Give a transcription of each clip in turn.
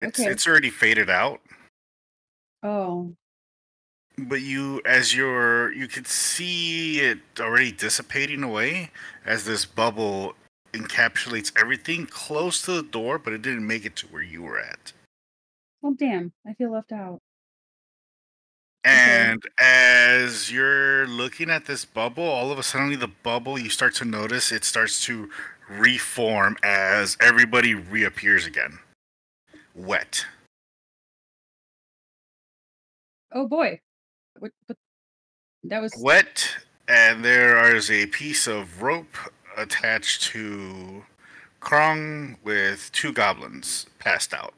Okay. It's already faded out. Oh. But you could see it already dissipating away as this bubble encapsulates everything close to the door, but it didn't make it to where you were at. Oh, damn. I feel left out. And as you're looking at this bubble, all of a sudden the bubble, you start to notice it starts to reform as everybody reappears again. Wet. Oh, boy. What that was... Wet, and there is a piece of rope attached to Krong with 2 goblins passed out.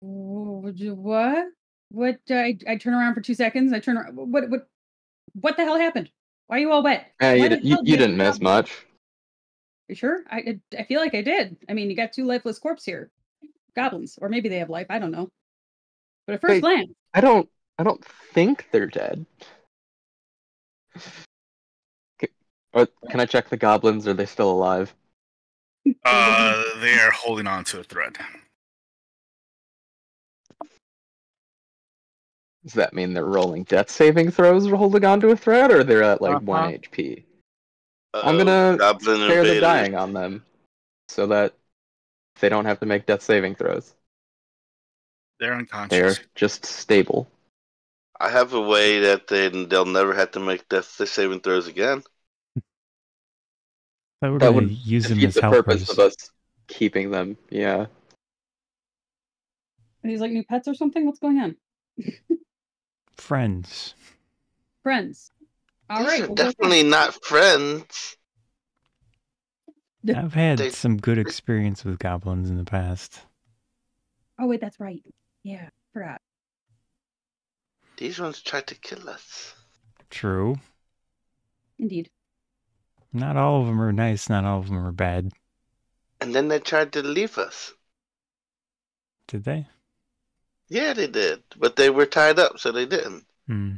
What? What? I turn around for 2 seconds. I turn around. What the hell happened? Why are you all wet? You didn't miss much. You sure? I feel like I did. I mean, you got 2 lifeless corpses here. Goblins. Or maybe they have life. I don't know. But at first glance... I don't think they're dead. Can I check the goblins? Are they still alive? They are holding on to a thread. Does that mean they're rolling death saving throws or holding onto a thread, or they're at 1 HP? I'm gonna spare the dying on them, so that they don't have to make death saving throws. They're unconscious. They're just stable. I have a way that they'll never have to make death saving throws again. That would use them as the helpers. Purpose of us keeping them. Yeah. Are these like new pets or something? What's going on? Friends. All right. Well, definitely not friends. I've had some good experience with goblins in the past. Oh, wait, that's right. Yeah, forgot. These ones tried to kill us. True. Indeed. Not all of them are nice, not all of them are bad. And then they tried to leave us. Did they? Yeah, they did. But they were tied up, so they didn't. Hmm.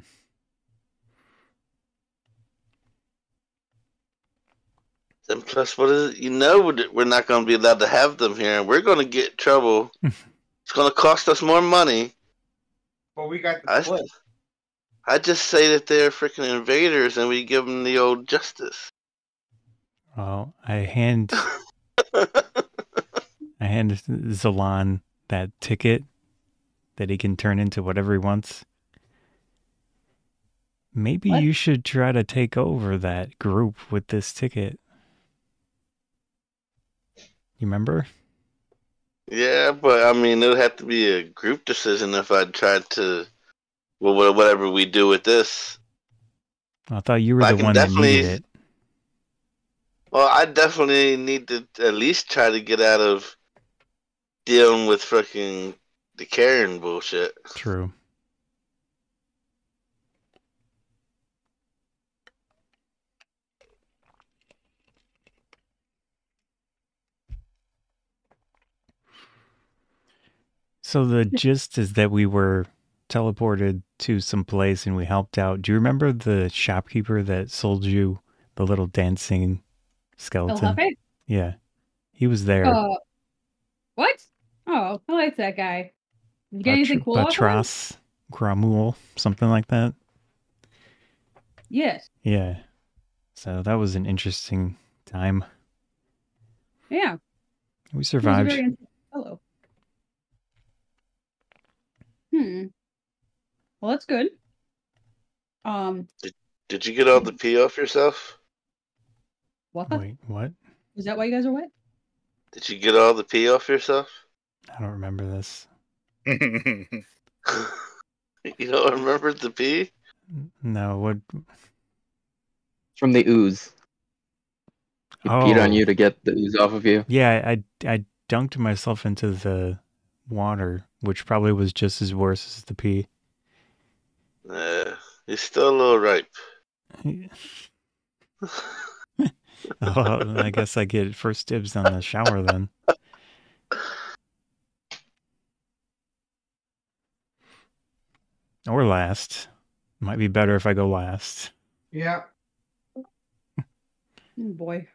And plus, what is it? We're not going to be allowed to have them here, and we're going to get in trouble. It's going to cost us more money. Well, we got the split. I just say that they're freaking invaders, and we give them the old justice. Well, I hand Zalan that ticket that he can turn into whatever he wants. Maybe you should try to take over that group with this ticket. You remember? Yeah, but I mean, it would have to be a group decision if I tried to. Well, whatever we do with this. I thought you were the one that needed it. Well, I definitely need to at least try to get out of dealing with fucking the Karen bullshit. True. So the gist is that we were teleported to some place and we helped out. Do you remember the shopkeeper that sold you the little dancing skeleton? Yeah. He was there. What? Oh, I like that guy. Did you get anything cool off of him? Batras, Gramul, something like that. Yes. Yeah. So that was an interesting time. Yeah. We survived. Hello. Well, that's good. Did you get all the pee off yourself? What? Wait, what? Is that why you guys are wet? Did you get all the pee off yourself? I don't remember this. You don't remember the pee? No, what? From the ooze. He peed on you to get the ooze off of you? Yeah, I dunked myself into the water, which probably was just as worse as the pee. You're still a little ripe. I guess I get first dibs on the shower then. Or last. Might be better if I go last. Yeah. Oh boy.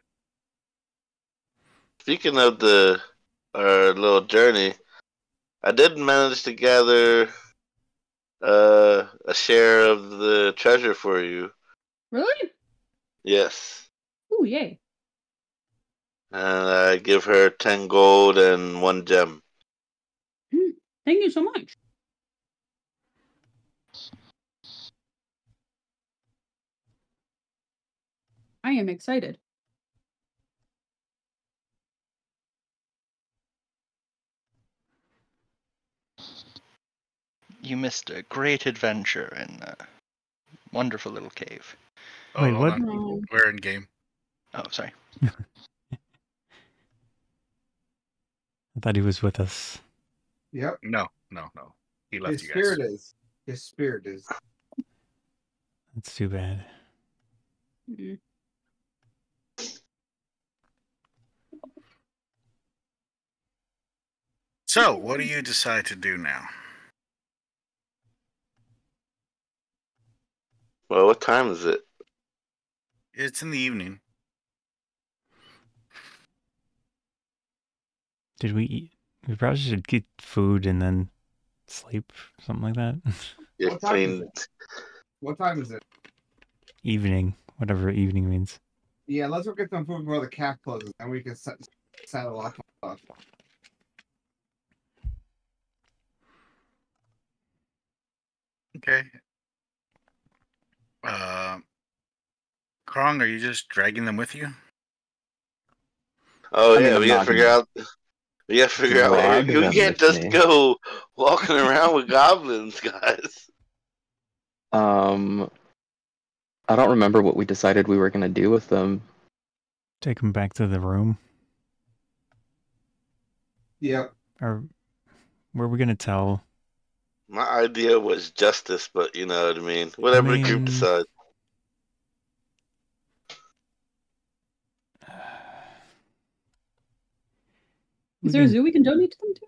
Speaking of the our little journey, I did manage to gather a share of the treasure for you. Really? Yes. Ooh, yay. And I give her 10 gold and 1 gem. Thank you so much. I am excited. You missed a great adventure in a wonderful little cave. Oh, Wait, what? We're in game. Oh, sorry. I thought he was with us. Yep. No. He left His you guys. His spirit is. That's too bad. Mm-hmm. So, what do you decide to do now? Well, what time is it? It's in the evening. Did we eat? We probably should get food and then sleep, something like that. Yeah, What time is it? Evening, whatever evening means. Yeah, let's go get some food before the calf closes, and we can settle off on stuff. Okay. Krong, are you just dragging them with you? Oh, yeah, we gotta figure out. We gotta figure out where we can't just go walking around with goblins, guys. I don't remember what we decided we were gonna do with them. Take them back to the room. Yep. Or were we gonna tell? My idea was justice, but you know what I mean. Whatever the group decides. Is there a zoo we can donate them to?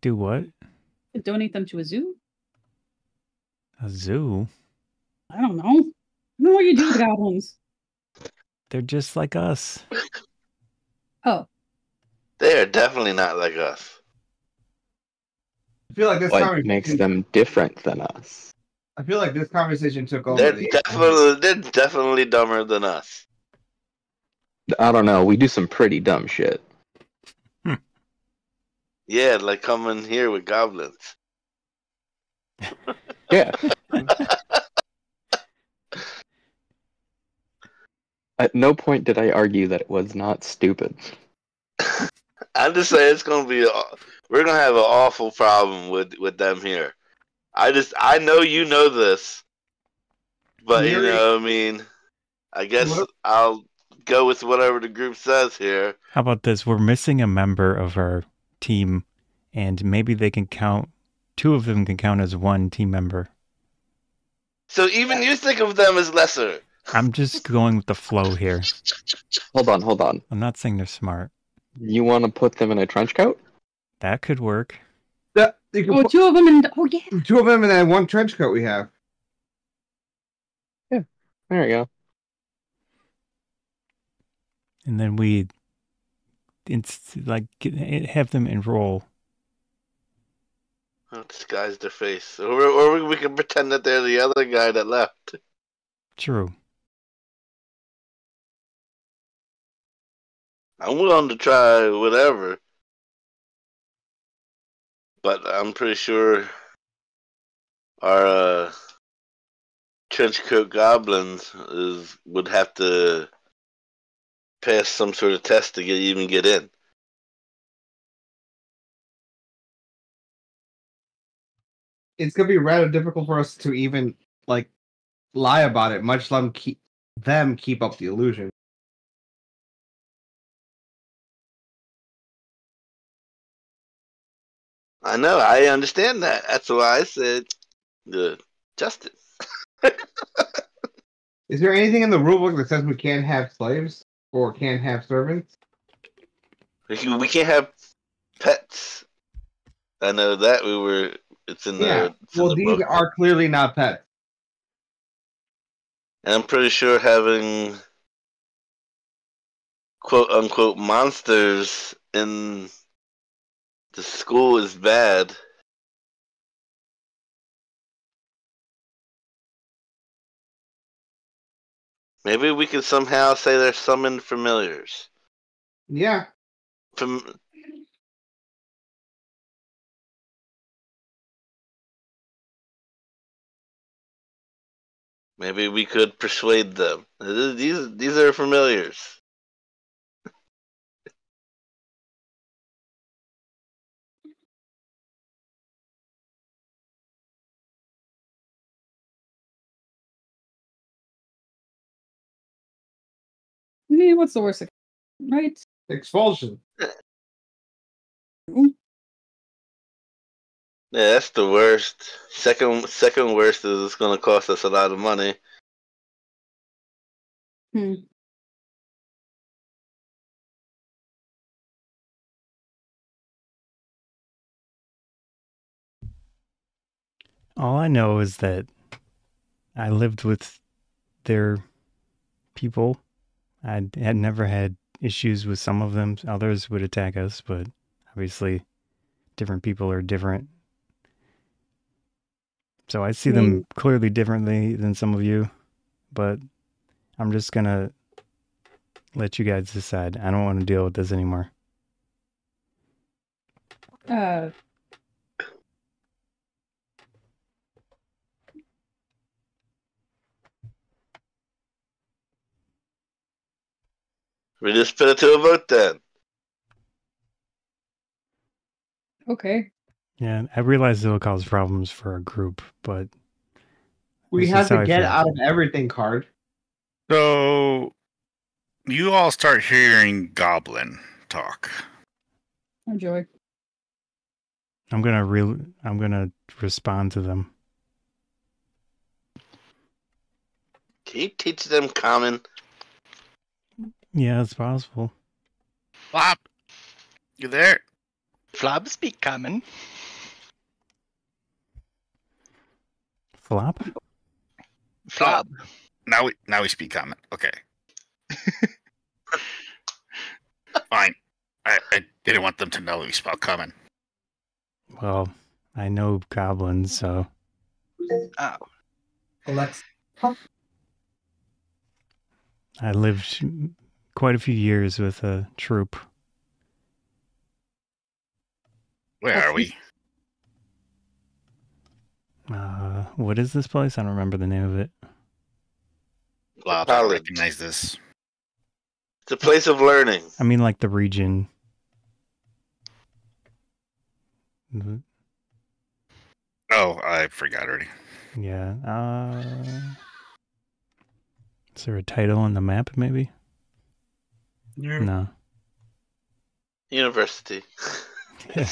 Do what? Donate them to a zoo? A zoo? I don't know. I don't know what you do with goblins. They're just like us. Oh. They are definitely not like us. I feel like this What makes them different than us? I feel like this conversation took over. They're definitely dumber than us. I don't know. We do some pretty dumb shit. Yeah, like coming here with goblins. Yeah. At no point did I argue that it was not stupid. I'm just saying it's gonna be. We're gonna have an awful problem with them here. I know you know this, but you know, I mean, I guess I'll go with whatever the group says here. How about this? We're missing a member of our team, and maybe they can count. 2 of them can count as 1 team member. So even you think of them as lesser. I'm just going with the flow here. Hold on. I'm not saying they're smart. You want to put them in a trench coat? That could work. Yeah, 2 of them in. Oh yeah. 2 of them in that 1 trench coat we have. Yeah, there you go. And then have them enroll. I'll disguise their face, or we can pretend that they're the other guy that left. True. I'm willing to try whatever, but I'm pretty sure our trenchcoat goblins would have to pass some sort of test to even get in. It's gonna be rather difficult for us to even lie about it, much less keep up the illusion. I know, I understand that. That's why I said justice. Is there anything in the rulebook that says we can't have slaves or can't have servants? We can't have pets. I know that it's in the. Well, these book. are clearly not pets. And I'm pretty sure having quote unquote monsters in The school is bad. Maybe we can somehow say they're summoned familiars. Yeah. Maybe we could persuade them. These are familiars. I mean, what's the worst? Right? Expulsion. Mm. Yeah, that's the worst. Second worst is it's going to cost us a lot of money. All I know is that I lived with their people. I had never had issues with some of them. Others would attack us, but obviously different people are different. So I see them clearly differently than some of you, but I'm just going to let you guys decide. I don't want to deal with this anymore. We just put it to a vote then. Okay. Yeah, I realize it'll cause problems for our group, but we have to get out of everything card. So you all start hearing goblin talk. Enjoy. I'm gonna respond to them. Can you teach them common? Yeah, it's possible. Flop, you there? Flop speak common. Flop? Flop. Now we speak common. Okay. Fine. I didn't want them to know we spoke common. Well, I know goblins, so. Oh. Alexa. I lived quite a few years with a troop. Where are we? What is this place? I don't remember the name of it. Well, I recognize this. It's a place of learning. I mean, like the region. Oh, I forgot already. Yeah. Is there a title on the map, maybe? Yeah. No. University. Yeah.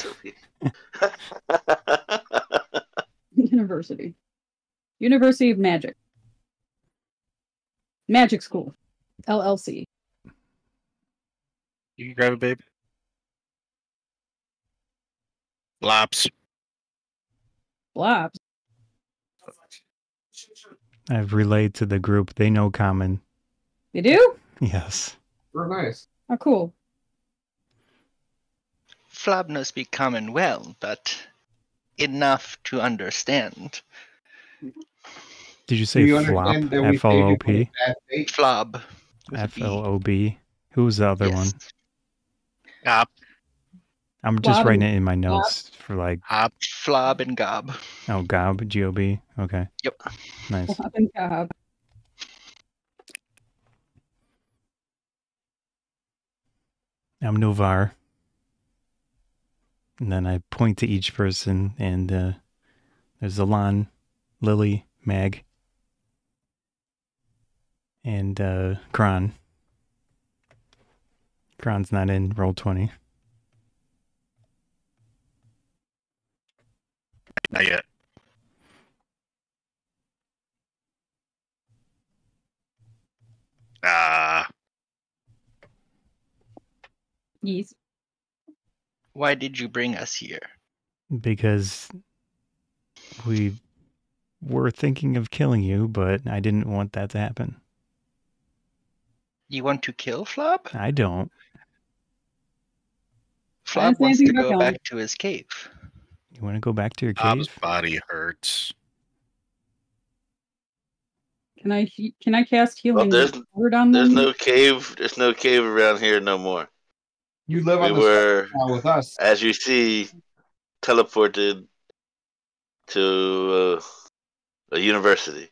University. University of Magic. Magic School. LLC. You can grab it, babe. Flops. Flops. I've relayed to the group. They know common. They do? Yes. Real nice. Oh, cool. Flop knows speak common well, but enough to understand. Did you say flop? F-L-O-P? Flob. F-L-O-B. Who was the other one? Gob. I'm just writing it in my notes for like... Flob and gob. Oh, gob. G-O-B. Okay. Yep. Nice. Flob and gob. I'm Novaar. And then I point to each person, and there's Alon, Lily, Mag, and Kron. Kron's not in Roll20. Not yet. Yes. Why did you bring us here? Because we were thinking of killing you, but I didn't want that to happen. You want to kill Flop? I don't. Flob wants to go back to his cave. You want to go back to your Bob's cave? body hurts. Can I cast healing word on them? There's no cave. There's no cave around here no more. You live on the now with us, as you see, teleported to a university.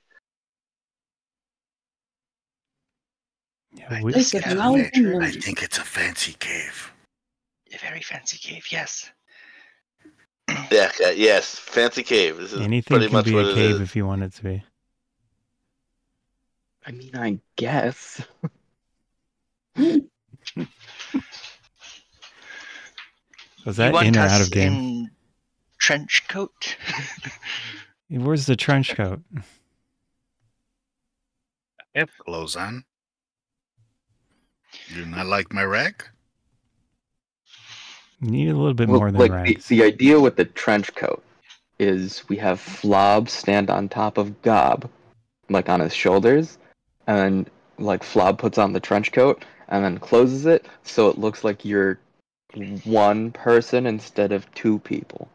Yeah, I think it's a fancy cave. A very fancy cave, yes. Yeah, yes, fancy cave. This is anything pretty can much be what a it cave is. if you want it to be. I mean, I guess. Was that in or out of game? In trench coat. Where's the trench coat? I have clothes on. Do not like my rag? You need a little bit more than rags. The idea with the trench coat is we have Flob stand on top of Gob, like on his shoulders, and like Flob puts on the trench coat and then closes it so it looks like you're one person instead of two people.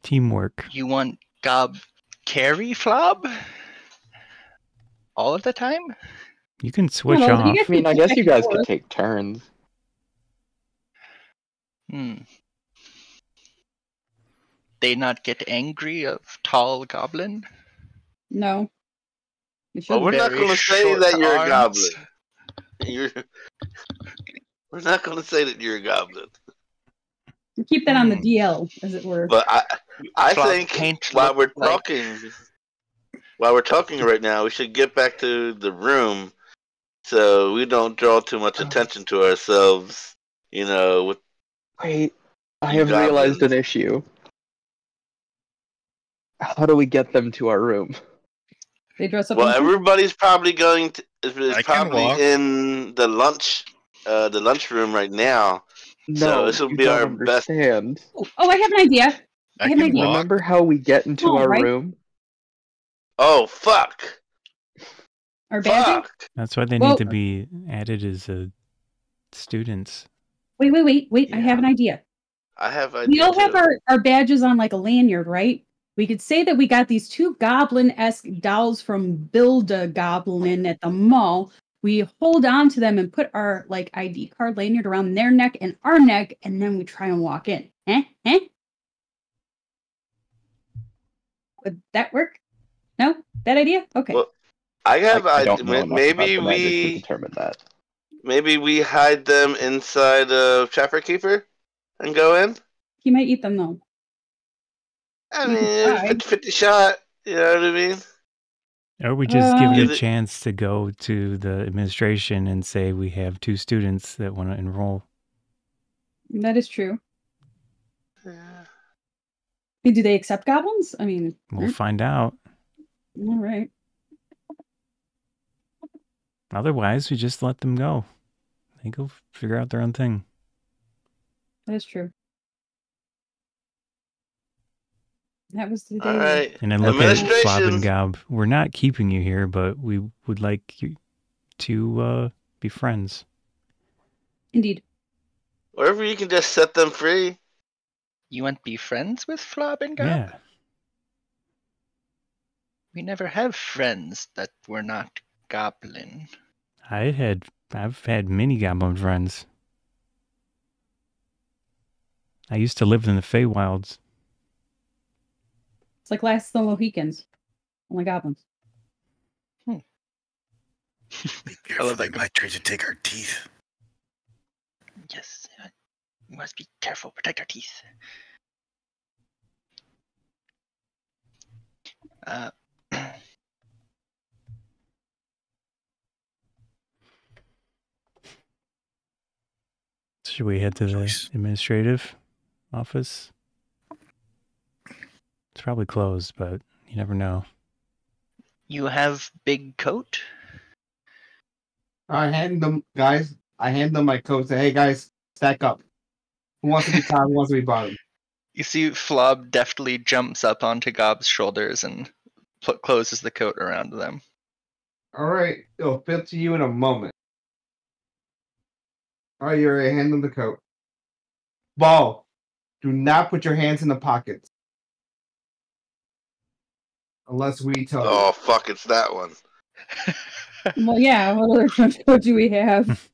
Teamwork. You want Gob carry Flob all of the time? You can switch off. I mean, I guess you guys could take turns. They not get angry of tall goblin? No. Well, we're not going to say that you're a goblin. We're not going to say that you're a goblin. Keep that on the DL, as it were. But I think while we're talking right now, we should get back to the room so we don't draw too much attention to ourselves. With wait, I have realized an issue. How do we get them to our room? They dress up. Well, everybody's probably in the lunchroom right now. No, so this will be our best. Oh, I have an idea. I have an idea. Remember how we get into our room? Oh, fuck. Our badges? That's why they need to be added as students. Wait. Yeah. I have an idea. We all have our badges on like a lanyard, right? We could say that we got these two goblin-esque dolls from Build-A-Goblin at the mall. We hold on to them and put our like ID card lanyard around their neck and our neck, and then we try and walk in. Would that work? No? Bad idea? Okay. Well, I don't know maybe we determine that. Maybe we hide them inside a Trapper Keeper and go in? He might eat them though. I mean, 50-50 shot. You know what I mean? Or we just give it a chance to go to the administration and say we have 2 students that want to enroll. That is true. Do they accept goblins? I mean... We'll find out. All right. Otherwise, we just let them go. They go figure out their own thing. That is true. That was the day. All right. And then look at Flob and Gob. We're not keeping you here, but we would like you to be friends. Indeed. Wherever you can just set them free. You want to be friends with Flob and Gob? Yeah. We never have friends that were not goblin. I've had many goblin friends. I used to live in the Feywilds. It's like Last of the Mohicans. Only goblins. Be careful, they might try to take our teeth. Yes. We must be careful. Protect our teeth. Should we head to the administrative office? It's probably closed, but you never know. You have big coat? I hand them my coat. Say, hey guys, stack up. Who wants to be top? Who wants to be bottom? You see Flob deftly jumps up onto Gob's shoulders and closes the coat around them. All right, it'll fit to you in a moment. All right, Yuri, hand them the coat. Ball, do not put your hands in the pockets. Unless we tell you. Oh, fuck, it's that one. Well, yeah, what other trench coat do we have?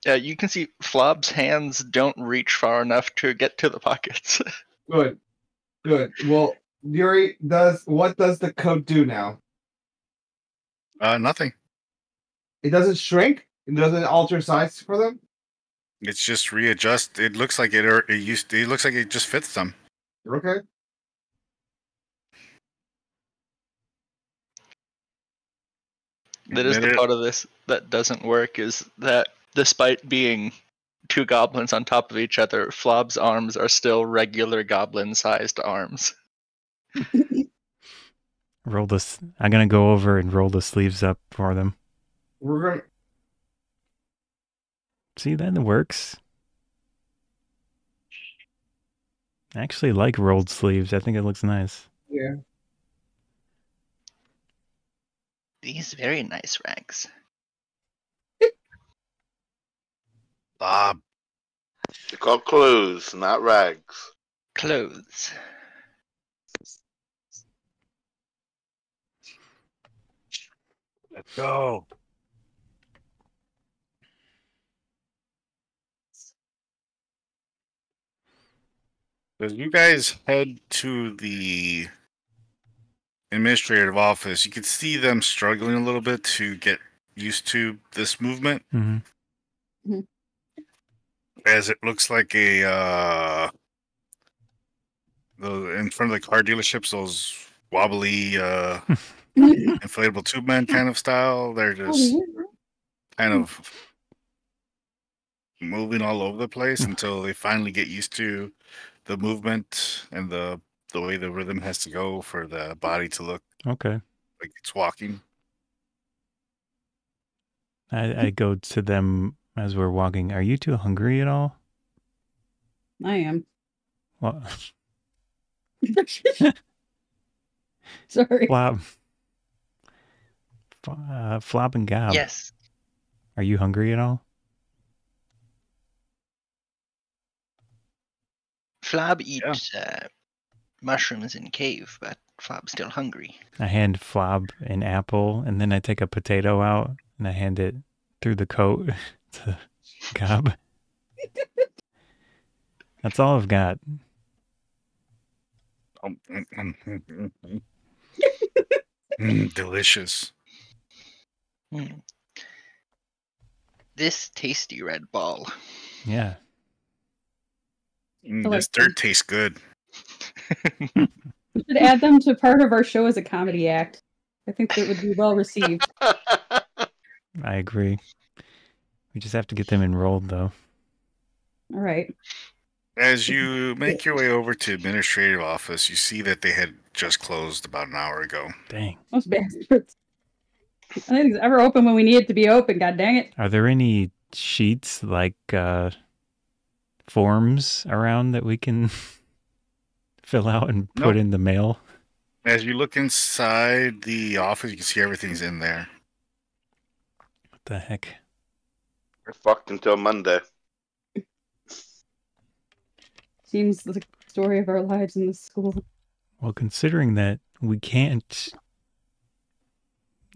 Yeah, you can see Flob's hands don't reach far enough to get to the pockets. Good. Well, Yuri, what does the coat do now? Nothing. It doesn't shrink? It doesn't alter size for them? It's just readjust. It looks like it looks like it just fits them. Okay. That is the part of this that doesn't work, is that despite being two goblins on top of each other, Flob's arms are still regular goblin-sized arms. Roll this. I'm gonna go over and roll the sleeves up for them. We're gonna see that it works. I actually like rolled sleeves. I think it looks nice. Yeah. These very nice rags. Bob. They're called clothes, not rags. Clothes. Let's go. As you guys head to the administrative office, you can see them struggling a little bit to get used to this movement. Mm-hmm. As it looks like in front of the car dealerships, those wobbly inflatable tube men kind of style, they're just kind of moving all over the place until they finally get used to the movement and the way the rhythm has to go for the body to look okay, like it's walking. I go to them as we're walking. Are you two hungry at all? I am. What? Sorry. Flop and Gob. Yes. Are you hungry at all? Flob eats mushrooms in cave, but Flob's still hungry. I hand Flob an apple, and then I take a potato out, and I hand it through the coat to Gob. That's all I've got. Delicious. This tasty red ball. Yeah. This dirt tastes good. We should add them to part of our show as a comedy act. I think that would be well received. I agree. We just have to get them enrolled, though. All right. As you make your way over to administrative office, you see that they had just closed about an hour ago. Dang. Those bastards. I think it's ever open when we need it to be open, god dang it. Are there any sheets like forms around that we can fill out and put in the mail? As you look inside the office, you can see everything's in there. What the heck? We're fucked until Monday. Seems the story of our lives in this school. Well, considering that we can't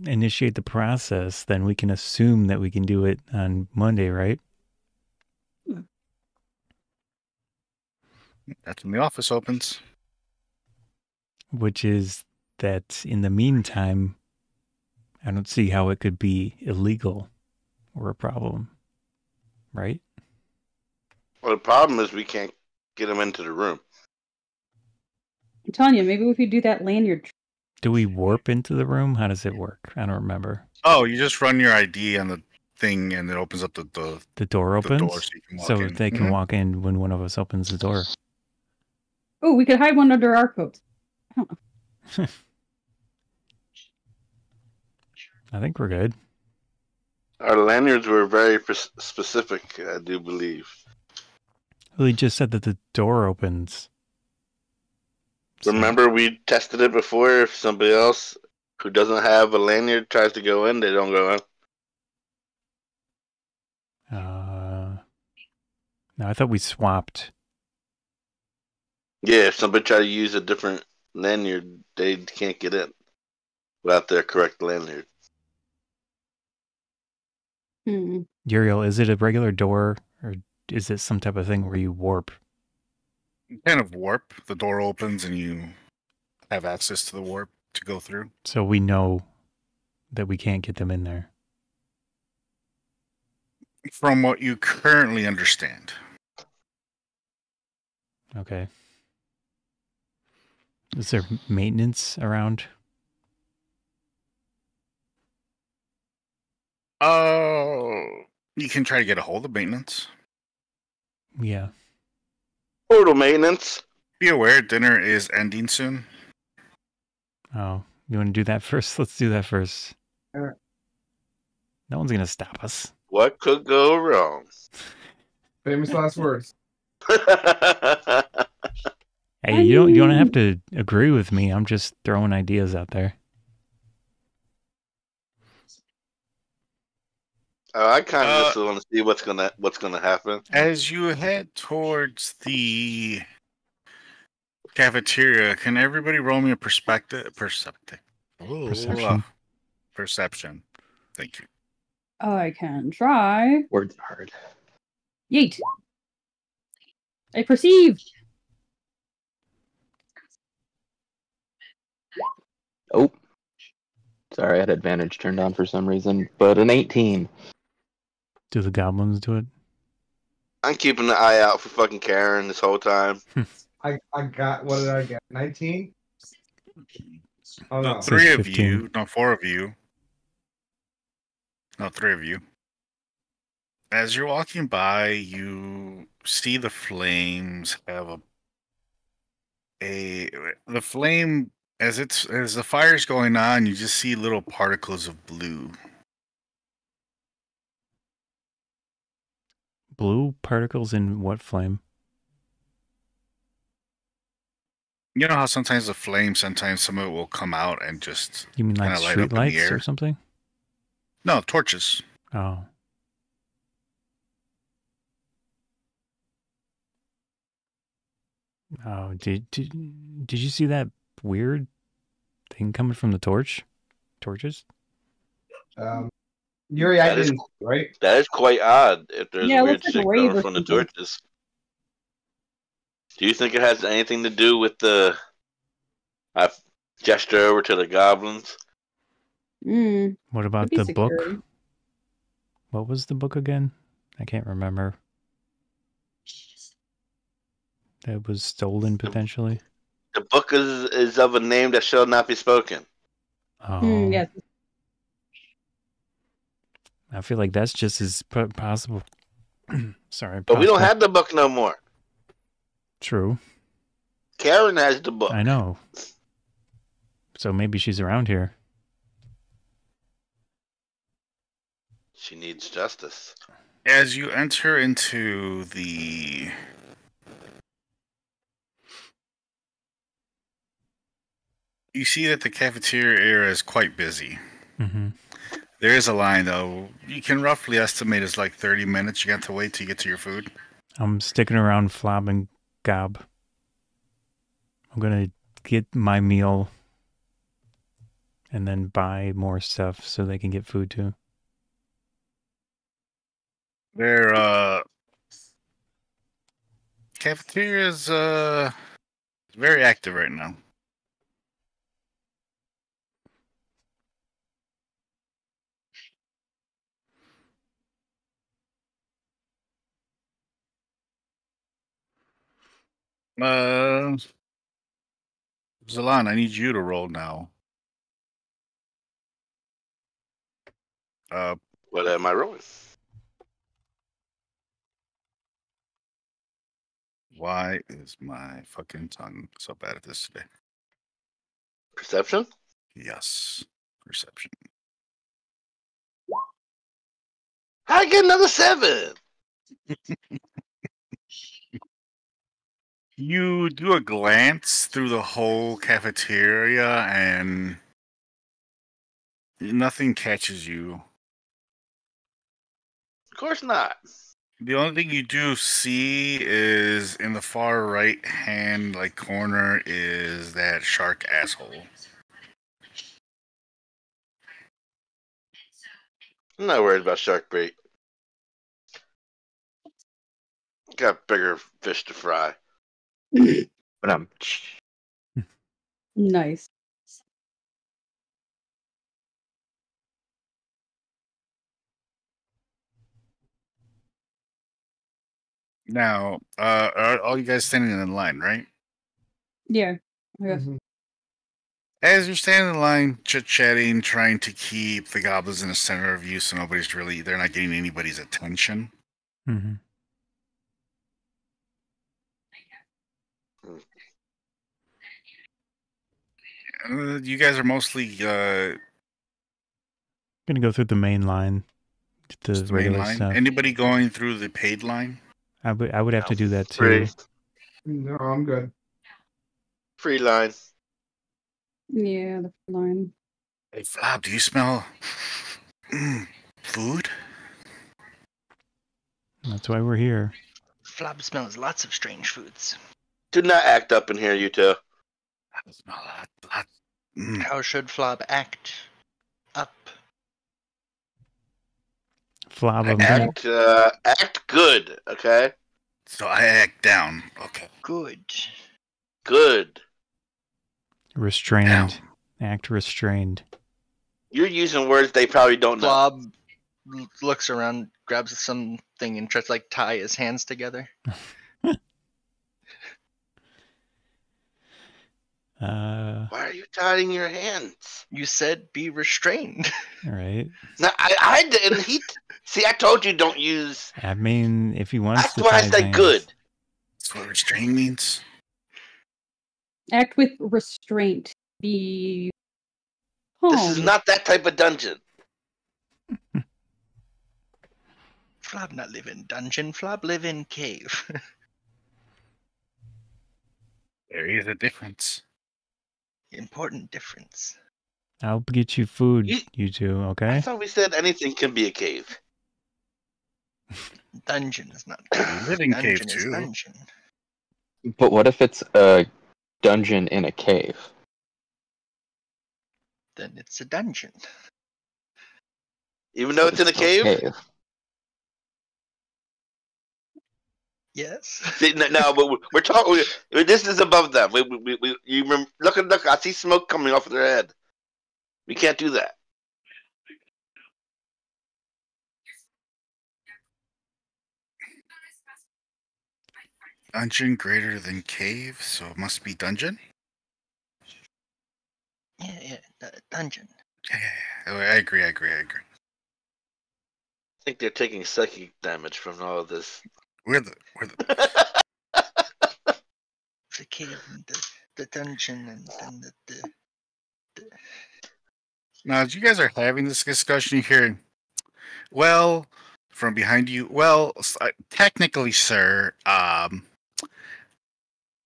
initiate the process, then we can assume that we can do it on Monday, right? That's when the office opens. Which is that in the meantime, I don't see how it could be illegal or a problem, right? Well, the problem is we can't get them into the room. I'm telling you, maybe if you do that lanyard. Do we warp into the room? How does it work? I don't remember. Oh, you just run your ID on the thing and it opens up the door opens? The door so you can walk in. They can walk in when one of us opens the door. Oh, we could hide one under our coats. I don't know. I think we're good. Our lanyards were very specific, I do believe. Well, he just said that the door opens. Remember, we tested it before. If somebody else who doesn't have a lanyard tries to go in, they don't go in. No, I thought we swapped. Yeah, if somebody try to use a different lanyard, they can't get in without their correct lanyard. Uriel, is it a regular door, or is it some type of thing where you warp? You kind of warp. The door opens and you have access to the warp to go through. So we know that we can't get them in there. From what you currently understand. Okay. Is there maintenance around? Oh, you can try to get a hold of maintenance. Yeah. Portal maintenance. Be aware, dinner is ending soon. Oh, you want to do that first? Let's do that first. Sure. No one's gonna stop us. What could go wrong? Famous last words. Hey, you don't have to agree with me. I'm just throwing ideas out there. I kind of just want to see what's gonna happen. As you head towards the cafeteria, can everybody roll me a perception? Perception. Thank you. I can try. Words are hard. Yeet. I perceive. Oh. Sorry, I had advantage turned on for some reason, but an 18. Do the goblins do it? I'm keeping an eye out for fucking Karen this whole time. I got, what did I get? 19? Oh, no. 3 of you, no, 4 of you. No, 3 of you. As you're walking by, you see the flames have the flame as the fire's going on, you just see little particles of blue. Blue particles in what flame? You know how sometimes the flame, sometimes some of it will come out and just You mean like street lights or something? No, torches. Oh. Oh, did you see that weird thing coming from the torches? Yuri, I didn't, right? That is quite odd if there's weird shit coming from the torches. Do you think it has anything to do with the gesture over to the goblins? What about the book? What was the book again? I can't remember. That was stolen potentially. The book is of a name that shall not be spoken. Oh. Yes. I feel like that's just as possible. Sorry. But we don't have the book no more. True. Karen has the book. I know. So maybe she's around here. She needs justice. As you enter into the you see that the cafeteria area is quite busy. Mm-hmm. There is a line, though. You can roughly estimate it's like 30 minutes. You got to wait till you get to your food. I'm sticking around Flob and Gob. I'm going to get my meal and then buy more stuff so they can get food too. Their cafeteria is very active right now. Zalan, I need you to roll now. What am I rolling? Why is my fucking tongue so bad at this today? Perception? Yes, perception. I get another 7. You do a glance through the whole cafeteria and nothing catches you. Of course not. The only thing you do see is in the far right hand corner is that shark asshole. I'm not worried about shark bait. Got bigger fish to fry. But I'm nice. Now, are all you guys standing in line, right? Yeah. Mm-hmm. As you're standing in line, chit-chatting, trying to keep the goblins in the center of you so they're not getting anybody's attention. Mm-hmm. You guys are mostly gonna go through the main line. The regular main line. stuff. Anybody going through the paid line? I would have to do that too. No, I'm good. Free line. Yeah, the line. Hey, Flob, do you smell food? That's why we're here. Flob smells lots of strange foods. Do not act up in here, you two. I smell a lot. How should Flob act up? Flob, act good, okay? So I act down. Okay. Good. Restrained. Down. Act restrained. You're using words they probably don't know. Flob looks around, grabs something, and tries to tie his hands together. Why are you tying your hands? You said be restrained. All right. No, I didn't. See, I told you don't use. I mean, if he wants That's to. That's why I said good. That's what restrain means. Act with restraint. Be. This is not that type of dungeon. Flob not live in dungeon. Flob live in cave. There is a difference. Important difference. I'll get you food, you two, okay? I thought we said anything can be a cave. Dungeon is not cave. Living cave too. Dungeon. But what if it's a dungeon in a cave? Then it's a dungeon. Even though it's in a cave? Yes. See, no, but we're talking. This is above them. You remember, look! I see smoke coming off of their head. We can't do that. Dungeon greater than cave, so it must be dungeon. Yeah, dungeon. Yeah, I agree. I think they're taking psychic damage from all of this. We're the the cave and the dungeon and then the Now, as you guys are having this discussion, you hear, well, from behind you, well, technically, sir,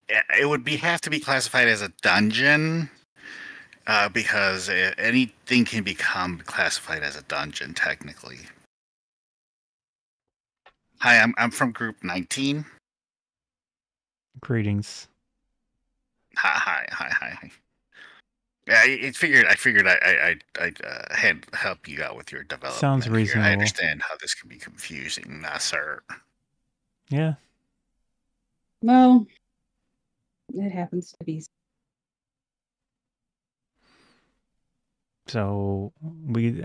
it would have to be classified as a dungeon, because anything can become classified as a dungeon, technically. Hi, I'm from Group 19. Greetings. Hi. Yeah, I figured I'd help you out with your development. Sounds reasonable. Here. I understand how this can be confusing, sir. Yeah. Well, it happens to be. So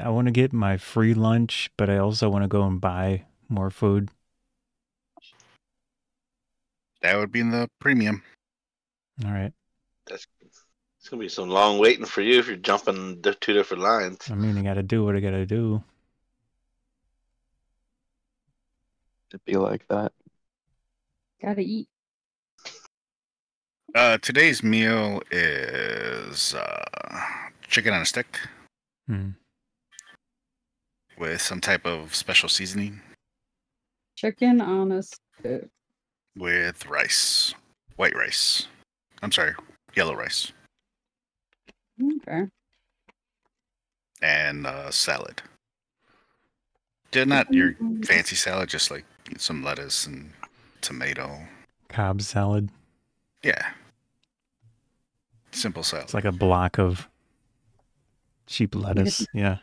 I want to get my free lunch, but I also want to go and buy more food. That would be in the premium. All right. It's gonna be some long waiting for you if you're jumping the two different lines. I mean, I gotta do what I gotta do. It'd be like that. Gotta eat. Today's meal is chicken on a stick with some type of special seasoning. Chicken on a stick. With rice. White rice. I'm sorry, yellow rice. Okay. And salad. Not your fancy salad, just like, some lettuce and tomato. Cobb salad. Yeah. Simple salad. It's like a block of cheap lettuce. Yeah.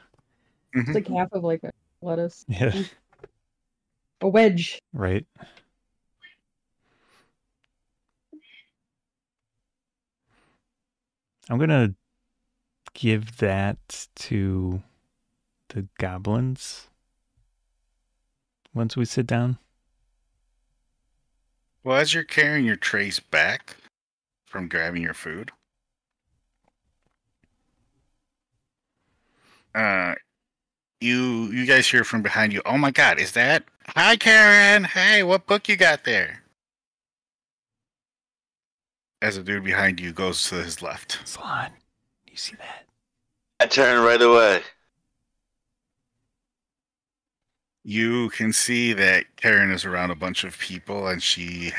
It's like half of like a lettuce. Yeah. A wedge. Right. I'm going to give that to the goblins once we sit down. Well, as you're carrying your trays back from grabbing your food, you guys hear from behind you, "Oh my God, is that? Hi, Karen. Hey, what book you got there?" As a dude behind you goes to his left. Salon, you see that? I turn right away. You can see that Karen is around a bunch of people, and she's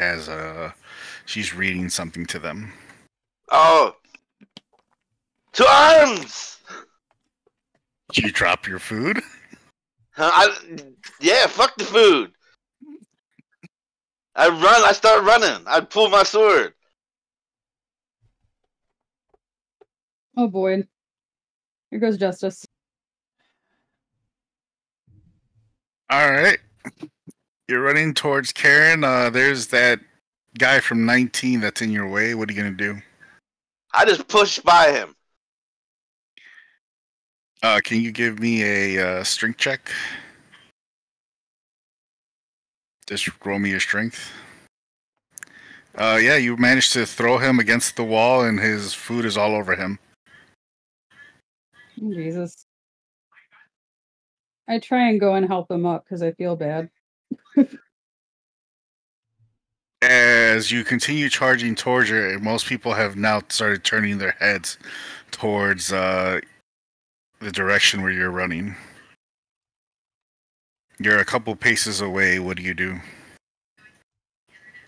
reading something to them. Oh, to arms! You drop your food? Yeah, fuck the food. I start running. I pull my sword. Oh boy. Here goes Justice. Alright. You're running towards Karen. There's that guy from 19 that's in your way. What are you going to do? I just push by him. Can you give me a strength check? Just roll me your strength. Yeah, you managed to throw him against the wall, and his food is all over him. Jesus. I try and go and help him up because I feel bad. As you continue charging towards her, most people have now started turning their heads towards the direction where you're running. You're a couple paces away. What do you do?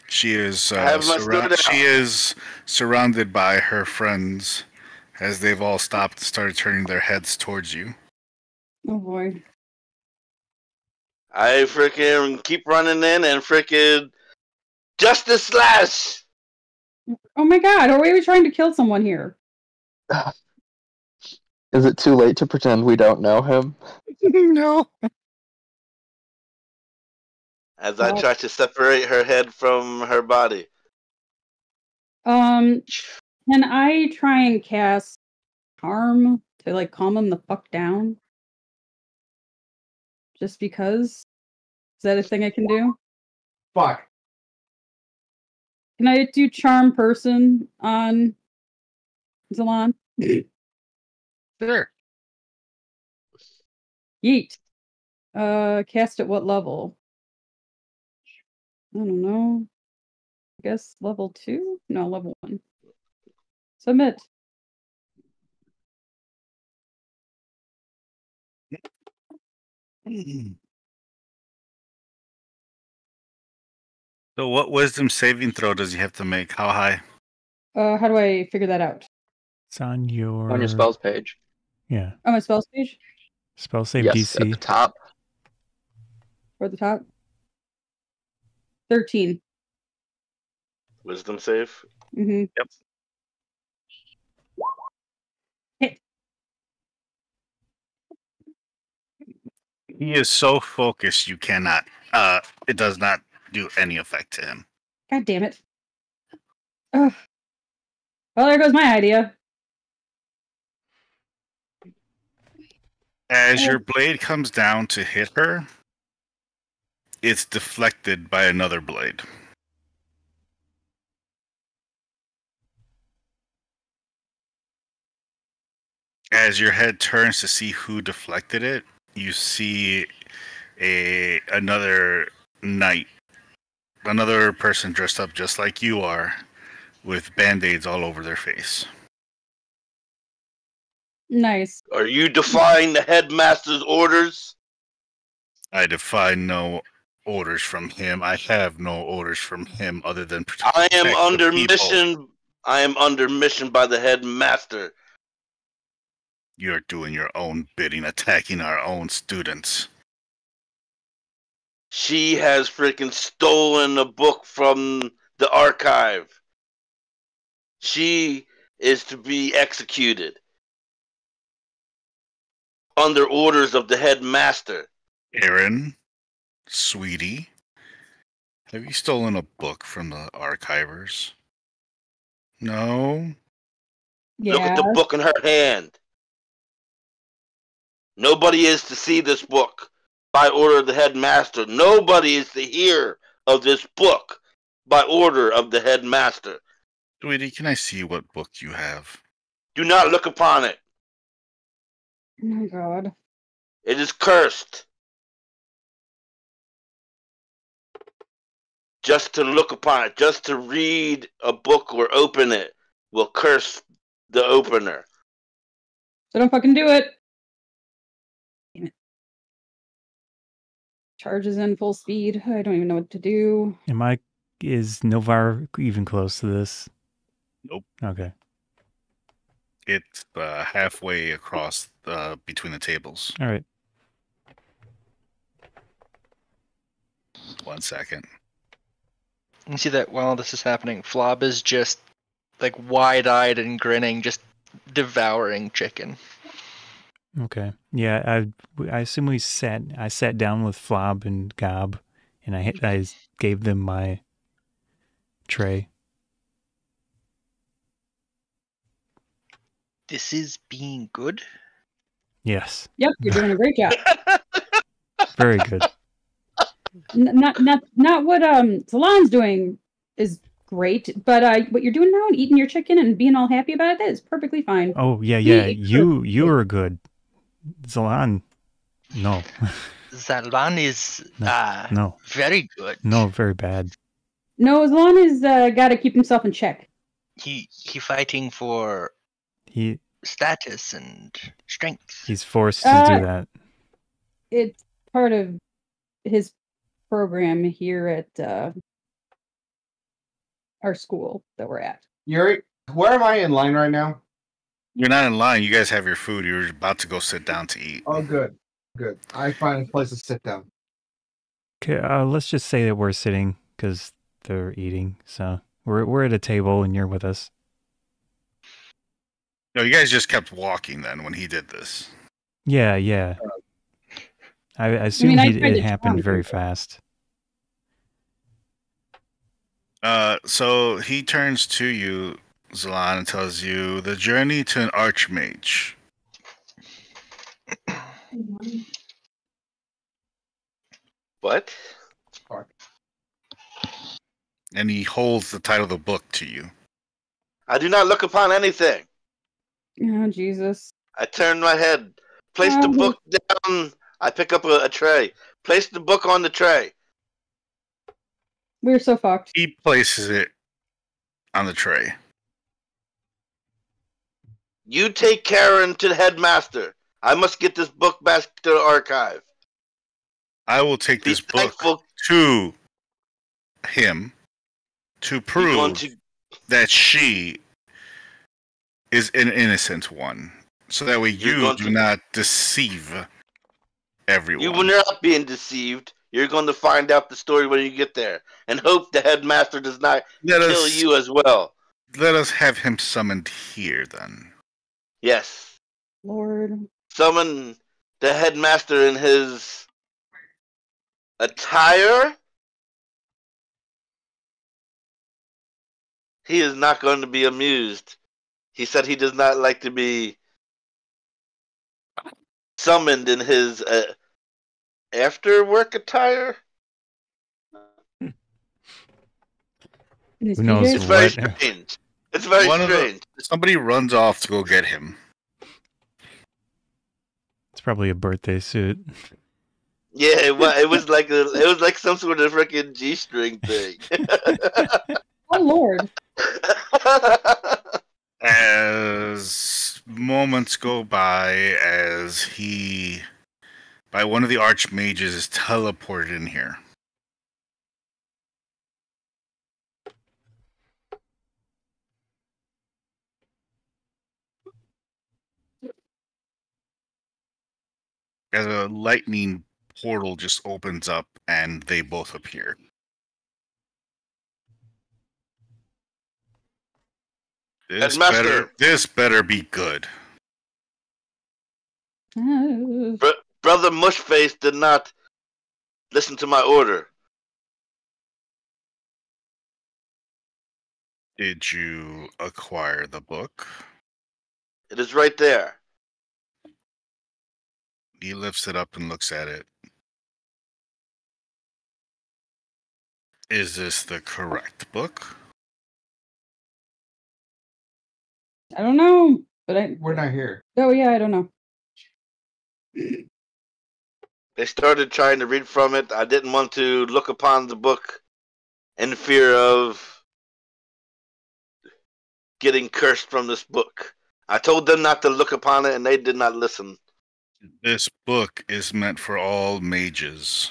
She is surrounded by her friends as they've all stopped and started turning their heads towards you. Oh boy. I freaking keep running in and freaking Justice Slash! Oh my God, are we trying to kill someone here? Is it too late to pretend we don't know him? No. As I try to separate her head from her body. Can I try and cast Charm to like calm him the fuck down? Just because? Is that a thing I can do? Fuck. Can I do Charm Person on Zalon? Sure. Yeet. Cast at what level? I don't know. I guess level 2? No, level 1. Submit. So what wisdom saving throw does he have to make? How high? How do I figure that out? It's on your spells page. Yeah. On my spells page? Spell save yes, DC. at the top. Or the top? 13. Wisdom save? Mm-hmm. Yep. Hit. He is so focused you cannot it does not do any effect to him. God damn it. Ugh. Well, there goes my idea. As your blade comes down to hit her, it's deflected by another blade. As your head turns to see who deflected it, you see another knight, another person dressed up just like you are, with band-aids all over their face. Nice. Are you defying the headmaster's orders? I defy no orders from him. I have no orders from him other than protect I am under the people. mission. I am under mission by the headmaster. You're doing your own bidding, attacking our own students. She has freaking stolen a book from the archive. She is to be executed under orders of the headmaster. Aaron, sweetie, have you stolen a book from the archivers? No? Yeah. Look at the book in her hand. Nobody is to see this book by order of the headmaster. Nobody is to hear of this book by order of the headmaster. Sweetie, can I see what book you have? Do not look upon it. Oh my god. It is cursed. Just to look upon it, just to read a book or open it, will curse the opener. So don't fucking do it. Damn it. Charges in full speed. I don't even know what to do. Is Novaar even close to this? Nope. Okay. It's halfway across between the tables. All right. 1 second. You see that while this is happening, Flob is just like wide-eyed and grinning, just devouring chicken. Okay. Yeah, I assume I sat down with Flob and Gob, and I gave them my tray. This is being good? Yes. Yep, you're doing a great job. Very good. Not what Salon's doing is great, but what you're doing now and eating your chicken and being all happy about it is perfectly fine. Oh yeah. You are good. Zalan, no. Zalan is no. Very good. No, very bad. No, Zalan has got to keep himself in check. He fighting for status and strength. He's forced to do that. It's part of his program here at our school that we're at. Yuri, where am I in line right now? You're not in line. You guys have your food. You're about to go sit down to eat. Oh, good. Good. I find a place to sit down. Okay, let's just say that we're sitting because they're eating. So we're at a table and you're with us. No, you guys just kept walking then when he did this. Yeah. I assume it happened very fast. So he turns to you, Zalan, and tells you the journey to an archmage. What? And he holds the title of the book to you. I do not look upon anything. Oh, Jesus. I turn my head. Place the book down. I pick up a tray. Place the book on the tray. We're so fucked. He places it on the tray. You take Karen to the headmaster. I must get this book back to the archive. I will take this book to him to prove that she is an innocent one. So that way you do not deceive everyone. You will not be deceived. You're going to find out the story when you get there. And hope the headmaster does not kill you as well. Let us have him summoned here then. Yes. Lord. Summon the headmaster in his attire. He is not going to be amused. He said he does not like to be summoned in his after work attire. Who knows? It's very strange. It's very strange. Somebody runs off to go get him. It's probably a birthday suit. Yeah, it was like some sort of freaking G-string thing. Oh Lord. As moments go by, by one of the archmages is teleported in here. As a lightning portal just opens up and they both appear. This better be good. Brother Mushface did not listen to my order. Did you acquire the book? It is right there. He lifts it up and looks at it. Is this the correct book? I don't know, but we're not here. Oh yeah, I don't know. They started trying to read from it. I didn't want to look upon the book in fear of getting cursed from this book. I told them not to look upon it, and they did not listen. This book is meant for all mages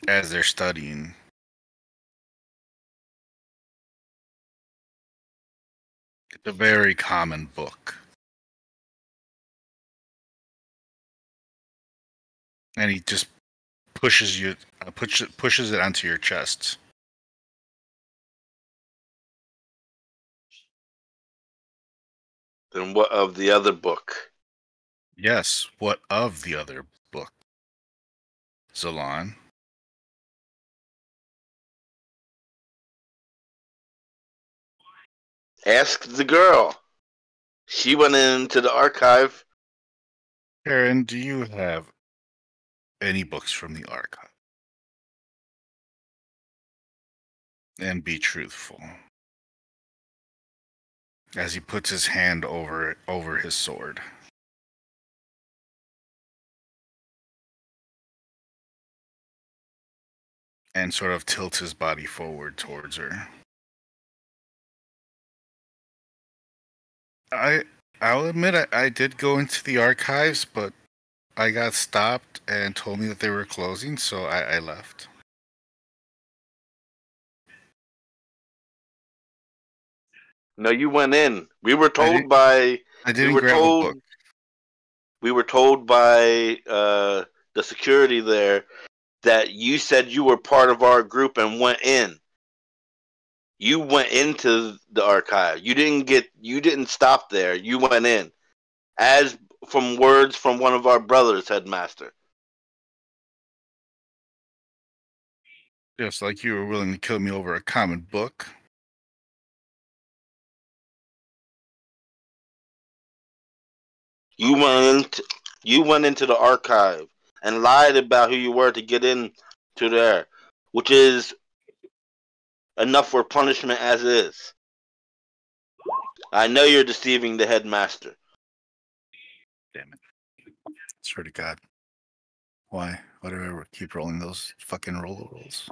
as they're studying. It's a very common book. And he just pushes it onto your chest. Then what of the other book? Yes, what of the other book? Zalan. Ask the girl. She went into the archive. Karen, do you have any books from the archive? And be truthful. As he puts his hand over his sword. And sort of tilts his body forward towards her. I'll admit I did go into the archives, but I got stopped and told me that they were closing, so I left. No, you went in. We were told by... I didn't grab a book. We were told by the security there that you said you were part of our group and went in. You went into the archive. You didn't stop there. You went in. As from words from one of our brothers, headmaster. Just like you were willing to kill me over a common book. You went into the archive and lied about who you were to get into there, which is enough for punishment as is. I know you're deceiving the headmaster. Damn it. Swear to God. Why? Why do I ever keep rolling those fucking rolls?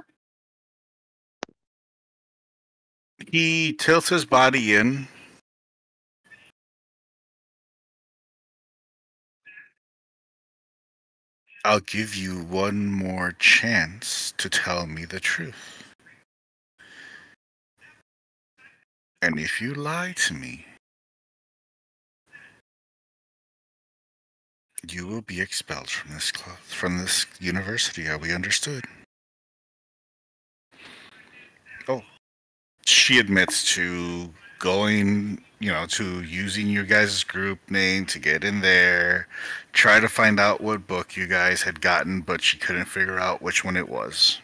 He tilts his body in. I'll give you one more chance to tell me the truth. And if you lie to me, you will be expelled from this university. Are we understood? Oh, she admits to going, to using your guys' group name to get in there, try to find out what book you guys had gotten, but she couldn't figure out which one it was.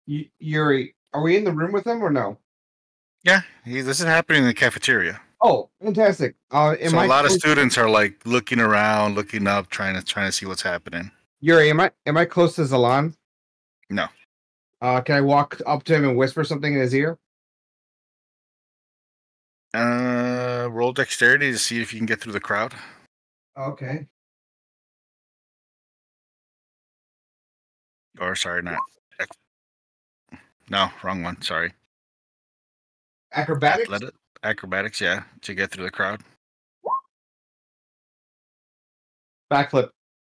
Yuri, are we in the room with them or no? Yeah, this is happening in the cafeteria. Oh, fantastic! So a lot of students are like looking around, looking up, trying to see what's happening. Yuri, am I close to Zalan? No. Can I walk up to him and whisper something in his ear? Roll dexterity to see if you can get through the crowd. Okay. Or sorry, not. No, wrong one. Sorry. Acrobatics? Acrobatics, yeah, to get through the crowd. Backflip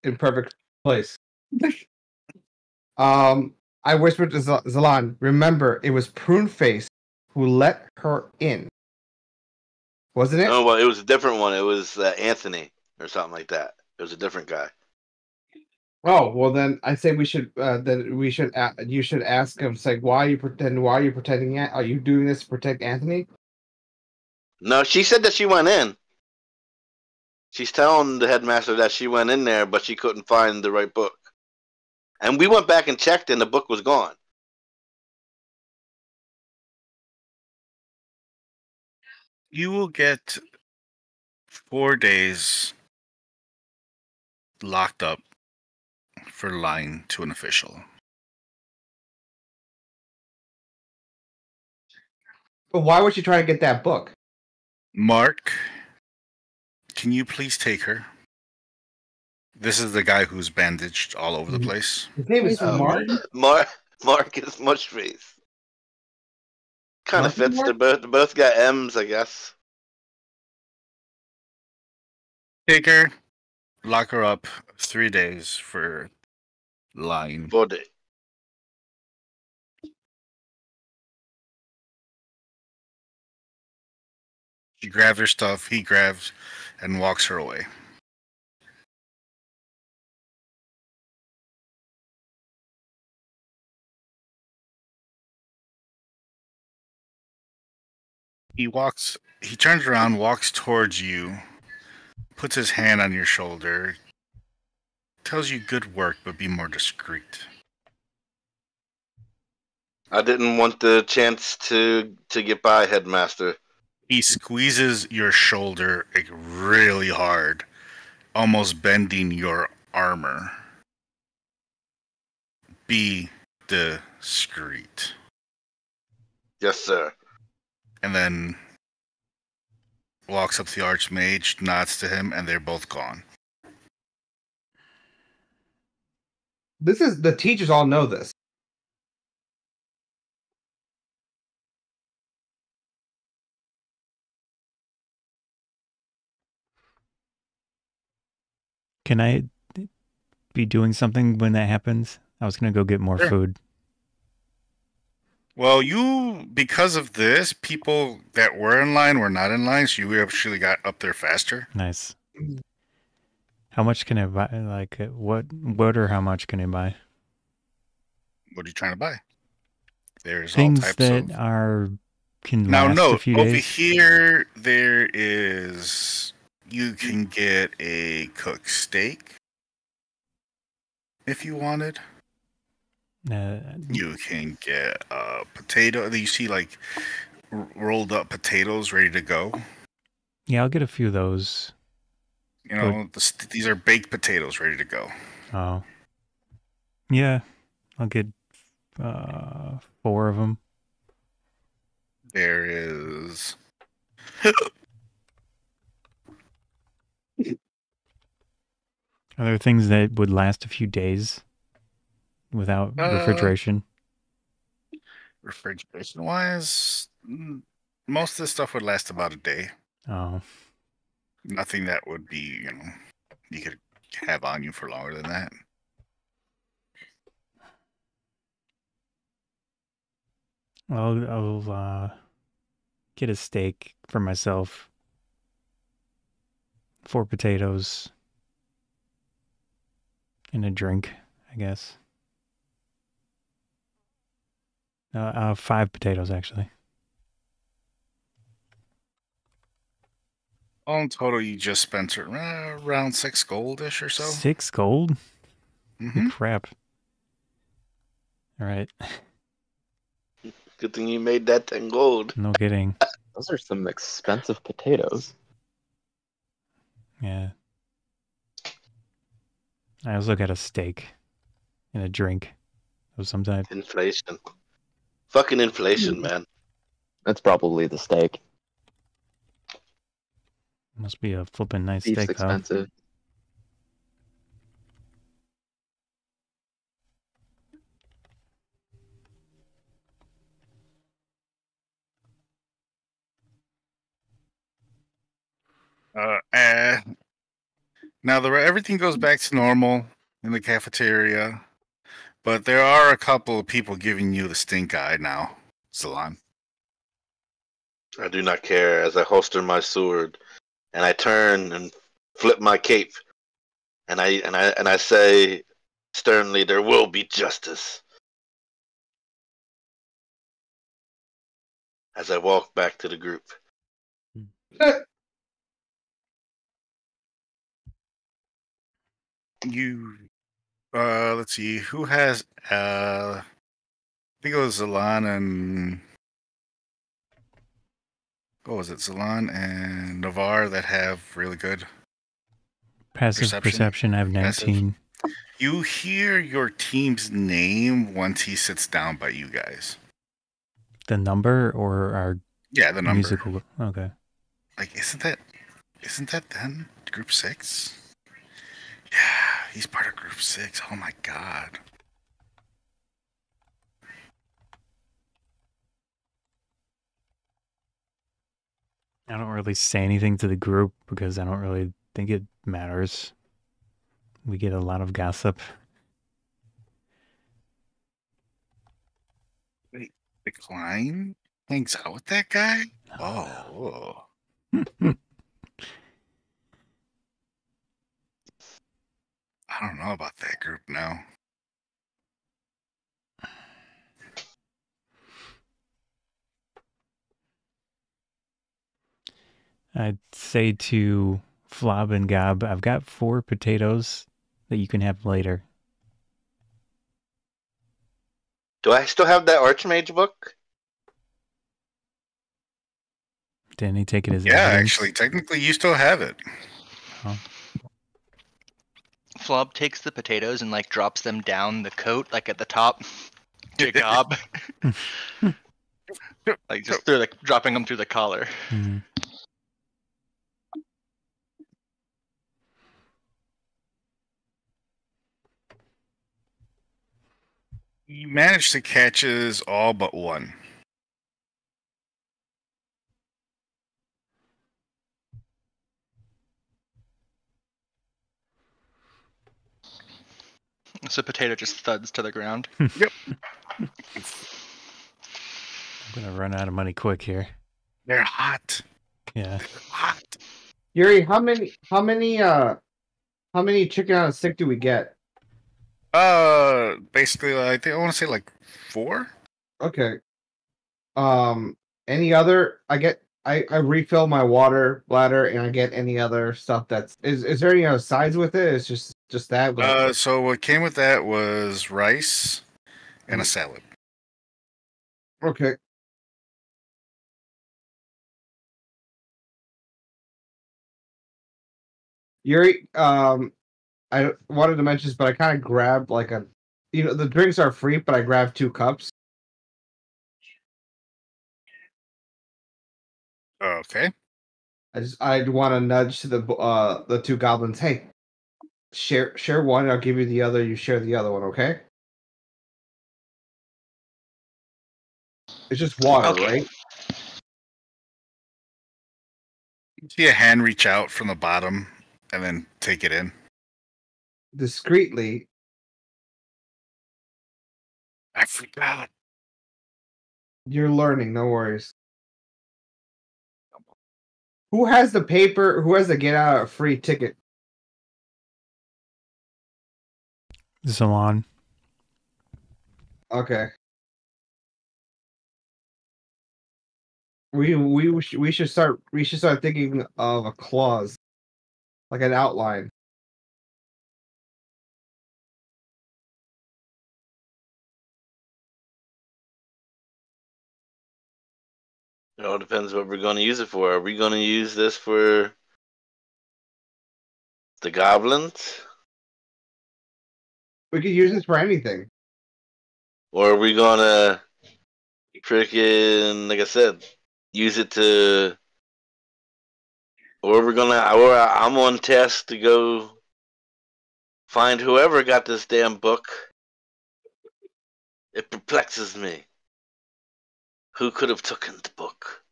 in perfect place. I whispered to Zalan, remember, it was Pruneface who let her in. Wasn't it? No, well, it was a different one. It was Anthony or something like that. It was a different guy. Oh well, then I say we should. You should ask him. Say, why are you protecting? Are you doing this to protect Anthony? No, she said that she went in. She's telling the headmaster that she went in there, but she couldn't find the right book. And we went back and checked, and the book was gone. You will get 4 days locked up for lying to an official. But why would she try to get that book? Mark, can you please take her? This is the guy who's bandaged all over the place. His name is Mark? Mark is Mushface. Kind of fits. They both got M's, I guess. Take her, lock her up 3 days for lying. 4 days. She grabs her stuff, he grabs, and walks her away. He turns around, walks towards you, puts his hand on your shoulder, tells you good work, but be more discreet. I didn't want the chance to get by, Headmaster. He squeezes your shoulder like really hard, almost bending your armor. Be discreet. Yes, sir. And then walks up to the Archmage, nods to him, and they're both gone. The teachers all know this. Can I be doing something when that happens? I was going to go get more food. Well, because of this, people that were in line were not in line, so you actually got up there faster. Nice. How much can I buy? Like, what or how much can I buy? What are you trying to buy? There's things all types that can last a few days. Over here, there is... You can get a cooked steak if you wanted. You can get a potato. You see, like, rolled up potatoes ready to go. Yeah, I'll get a few of those. You know, these are baked potatoes ready to go. Oh. Yeah, I'll get 4 of them. There is... Are there things that would last a few days without refrigeration? Refrigeration-wise, most of the stuff would last about a day. Oh. Nothing that would be, you could have on you for longer than that. I'll get a steak for myself. 4 potatoes. And a drink, I guess. 5 potatoes, actually. All in total, you just spent around 6 goldish or so. 6 gold? Mm-hmm. Crap. All right. Good thing you made that 10 gold. No kidding. Those are some expensive potatoes. Yeah. I also got a steak and a drink of some type. Inflation. Fucking inflation, man. That's probably the steak. Must be a flippin' nice Beef's steak, expensive. Now everything goes back to normal in the cafeteria, but there are a couple of people giving you the stink eye now, Salon. I do not care as I holster my sword, and I turn and flip my cape, and I say, sternly, there will be justice. As I walk back to the group. Let's see, who has, I think it was Zalan and, what was it, Zalan and Novaar that have really good passive perception. I have 19. Passive. You hear your team's name once he sits down by you guys. The number or our the number. Musical. Okay. Like, isn't that then Group 6? Yeah, he's part of Group 6. Oh my god. I don't really say anything to the group because I don't really think it matters. We get a lot of gossip. Wait, Decline hangs out with that guy? Oh. I don't know about that group now. I'd say to Flob and Gob, I've got 4 potatoes that you can have later. Do I still have that Archmage book? Didn't he take it as evidence? Actually, technically you still have it. Oh. Flob takes the potatoes and like drops them down the coat, like at the top to Gob. Like just through the dropping them through the collar. Mm-hmm. He managed to catch his all but one. So potato just thuds to the ground. Yep. I'm gonna run out of money quick here. They're hot. Yeah. They're hot. Yuri, how many chicken on a stick do we get? Basically, I think I want to say like 4. Okay. Any other? I refill my water bladder, and I get any other stuff that's is there any other sides with it? It's just that. So what came with that was rice and a salad. Okay. Yuri, I wanted to mention this, but I kind of grabbed like the drinks are free, but I grabbed 2 cups. Okay. I'd want to nudge to the 2 goblins. Hey, share one. I'll give you the other. You share the other one. Okay. It's just water, right? You see a hand reach out from the bottom and then take it in. Discreetly. I forgot. You're learning, no worries. Who has the paper? Who has the get out of free ticket? Zalan. Okay. We should start thinking of a clause, like an outline. It all depends what we're going to use it for. Are we going to use this for the goblins? We could use this for anything. Or are we going to freaking, like I said, use it to... Or I'm on task to go find whoever got this damn book. It perplexes me. Who could have taken the book?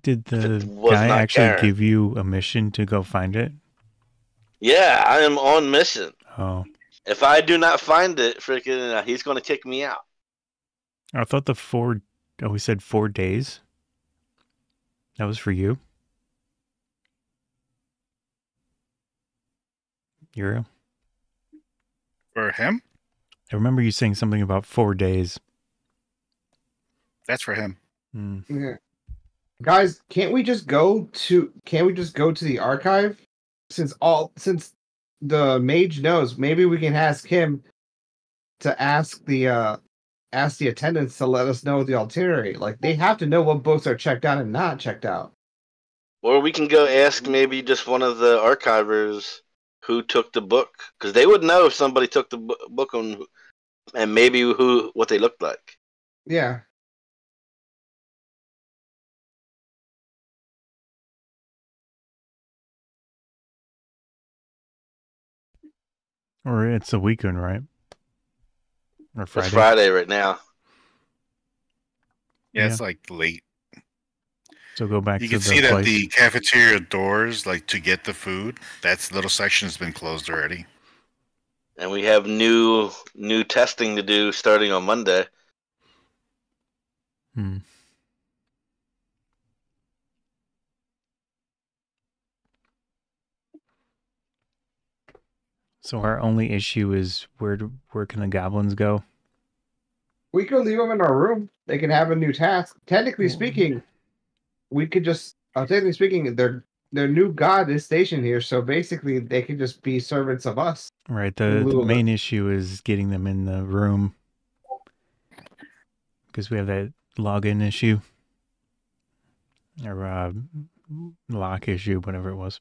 Did the guy actually give you a mission to go find it? Yeah, I am on mission. Oh. If I do not find it, freaking, he's going to kick me out. I thought we said 4 days. That was for you? Euro? For him? I remember you saying something about 4 days. That's for him. Yeah. Guys, can't we just go to the archive? Since the mage knows, maybe we can ask him to ask the attendants to let us know the itinerary. Like, they have to know what books are checked out and not checked out. Or we can go ask maybe just one of the archivers who took the book, because they would know if somebody took the book on, and maybe what they looked like. Yeah. Or it's a weekend, right? Or Friday? It's Friday right now. Yeah, it's like late. So go back you to can the see that place. The cafeteria doors, like to get the food, that little section has been closed already. And we have new testing to do starting on Monday. So our only issue is where can the goblins go? We could leave them in our room. They can have a new task. Technically speaking, we could just technically speaking, their new god is stationed here, so basically they could just be servants of us. Right. The main issue is getting them in the room because we have that login issue or lock issue, whatever it was.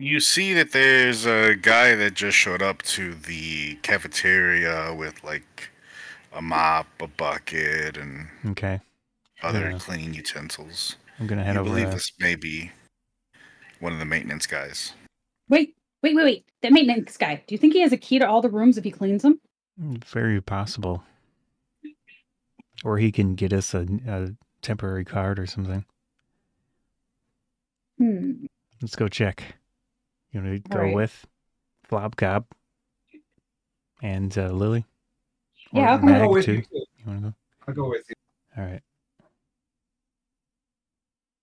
You see that there's a guy that just showed up to the cafeteria with like a mop, a bucket, and other cleaning utensils. I'm gonna head over. I believe this may be one of the maintenance guys. Wait! That maintenance guy. Do you think he has a key to all the rooms if he cleans them? Very possible. Or he can get us a temporary card or something. Let's go check. You want to go with Flobcob and Lily? Yeah, I'll go with you. You want to go? I'll go with you. All right.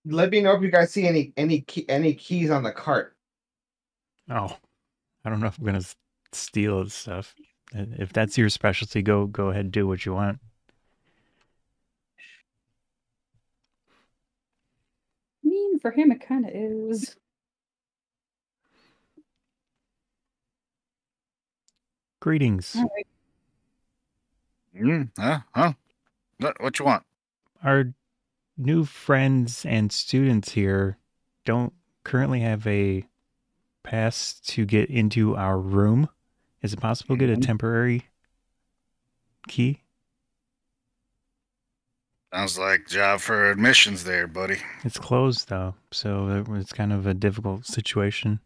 Let me know if you guys see any keys on the cart. Oh, I don't know if I'm gonna steal stuff. If that's your specialty, go ahead and do what you want. I mean, for him, it kind of is. Greetings. What you want? Our new friends and students here don't currently have a pass to get into our room. Is it possible to get a temporary key? Sounds like job for admissions there, buddy. It's closed though, so it's kind of a difficult situation.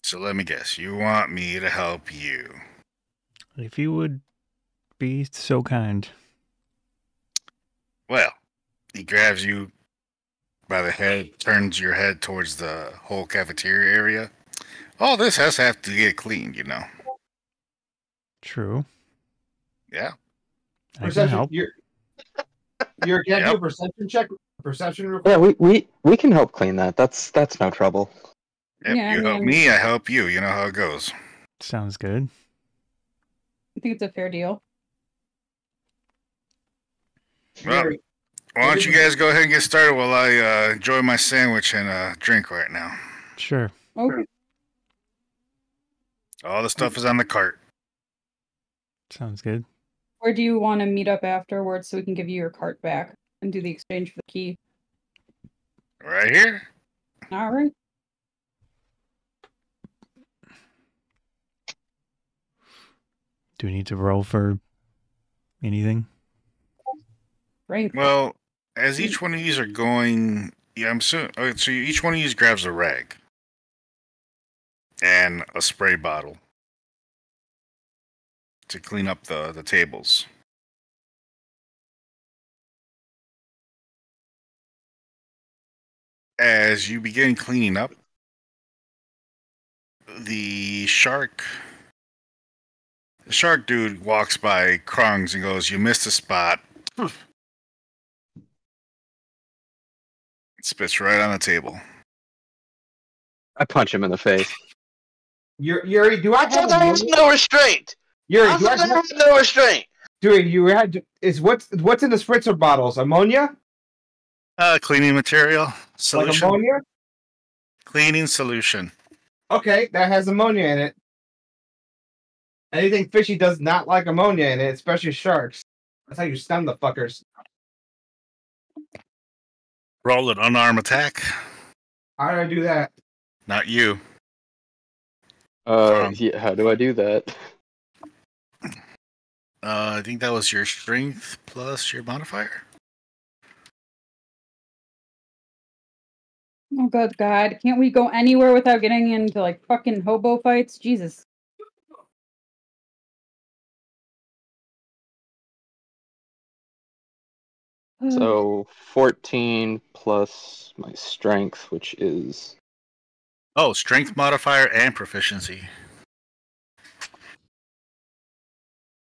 So let me guess, you want me to help you? If you would be so kind. Well, he grabs you by the head, turns your head towards the whole cafeteria area. All this has to have to get cleaned, you know. True. Yeah. I can help. You're gonna do a perception check. Perception report? Yeah, we can help clean that. That's no trouble. If you help me, I help you. You know how it goes. Sounds good. I think it's a fair deal. Well, why don't you guys go ahead and get started while I enjoy my sandwich and drink right now. Sure. Okay. All the stuff is on the cart. Sounds good. Or do you want to meet up afterwards so we can give you your cart back and do the exchange for the key? Right here. All right. Do we need to roll for anything? Right. Well, as each one of these are going, I'm so each one of these grabs a rag and a spray bottle to clean up the tables. As you begin cleaning up, the shark dude walks by Krungs and goes, "You missed a spot." It spits right on the table. I punch him in the face. Yuri, do I have no restraint? Yuri, do I have no restraint? Yuri, you had what's in the spritzer bottles? Ammonia? Cleaning material solution. Like ammonia? Cleaning solution. Okay, that has ammonia in it. Anything fishy does not like ammonia in it, especially sharks. That's how you stun the fuckers. Roll an unarmed attack. How do I do that? Not you. Yeah, how do I do that? I think that was your strength plus your modifier. Oh, good God. Can't we go anywhere without getting into, like, fucking hobo fights? Jesus. So 14 plus my strength, which is... Oh, strength modifier and proficiency.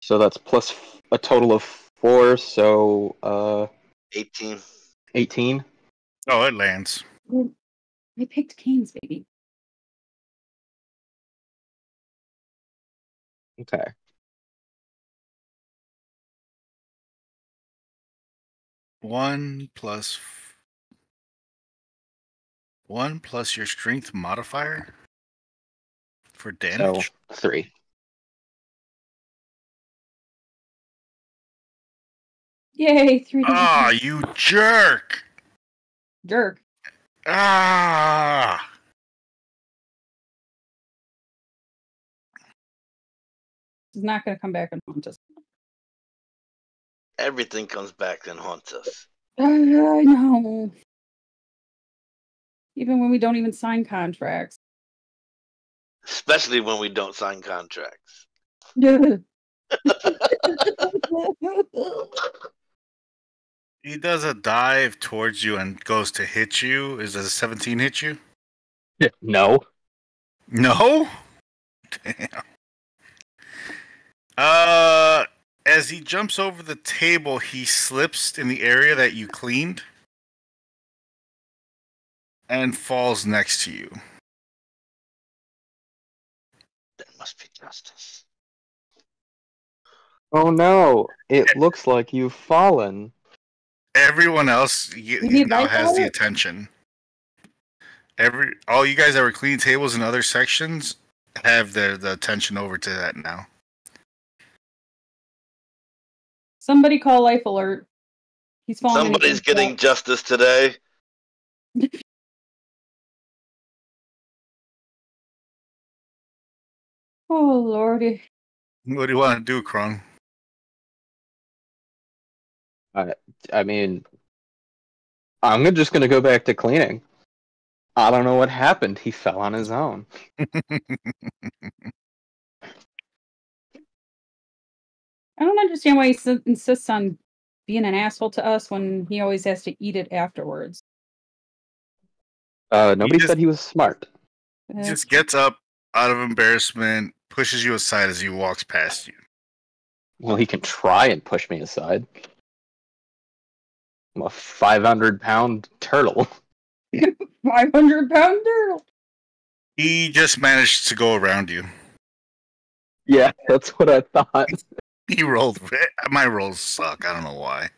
So that's plus a total of 4, so 18. 18? Oh, it lands. I picked Canes, baby. Okay. One plus your strength modifier for damage. So 3. Yay, 3. Ah, you jerk! Jerk. Ah! He's not going to come back and haunt us. Everything comes back and haunts us. I know. Even when we don't even sign contracts. Especially when we don't sign contracts. He does a dive towards you and goes to hit you. Does a 17 hit you? No. No? Damn. As he jumps over the table, he slips in the area that you cleaned and falls next to you. There must be justice. Oh no, it looks like you've fallen. Everyone else now has the attention. All you guys that were cleaning tables in other sections have the attention over to that now. Somebody call life alert. He's falling. Somebody's getting justice today. Oh, Lordy. What do you want to do, Krong? I mean, I'm just going to go back to cleaning. I don't know what happened. He fell on his own. I don't understand why he insists on being an asshole to us when he always has to eat it afterwards. Nobody said he was smart. He just gets up out of embarrassment, pushes you aside as he walks past you. Well, he can try and push me aside. I'm a 500-pound turtle. 500-pound turtle. He just managed to go around you. Yeah, that's what I thought. He rolled. My rolls suck. I don't know why.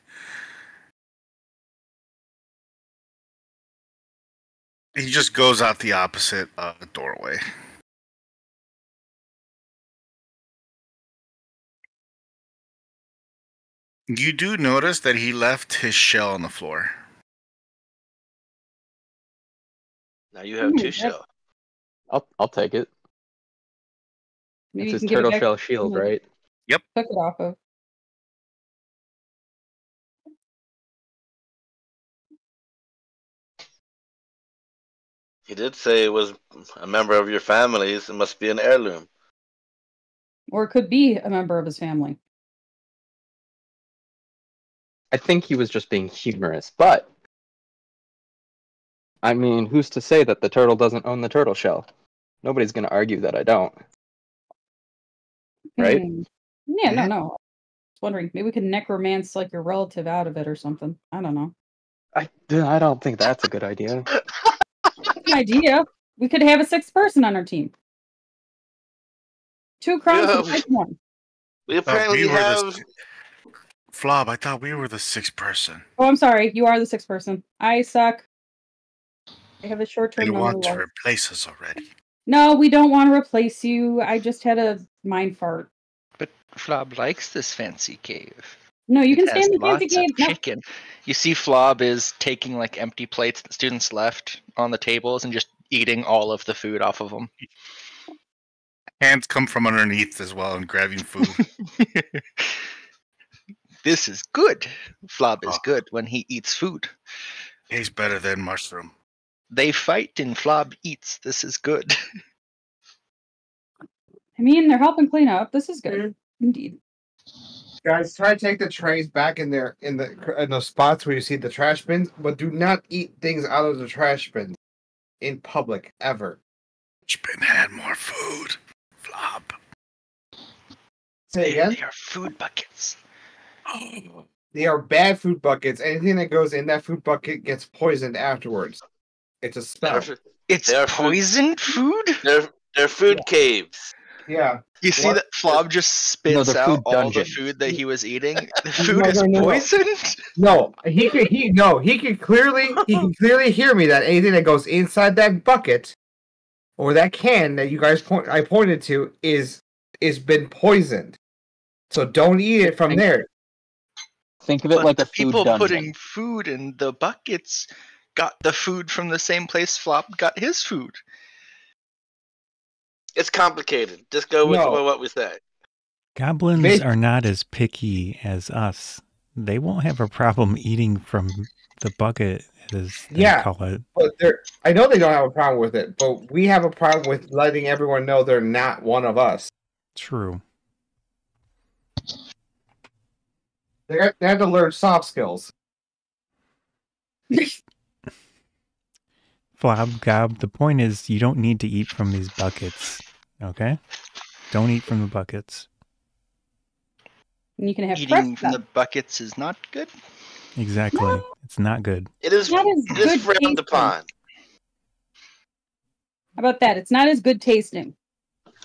He just goes out the opposite doorway. You do notice that he left his shell on the floor. Now you have 2 shells. I'll take it. Maybe it's his turtle shell shield, right? Yep. Took it off of. He did say it was a member of your family's. It must be an heirloom. Or it could be a member of his family. I think he was just being humorous, but I mean, who's to say that the turtle doesn't own the turtle shell? Nobody's going to argue that I don't. Right? Yeah, no. I was wondering, maybe we could necromance like your relative out of it or something. I don't know. I don't think that's a good idea. Good idea. We could have a 6th person on our team. 2 crowns and 1. We apparently have... Flob, I thought we were the 6th person. Oh, I'm sorry. You are the 6th person. I suck. I have a short-term memory. They want to replace us already. No, we don't want to replace you. I just had a mind fart. But Flob likes this fancy cave. No, you can stay in the fancy cave. Chicken. You see Flob is taking like empty plates that students left on the tables and just eating all of the food off of them. Hands come from underneath as well and grabbing food. This is good. Flob is good when he eats food. Tastes better than mushroom. They fight and Flob eats. This is good. I mean, they're helping clean up. This is good. Indeed. Guys, try to take the trays back in there in those spots where you see the trash bins, but do not eat things out of the trash bins in public ever. Trash bin had more food. Flob. Say again? They are food buckets. They are bad food buckets. Anything that goes in that food bucket gets poisoned afterwards. It's a spell. It's poisoned food? They're food caves. Yeah. You see that Flob just spits out all the food that he was eating? The food is poisoned? No, he can clearly hear me that anything that goes inside that bucket or that can that you guys I pointed to is been poisoned. So don't eat it from there. Think of it like a food dungeon. People putting food in the buckets got the food from the same place Flop got his food. It's complicated. Just go with what we say. Goblins are not as picky as us. They won't have a problem eating from the bucket, as they call it. But I know they don't have a problem with it, but we have a problem with letting everyone know they're not one of us. True. They have to learn soft skills. Flob, Gob, the point is you don't need to eat from these buckets, okay? Don't eat from the buckets. And you can have eating from the buckets is not good? Exactly. No. It's not good. It is frowned upon. How about that? It's not as good tasting.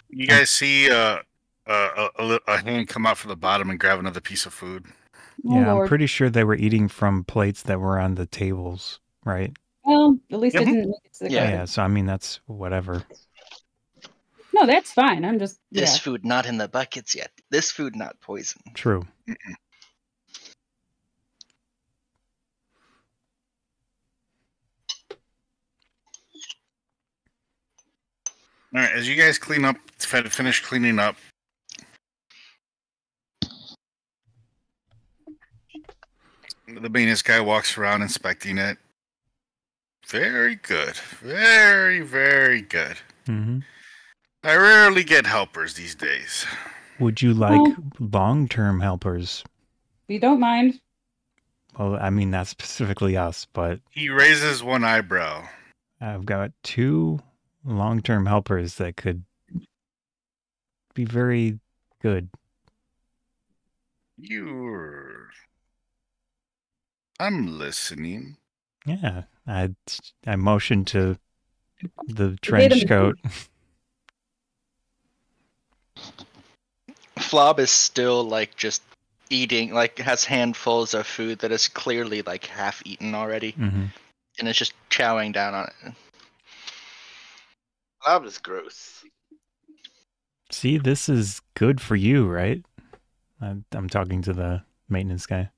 You guys see a hand come out from the bottom and grab another piece of food? Yeah, I'm pretty sure they were eating from plates that were on the tables, right? Well, at least it didn't make it to the cupboard. Yeah, so I mean, that's whatever. No, that's fine. I'm just... This food not in the buckets yet. This food not poison. True. All right, as you guys finish cleaning up, the maintenance guy walks around inspecting it. Very good. Very, very good. Mm-hmm. I rarely get helpers these days. Would you like long-term helpers? We don't mind. Well, I mean, not specifically us, but... He raises one eyebrow. I've got 2 long-term helpers that could be very good. I'm listening. Yeah, I motioned to the trench coat. Flob is still like just eating, like has handfuls of food that is clearly like half eaten already, and it's just chowing down on it. Flob is gross. See, this is good for you, right? I'm talking to the maintenance guy.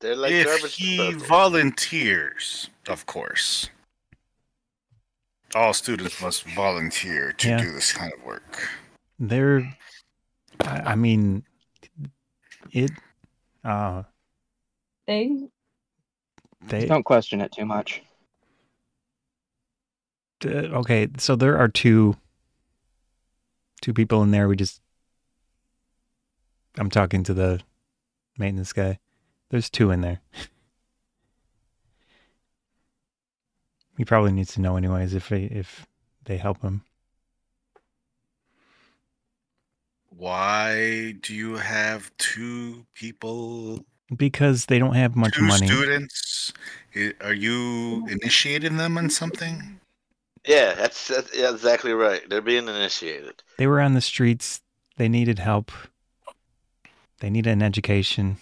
They're like if he volunteers, of course. All students must volunteer to do this kind of work. I mean, They don't question it too much. Okay, so there are two people in there. I'm talking to the maintenance guy. There's 2 in there. He probably needs to know anyways if they help him. Why do you have 2 people Because they don't have much money. Students, are you initiating them on something? Yeah, that's exactly right. They're being initiated. They were on the streets. They needed help. They need an education.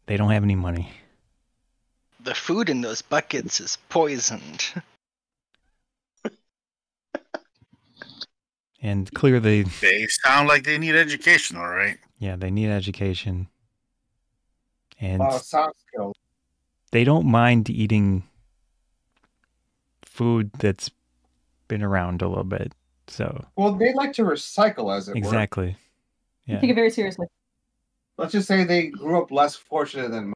They don't have any money. The food in those buckets is poisoned. And clearly... They sound like they need education, all right? Yeah, they need education. And soft skills. They don't mind eating food that's been around a little bit. So they like to recycle, as it were. Exactly. Yeah. Take it very seriously. Let's just say they grew up less fortunate than.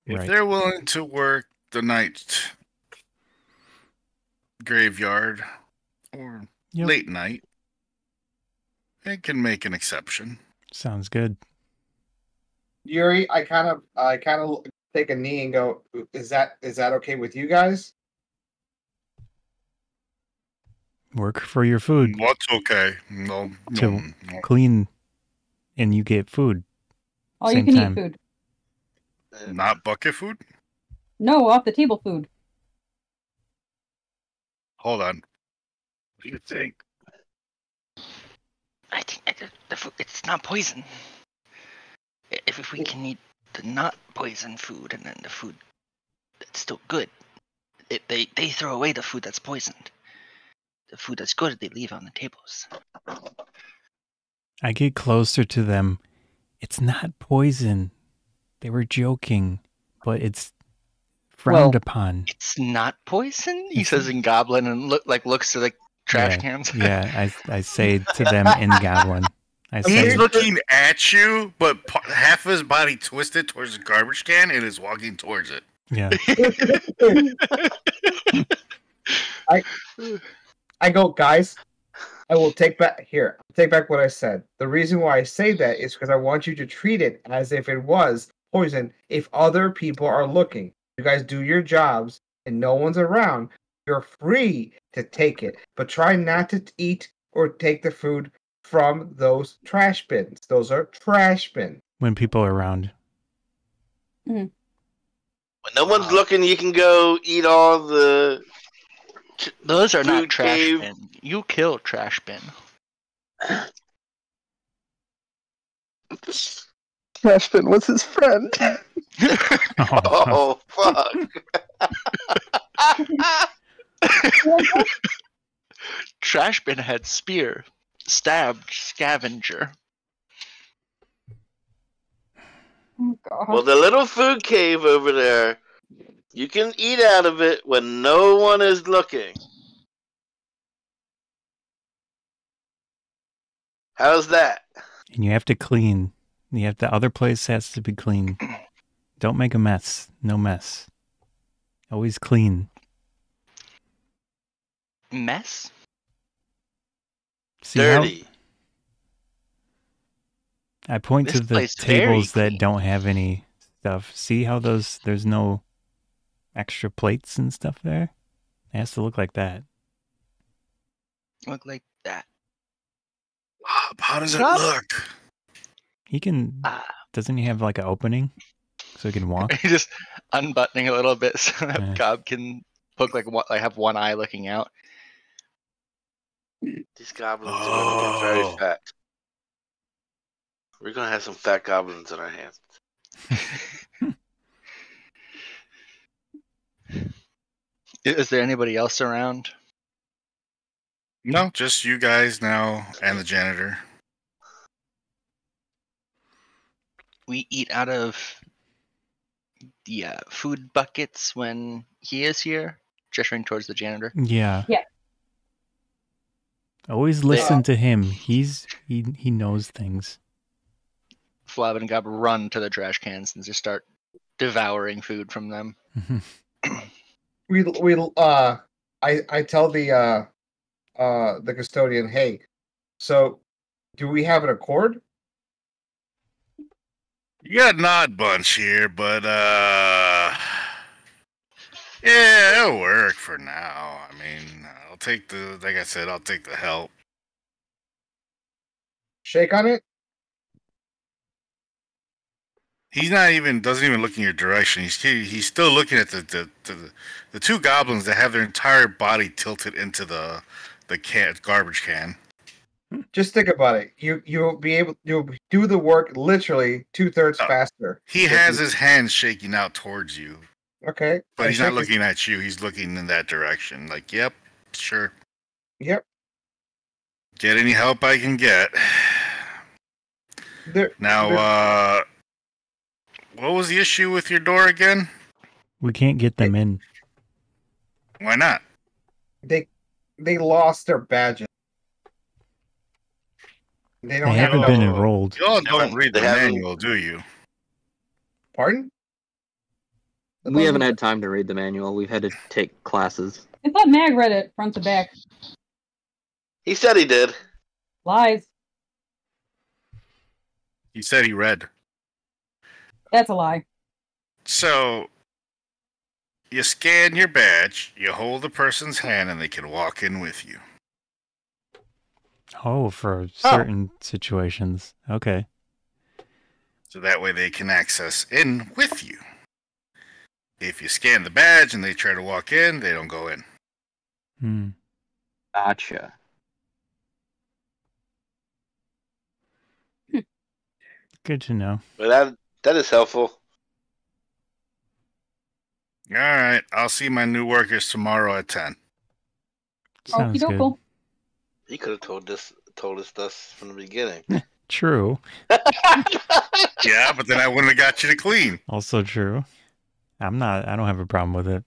If they're willing to work the night graveyard or late night, they can make an exception. Sounds good. Yuri, I kind of take a knee and go, is that okay with you guys? Work for your food. What's okay? No. Clean and you get food. All you can eat food. Not bucket food? No, off the table food. Hold on. What do you think? I think the food, it's not poison. If we can eat the not poison food and then the food that's still good, they throw away the food that's poisoned. The food that's good, they leave on the tables. I get closer to them. It's not poison. They were joking, but it's frowned upon. It's not poison? He says in Goblin and looks to the trash cans. Yeah, I say to them in Goblin. He's looking at you, but half of his body twisted towards the garbage can and is walking towards it. Yeah. I go, guys, I will take back what I said. The reason why I say that is because I want you to treat it as if it was poison if other people are looking. You guys do your jobs and no one's around. You're free to take it, but try not to eat or take the food from those trash bins. Those are trash bins. When people are around. Mm-hmm. When no one's looking, you can go eat all the... Those are not trash bin. You kill trash bin. Trash bin was his friend. Oh, fuck. Trash bin had spear. Stabbed scavenger. Oh, God. Well, the little food cave over there, you can eat out of it when no one is looking. How's that? And you have to clean. The other place has to be clean. Don't make a mess. No mess. Always clean. Mess? Dirty. I point to the tables that don't have any stuff. See how there's no extra plates and stuff there? It has to look like that. Look like that. How does it look? He can... doesn't he have like an opening so he can walk? He's just unbuttoning a little bit so that Gob can look like have one eye looking out. These goblins are going to get very fat. We're going to have some fat goblins in our hands. Is there anybody else around? No, just you guys now and the janitor. We eat out of the food buckets when he is here, gesturing towards the janitor. Yeah. Yeah. Always listen to him. He knows things. Flav and Gob run to the trash cans and just start devouring food from them. I tell the custodian, hey, so do we have an accord? You got an odd bunch here, but yeah, it'll work for now. I mean, I'll take the help. Shake on it? He's not even doesn't even look in your direction. He's still looking at the two goblins that have their entire body tilted into the garbage can. Just think about it. You'll do the work literally 2/3 faster. He has his hands shaking out towards you. Okay. But he's not looking at you. He's looking in that direction. Like, yep, sure. Yep. Get any help I can get. What was the issue with your door again? We can't get them in. Why not? They lost their badges. They haven't been enrolled. Y'all don't read the manual, do you? Pardon? We haven't had time to read the manual. We've had to take classes. I thought Mag read it front to back. He said he did. Lies. He said he read. That's a lie. So, you scan your badge, you hold the person's hand, and they can walk in with you. Oh, for certain situations. Okay. So that way they can access in with you. If you scan the badge and they try to walk in, they don't go in. Gotcha. Good to know. But that is helpful. All right, I'll see my new workers tomorrow at 10. Sounds good. He could have told us this from the beginning. True. Yeah, but then I wouldn't have got you to clean. Also true. I don't have a problem with it.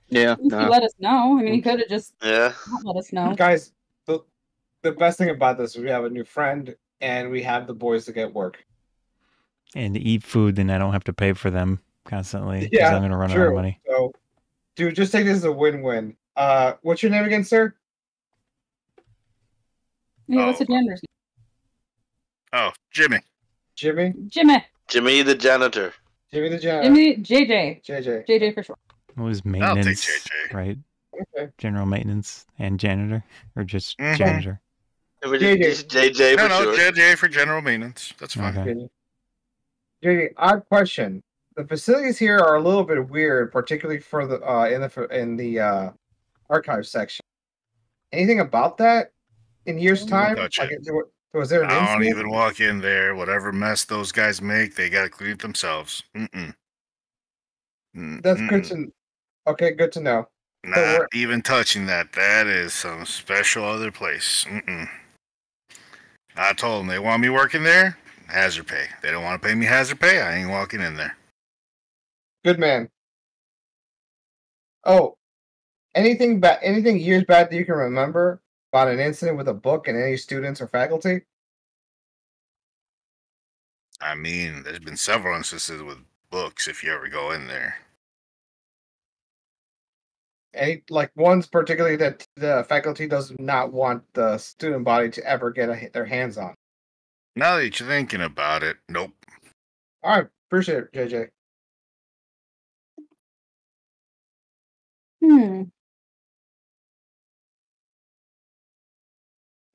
Yeah. He let us know. I mean, he could have just not let us know. Guys, the best thing about this is we have a new friend and we have the boys to get work. And to eat food, then I don't have to pay for them constantly. Yeah, I'm going to run out of money. So, dude, just take this as a win-win. What's your name again, sir? Yeah, what's the janitor's name? Oh, Jimmy. Jimmy the janitor. Jimmy the janitor. Jimmy, JJ. JJ for sure. It was maintenance, right? Okay. General maintenance and janitor, or just janitor? JJ for sure. JJ for general maintenance. That's fine. Okay. JJ, odd question. The facilities here are a little bit weird, particularly for the in the archive section. Anything about that in years' time? Was there an I don't even walk in there. Whatever mess those guys make, they got to clean it themselves. That's good to. Okay, good to know. Not even touching that. That is some special other place. I told them they want me working there. Hazard pay. They don't want to pay me hazard pay. I ain't walking in there. Good man. Oh, anything years back that you can remember about an incident with a book and any students or faculty? I mean, there's been several instances with books if you ever go in there. Any ones particularly that the faculty does not want the student body to ever get their hands on? Now that you're thinking about it, nope. All right, appreciate it, JJ.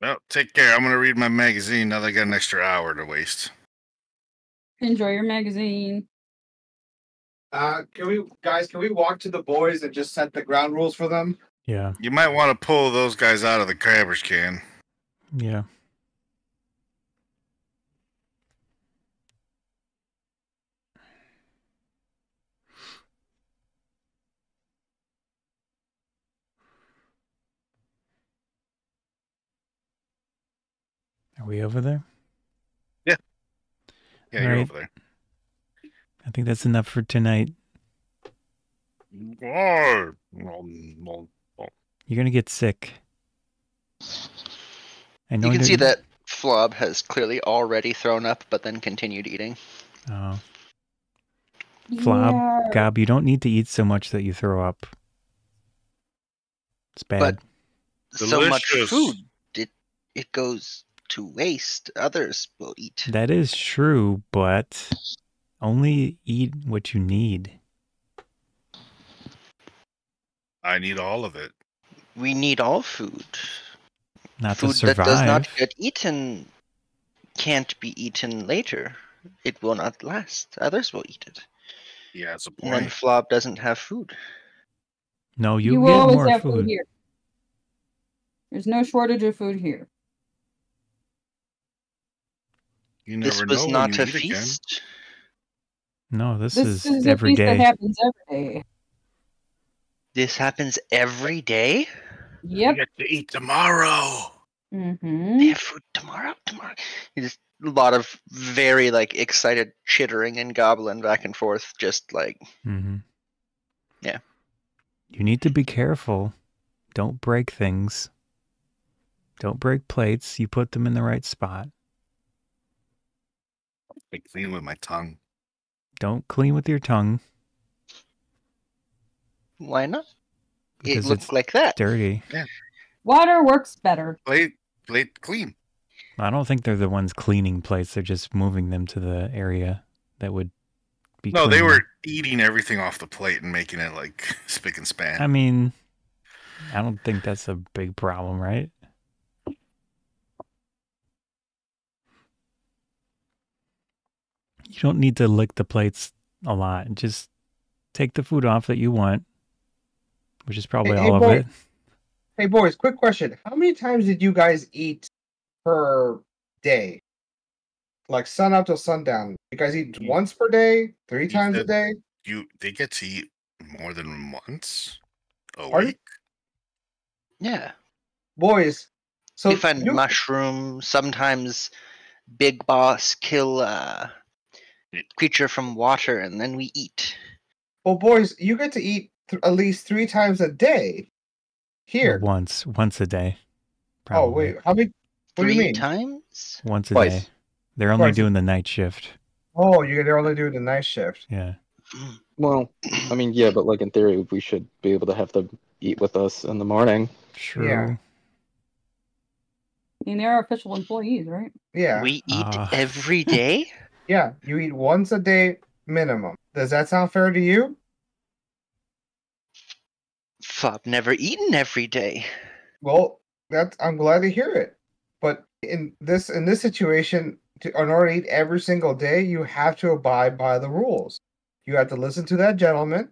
Well, take care. I'm going to read my magazine now that I got an extra hour to waste. Enjoy your magazine. Can we walk to the boys and just set the ground rules for them? Yeah. You might want to pull those guys out of the garbage can. Yeah. Are we over there? Yeah. Yeah, you're over there. I think that's enough for tonight. You're going to get sick. You can see that Flob has clearly already thrown up, but then continued eating. Oh. Flob, Gob, you don't need to eat so much that you throw up. It's bad. But so much food, it goes to waste. Others will eat. That is true, but only eat what you need. I need all of it. We need all food. Not food to survive. That does not get eaten can't be eaten later. it will not last. Others will eat it. Yeah, that's a point. And then Flob doesn't have food. No, you will always have food here. There's no shortage of food here. You never this was know not when you a eat feast. Again. No, this is every a feast day. That happens every day. This happens every day? Yep. We get to eat tomorrow. Mm-hmm. They have food tomorrow? Just a lot of very excited chittering and gobbling back and forth, just yeah. You need to be careful. Don't break things. Don't break plates. You put them in the right spot. I clean with my tongue. Don't clean with your tongue. Why not? Because it looked like that. Dirty. Yeah. Water works better. Plate clean. I don't think they're the ones cleaning plates. They're just moving them to the area that would be No, clean. they were eating everything off the plate and making it spick and span. I mean, I don't think that's a big problem, right? You don't need to lick the plates a lot. Just take the food off that you want, which is probably all of it. Hey, boys, quick question. How many times did you guys eat per day? Like sun up till sundown. You guys eat once per day? 3 times a day? They get to eat more than once a week? Yeah. Boys, so we find mushrooms, sometimes Big Boss kill a creature from water, and then we eat. Well, boys, you get to eat at least 3 times a day. Here. Well, once a day. Probably. Oh, wait. How many? What do you mean? 3 times? Once a day. They're only doing the night shift. Oh, they're only doing the night shift. Yeah. Well, I mean, yeah, but in theory, we should be able to have them eat with us in the morning. True. Yeah. I mean, they're official employees, right? Yeah. We eat every day? Yeah, you eat once a day minimum. Does that sound fair to you? I've never eaten every day. Well, I'm glad to hear it. But in this situation, in order to eat every single day, you have to abide by the rules. You have to listen to that gentleman.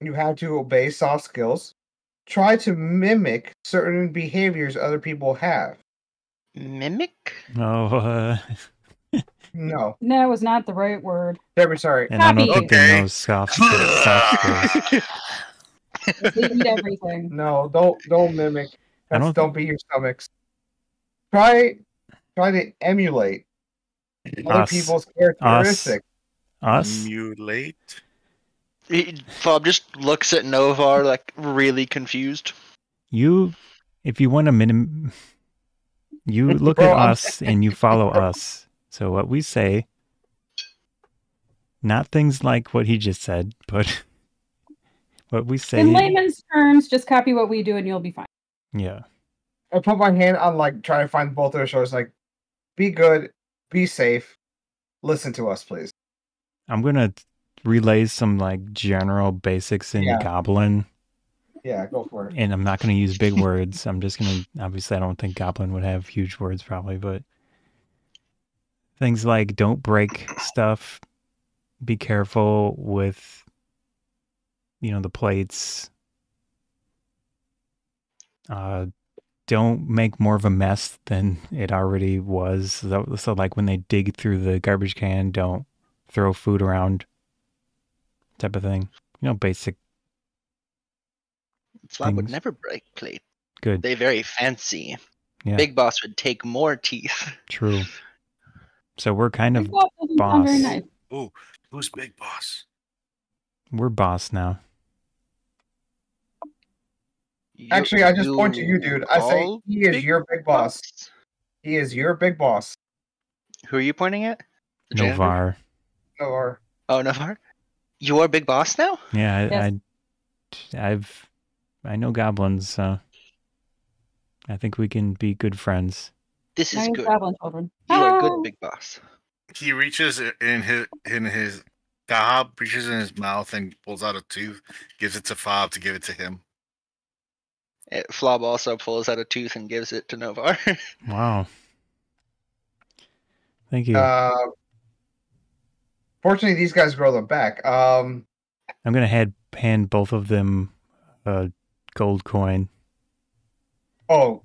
You have to obey soft skills. Try to mimic certain behaviors other people have. Mimic? Oh, No. That was not the right word. Debbie, sorry. And I don't think they know soft skills. They eat everything. No, don't mimic. Don't beat your stomachs. Try to emulate other people's characteristics. Us? Emulate? Bob just looks at Novaar really confused. If you want to you look at us and you follow us. So what we say, not things like what he just said, but what we say. In layman's terms, just copy what we do and you'll be fine. Yeah. I put my hand on trying to find both of their shoulders. Be good, be safe, listen to us, please. I'm gonna relay some general basics in Goblin. Yeah, go for it. And I'm not gonna use big words. I'm just gonna obviously I don't think Goblin would have huge words probably, but things like don't break stuff, be careful with the plates. Don't make more of a mess than it already was. So when they dig through the garbage can, don't throw food around type of thing. Basic. Flop would never break plate. Good. They very fancy. Yeah. Big Boss would take more teeth. True. So we're kind of boss. Very nice. Oh, who's Big Boss? We're boss now. Actually, I just point to you, dude. I say he is your big boss. He is your big boss. Who are you pointing at? Novaar. Novaar. Oh, Novaar. You are big boss now? Yeah, yes. I know goblins, so I think we can be good friends. This is good. Goblin children. You are good, big boss. He reaches in his gob, reaches in his mouth and pulls out a tooth, gives it to Fob to give it to him. Flob also pulls out a tooth and gives it to Novaar. Wow. Thank you. Fortunately, these guys grow them back. I'm gonna hand both of them a gold coin. Oh,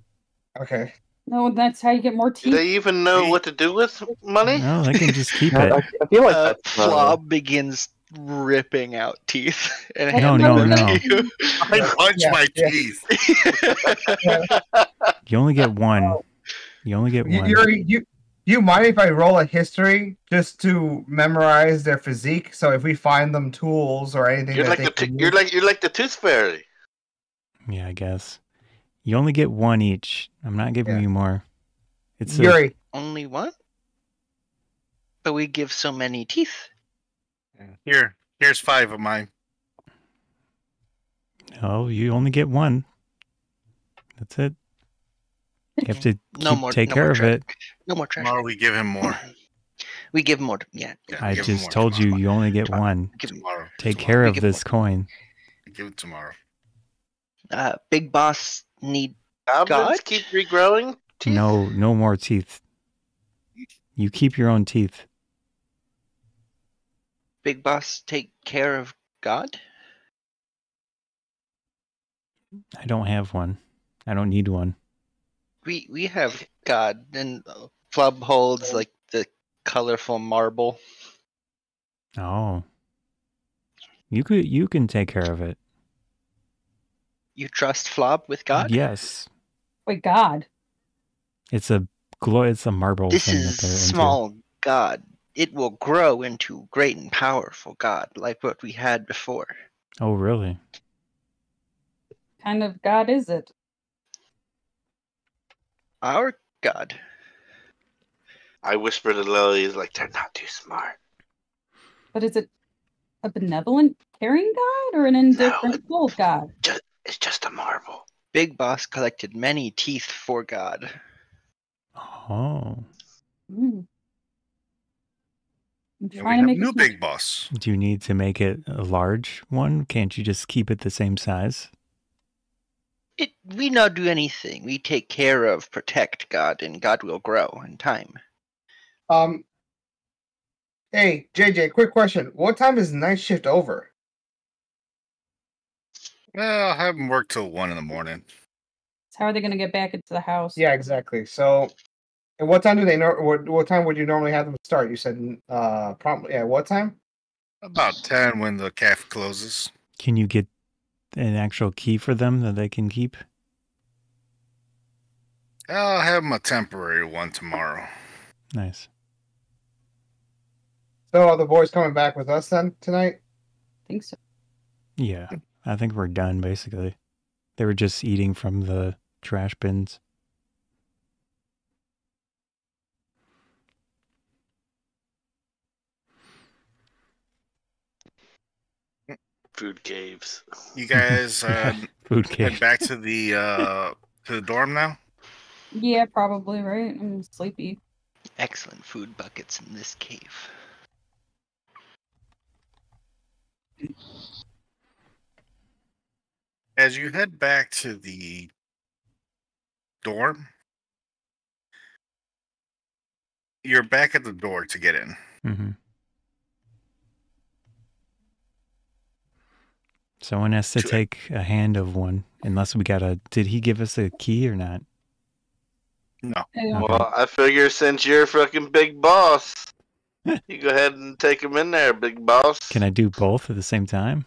okay. No, that's how you get more teeth. Do they even know what to do with money? No, they can just keep it. I feel like that's Flob begins ripping out teeth. And No. I punch my teeth. You only get one. You only get one. You mind if I roll a history just to memorize their physique? So if we find them tools or anything, you're like the tooth fairy. Yeah, I guess. You only get one each. I'm not giving you more. It's Yuri. Only one? But we give so many teeth. Here's 5 of mine. No, you only get one. That's it. You have to take care of it. No more trash. Tomorrow we give him more. We give more. Yeah. I just told you you only get one. Tomorrow. Take care of this coin. Give it tomorrow. Big Boss need goblins keep regrowing teeth? No more teeth. You keep your own teeth. Big Boss take care of God? I don't have one. I don't need one. We have God, and Flub holds like the colorful marble. Oh. You can take care of it. You trust Flob with God? Yes. Wait, God. It's a marble this thing. This is small God. It will grow into great and powerful God, like what we had before. Oh, really? What kind of God is it? Our God. I whisper to Lily, he's like, they're not too smart. But is it a benevolent, caring God or an indifferent, cold God? It's just a marble. Big Boss collected many teeth for God. Oh. Mm. I'm Yeah, trying to make new Big Boss. Do you need to make it a large one? Can't you just keep it the same size? We not do anything. We take care of, protect God, and God will grow in time. Hey, JJ, quick question. What time is night shift over? Well, I haven't worked till 1 in the morning. So how are they going to get back into the house? Yeah, exactly. So, and what time do they know? What time would you normally have them start? You said promptly. Yeah, what time? About 10 when the cafe closes. Can you get an actual key for them that they can keep? I'll have them a temporary one tomorrow. Nice. So are the boys coming back with us then tonight? I think so. Yeah, I think we're done basically. They were just eating from the trash bins. Food caves. You guys Food cave. head back to the dorm now? Yeah, probably, right? I'm sleepy. Excellent food buckets in this cave. As you head back to the dorm, you're back at the door to get in. Mm-hmm. Someone has to take a hand of one, unless we got a... Did he give us a key or not? No. Okay. Well, I figure since you're fucking Big Boss, you go ahead and take him in there, Big Boss. Can I do both at the same time?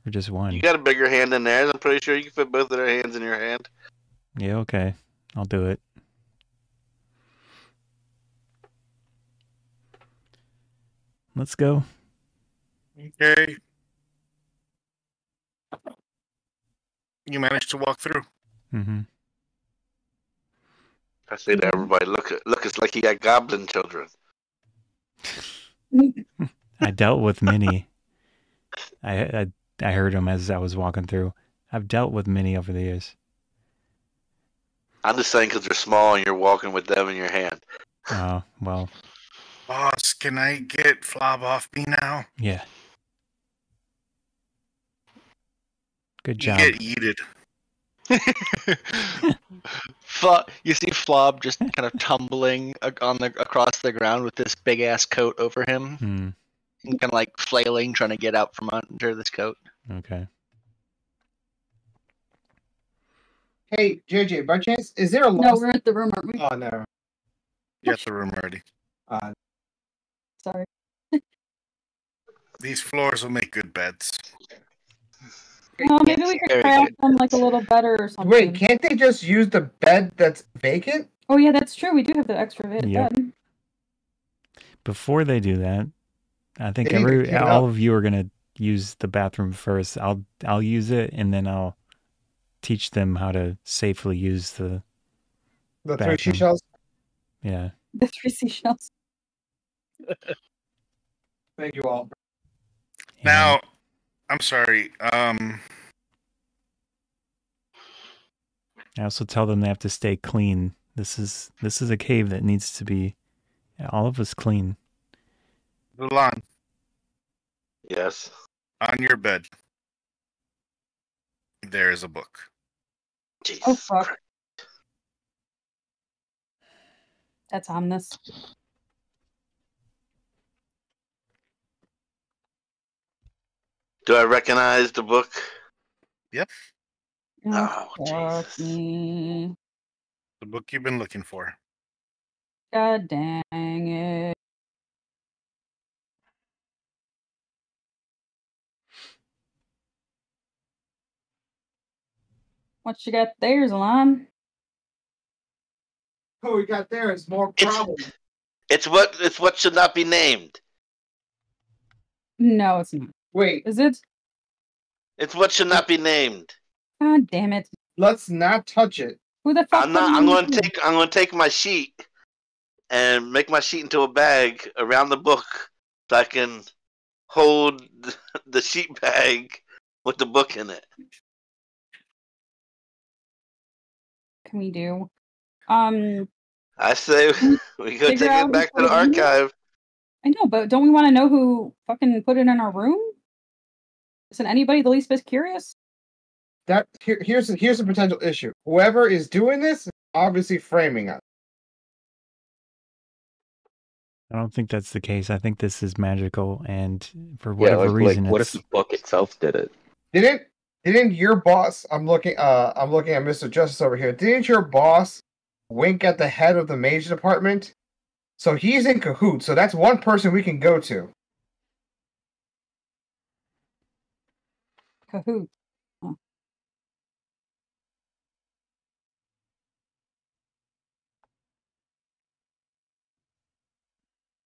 Or just one? You got a bigger hand in there. I'm pretty sure you can fit both of their hands in your hand. Yeah, okay. I'll do it. Let's go. Okay. You managed to walk through. Mm-hmm. I say to everybody, look, it's like you got goblin children. I dealt with many. I heard them as I was walking through. I've dealt with many over the years. I'm just saying because they're small and you're walking with them in your hand. Oh, well. Boss, can I get Flob off me now? Yeah. Good job. You get yeeted. You see Flob just kind of tumbling across the ground with this big ass coat over him, and kind of like flailing, trying to get out from under this coat. Okay. Hey, JJ, by chance, is there a No, we're at the room, aren't we? Oh, no. You're at the room already. Sorry. These floors will make good beds. Well, maybe we could craft them like a little better or something. Wait, can't they just use the bed that's vacant? Oh yeah, that's true. We do have the extra bed. Before they do that, I think all of you are gonna use the bathroom first. I'll use it, and then I'll teach them how to safely use the bathroom. 3 seashells. Yeah. The 3 seashells. Thank you all. Now, I'm sorry. I also tell them they have to stay clean. This is a cave that needs to be all of us clean. Lulan. Yes. On your bed, there is a book. Jesus. Oh fuck. That's ominous. Do I recognize the book? Yep. Oh, Jesus. Me. The book you've been looking for. God dang it. What you got there, Zalan? What we got there is more problems. It's what should not be named. No, it's not. Wait. Is it? It's what should not be named. God damn it. Let's not touch it. Who the fuck? I'm going to take my sheet and make my sheet into a bag around the book so I can hold the sheet bag with the book in it. Can we do? I say we go take it back to the archive. I know, but don't we want to know who fucking put it in our room? Isn't anybody the least bit curious? Here's a potential issue. Whoever is doing this is obviously framing us. I don't think that's the case. I think this is magical, and for whatever reason, what if the book itself did it? Didn't your boss? I'm looking at Mr. Justice over here. Didn't your boss wink at the head of the mage department? So he's in cahoots. So that's one person we can go to. Cahoots. Huh.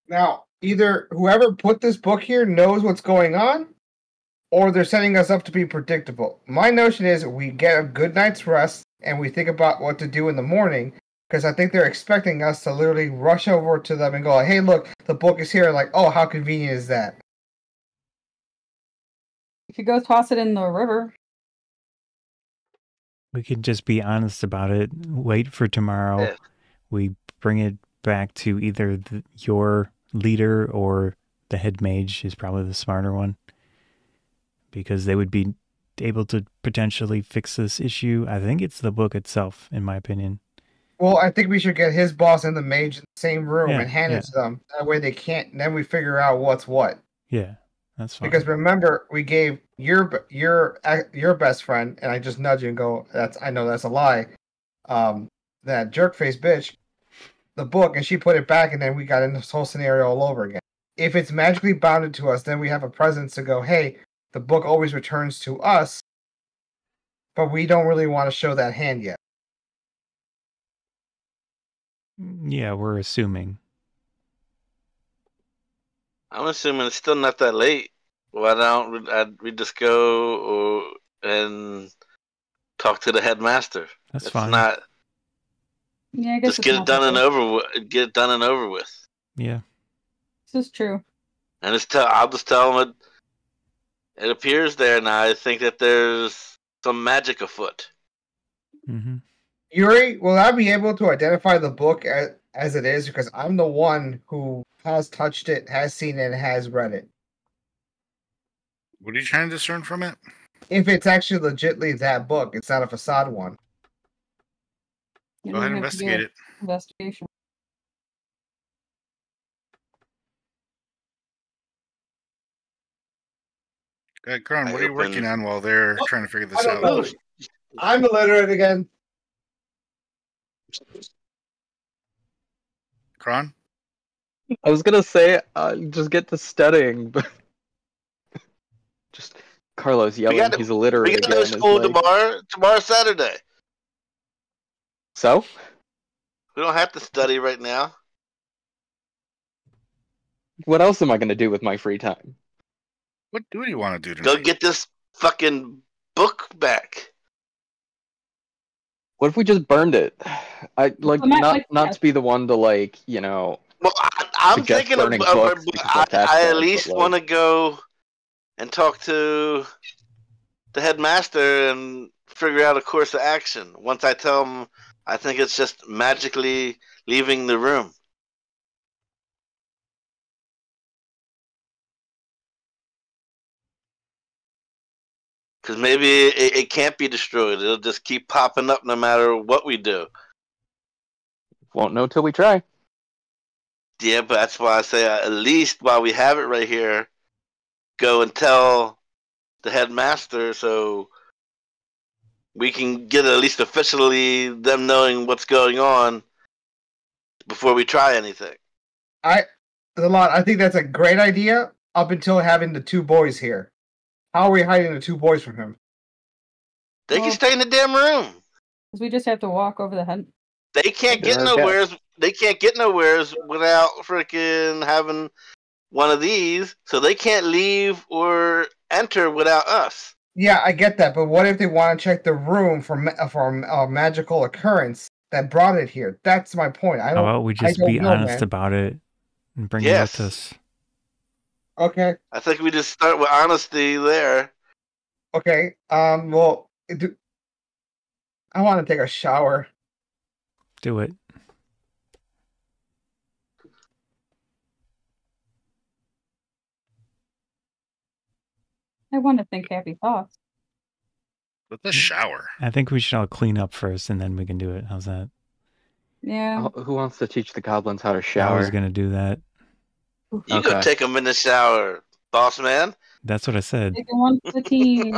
Now, either whoever put this book here knows what's going on, or they're setting us up to be predictable. My notion is we get a good night's rest and we think about what to do in the morning, because I think they're expecting us to literally rush over to them and go, hey, look, the book is here. Like, oh, how convenient is that? You could go toss it in the river. We could just be honest about it. Wait for tomorrow. Yeah. We bring it back to either your leader or the head mage is probably the smarter one, because they would be able to potentially fix this issue. I think it's the book itself, in my opinion. Well, I think we should get his boss and the mage in the same room and hand it to them. That way they can't, and then we figure out what's what. Yeah, that's fine. Because remember, we gave your best friend, and I just nudge you and go, I know that's a lie, that jerk-faced bitch, the book, and she put it back, and then we got in this whole scenario all over again. If it's magically bounded to us, then we have a presence to go, hey, the book always returns to us, but we don't really want to show that hand yet. Yeah, we're assuming. I'm assuming it's still not that late. Why don't we just go and talk to the headmaster? That's fine. Not. Yeah, I guess just get it done and over with. Get it done and over with. Yeah. This is true. And I'll just tell them it appears there now. I think that there's some magic afoot. Mm-hmm. Yuri, will I be able to identify the book as it is? Because I'm the one who has touched it, has seen it, and has read it. What are you trying to discern from it? If it's actually legitimately that book, it's not a facade one. Go ahead and investigate it. Investigation. Go ahead, Kron, what are you working on while they're trying to figure this out? Know. I'm illiterate again. Kron? I was gonna say, just get to studying, but just Carlos yelling he's illiterate again. We got no school tomorrow. Tomorrow's Saturday. So? We don't have to study right now. What else am I gonna do with my free time? What do you want to do tonight? Go get this fucking book back. What if we just burned it? Not to be the one to Well, I'm thinking of. I at least want to go and talk to the headmaster and figure out a course of action. Once I tell him, I think it's just magically leaving the room. Because maybe it can't be destroyed. It'll just keep popping up no matter what we do. Won't know till we try. Yeah, but that's why I say at least while we have it right here, go and tell the headmaster so we can get at least officially them knowing what's going on before we try anything. I think that's a great idea up until having the two boys here. How are we hiding the two boys from him? They can stay in the damn room. Because we just have to walk over the head. They can't get nowheres. They can't get nowheres without freaking having one of these. So they can't leave or enter without us. Yeah, I get that. But what if they want to check the room for a magical occurrence that brought it here? That's my point. How about we just be honest about it and bring it with us? Okay. I think we just start with honesty there. Okay. Well, I want to take a shower. Do it. I want to think happy thoughts. With the shower. I think we should all clean up first and then we can do it. How's that? Yeah. Who wants to teach the goblins how to shower? I was going to do that. You go take them in the shower, boss man. That's what I said. Take one for the team.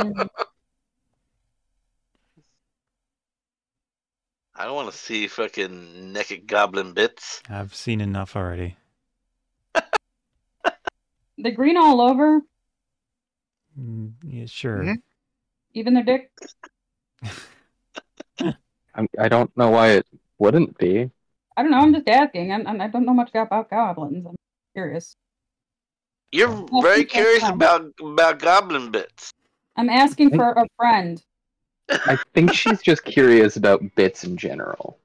I don't want to see fucking naked goblin bits. I've seen enough already. The green all over? Yeah, sure. Mm-hmm. Even their dick? I don't know why it wouldn't be. I don't know. I'm just asking. I don't know much about goblins. I'm curious. You're very curious about goblin bits. I'm asking for a friend. I think she's just curious about bits in general.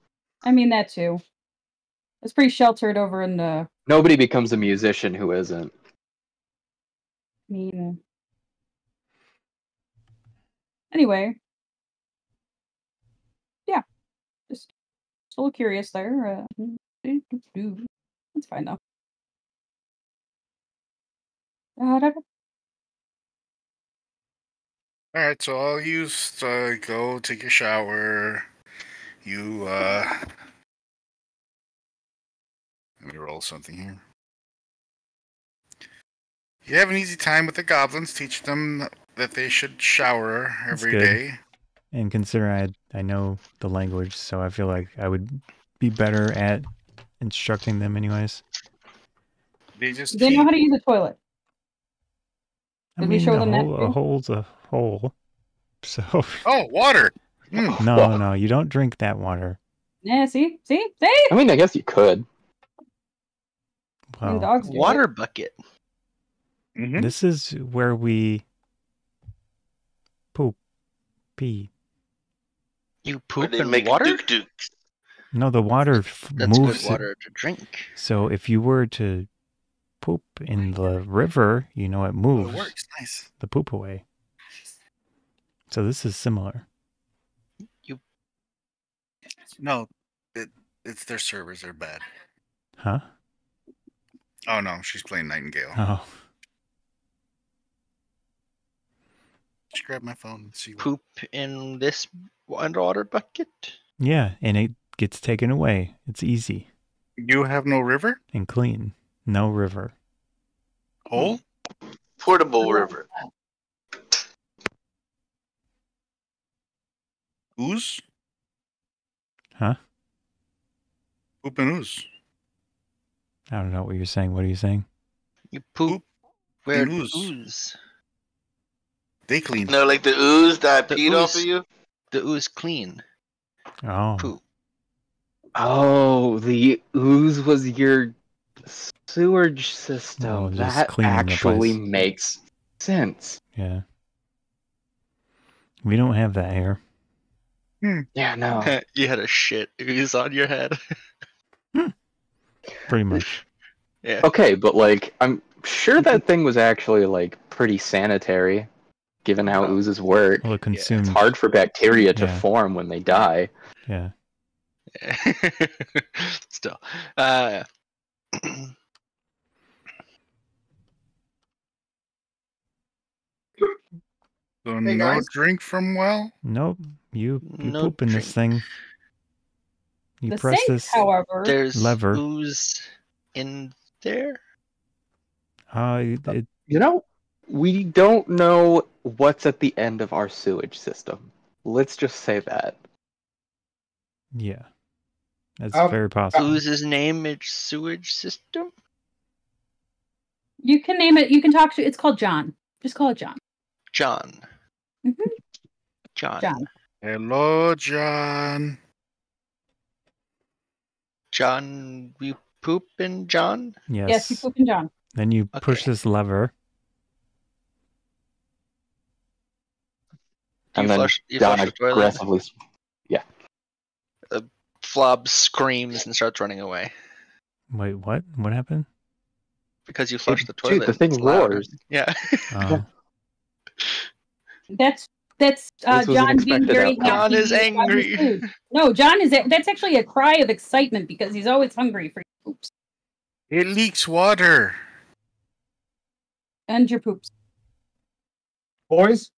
I mean, that too. It's pretty sheltered over in the... Nobody becomes a musician who isn't. I mean... Anyway. Yeah. Just a little curious there. It's fine, though. Alright, so I'll use go take a shower. You let me roll something here. You have an easy time with the goblins. Teach them that they should shower every day. And consider I know the language, so I feel like I would be better at instructing them anyways. They know how to use a toilet. Did we show them that? A hole's a hole. So. Oh, water. No, you don't drink that water. Yeah, see. I mean, I guess you could. Well, dogs water bucket. Mm-hmm. This is where we pee. You poop in water? Duke. No, the water That's moves. Good water to drink. So if you were to poop in the river, it moves. Oh, it works. Nice. The poop away. So this is similar. No, it's their servers are bad. Huh? Oh no, she's playing Nightingale. Oh. Just grab my phone and see. Poop in this underwater bucket? Yeah, and gets taken away. It's easy. You have no river? And clean. No river. Hole? Portable river. Ooze? Huh? Poop and ooze. I don't know what you're saying. What are you saying? You poop where and ooze. They clean. No, like the ooze that I peed off of you? The ooze clean. Oh. Poop. Oh, the ooze was your sewage system. Oh, just that cleaning the actually place. makes sense. Yeah. We don't have that here. Yeah, no. You had a shit ooze on your head. Pretty much. Yeah. Okay, but like, I'm sure that thing was actually like pretty sanitary, given how oozes work. Well, it consumed. It's hard for bacteria to form when they die. Yeah. Still. So hey, no drink from well? Nope. You poop in this thing. You the press sink, this however, there's lever. Ooze in there? You know, we don't know what's at the end of our sewage system. Let's just say that. Yeah. That's very possible. Ooze's name is sewage system? You can name it. You can talk to. It's called John. Just call it John. John. Mm-hmm. John. Hello, John. John, you poop in John? Yes. Yes, you poop in John. Then you push this lever. And then John aggressively... Yeah. Flob screams and starts running away. Wait, what? What happened? Because you flushed the toilet. Dude, the thing roars. Yeah. That's John being very happy. John is angry. No, John is. That's actually a cry of excitement because he's always hungry for your poops. It leaks water. And your poops. Boys,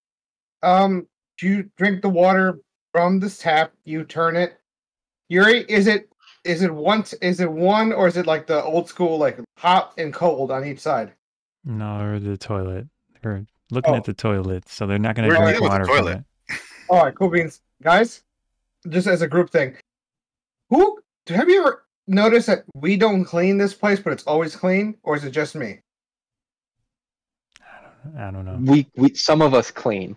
you drink the water from this tap. You turn it. Yuri, is it one or is it like the old school, like hot and cold on each side? No, or the toilet. They're looking at the toilet, so they're not going to drink water from it. All right, cool beans, guys. Just as a group thing, have you ever noticed that we don't clean this place, but it's always clean, or is it just me? I don't know. We some of us clean.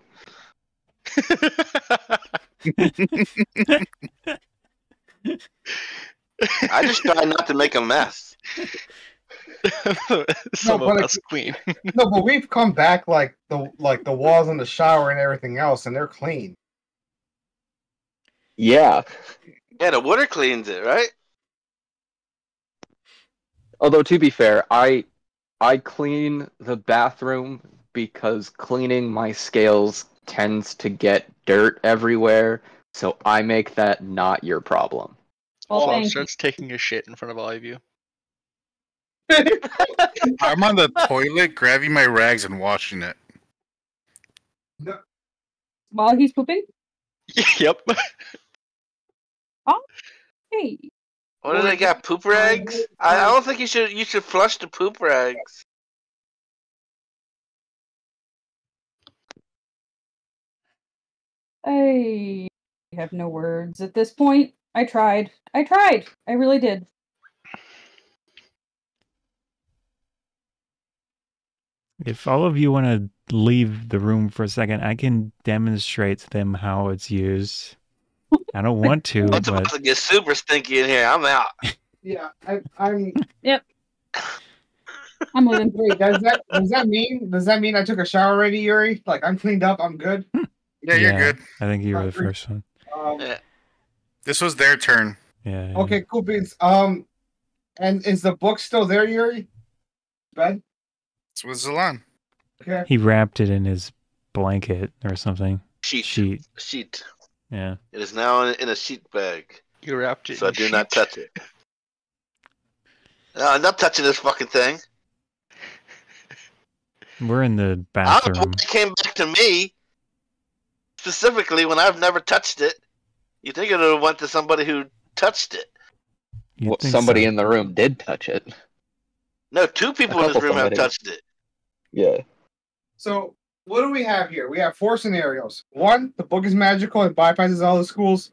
I just try not to make a mess. Some of us clean. No, but we've come back like the walls in the shower and everything else, and they're clean. Yeah. Yeah, the water cleans it, right? Although to be fair, I clean the bathroom because cleaning my scales tends to get dirt everywhere, so I make that not your problem. Flob starts taking a shit in front of all of you. I'm on the toilet grabbing my rags and washing it. While he's pooping? Yep. Oh, hey. What do they got? Poop rags? I don't think you should flush the poop rags. I have no words at this point. I tried. I really did. If all of you want to leave the room for a second, I can demonstrate to them how it's used. I don't want to. It's about to get super stinky in here. I'm out. Yeah, I'm. Yep. I'm leaving. Wait, does that mean I took a shower already, Yuri? Like I'm cleaned up. I'm good. Yeah, you're good. I think you were the first one. Yeah. This was their turn. Yeah. Okay, cool beans. And is the book still there, Yuri? Bed? It's with Zalan. Okay. He wrapped it in his blanket or something. Sheet. Yeah. It is now in a sheet bag. You wrapped it. So I do not touch it. No, I'm not touching this fucking thing. We're in the I don't know bathroom. why it came back to me specifically when I've never touched it. You think it would have went to somebody who touched it. Well, somebody in the room did touch it. No, 2 people in this room have touched it. Yeah. So, what do we have here? We have 4 scenarios. 1, the book is magical and bypasses all the schools.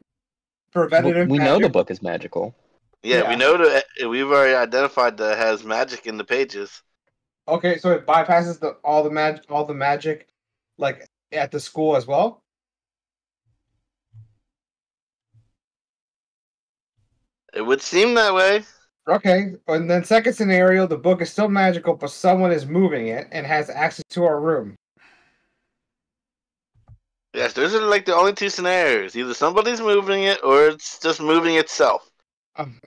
Preventative. We know the book is magical. Yeah, we know that we've already identified that it has magic in the pages. Okay, so it bypasses all the magic, like at the school as well. It would seem that way. Okay, and then second scenario, the book is still magical, but someone is moving it and has access to our room. Yes, those are like the only 2 scenarios. Either somebody's moving it, or it's just moving itself.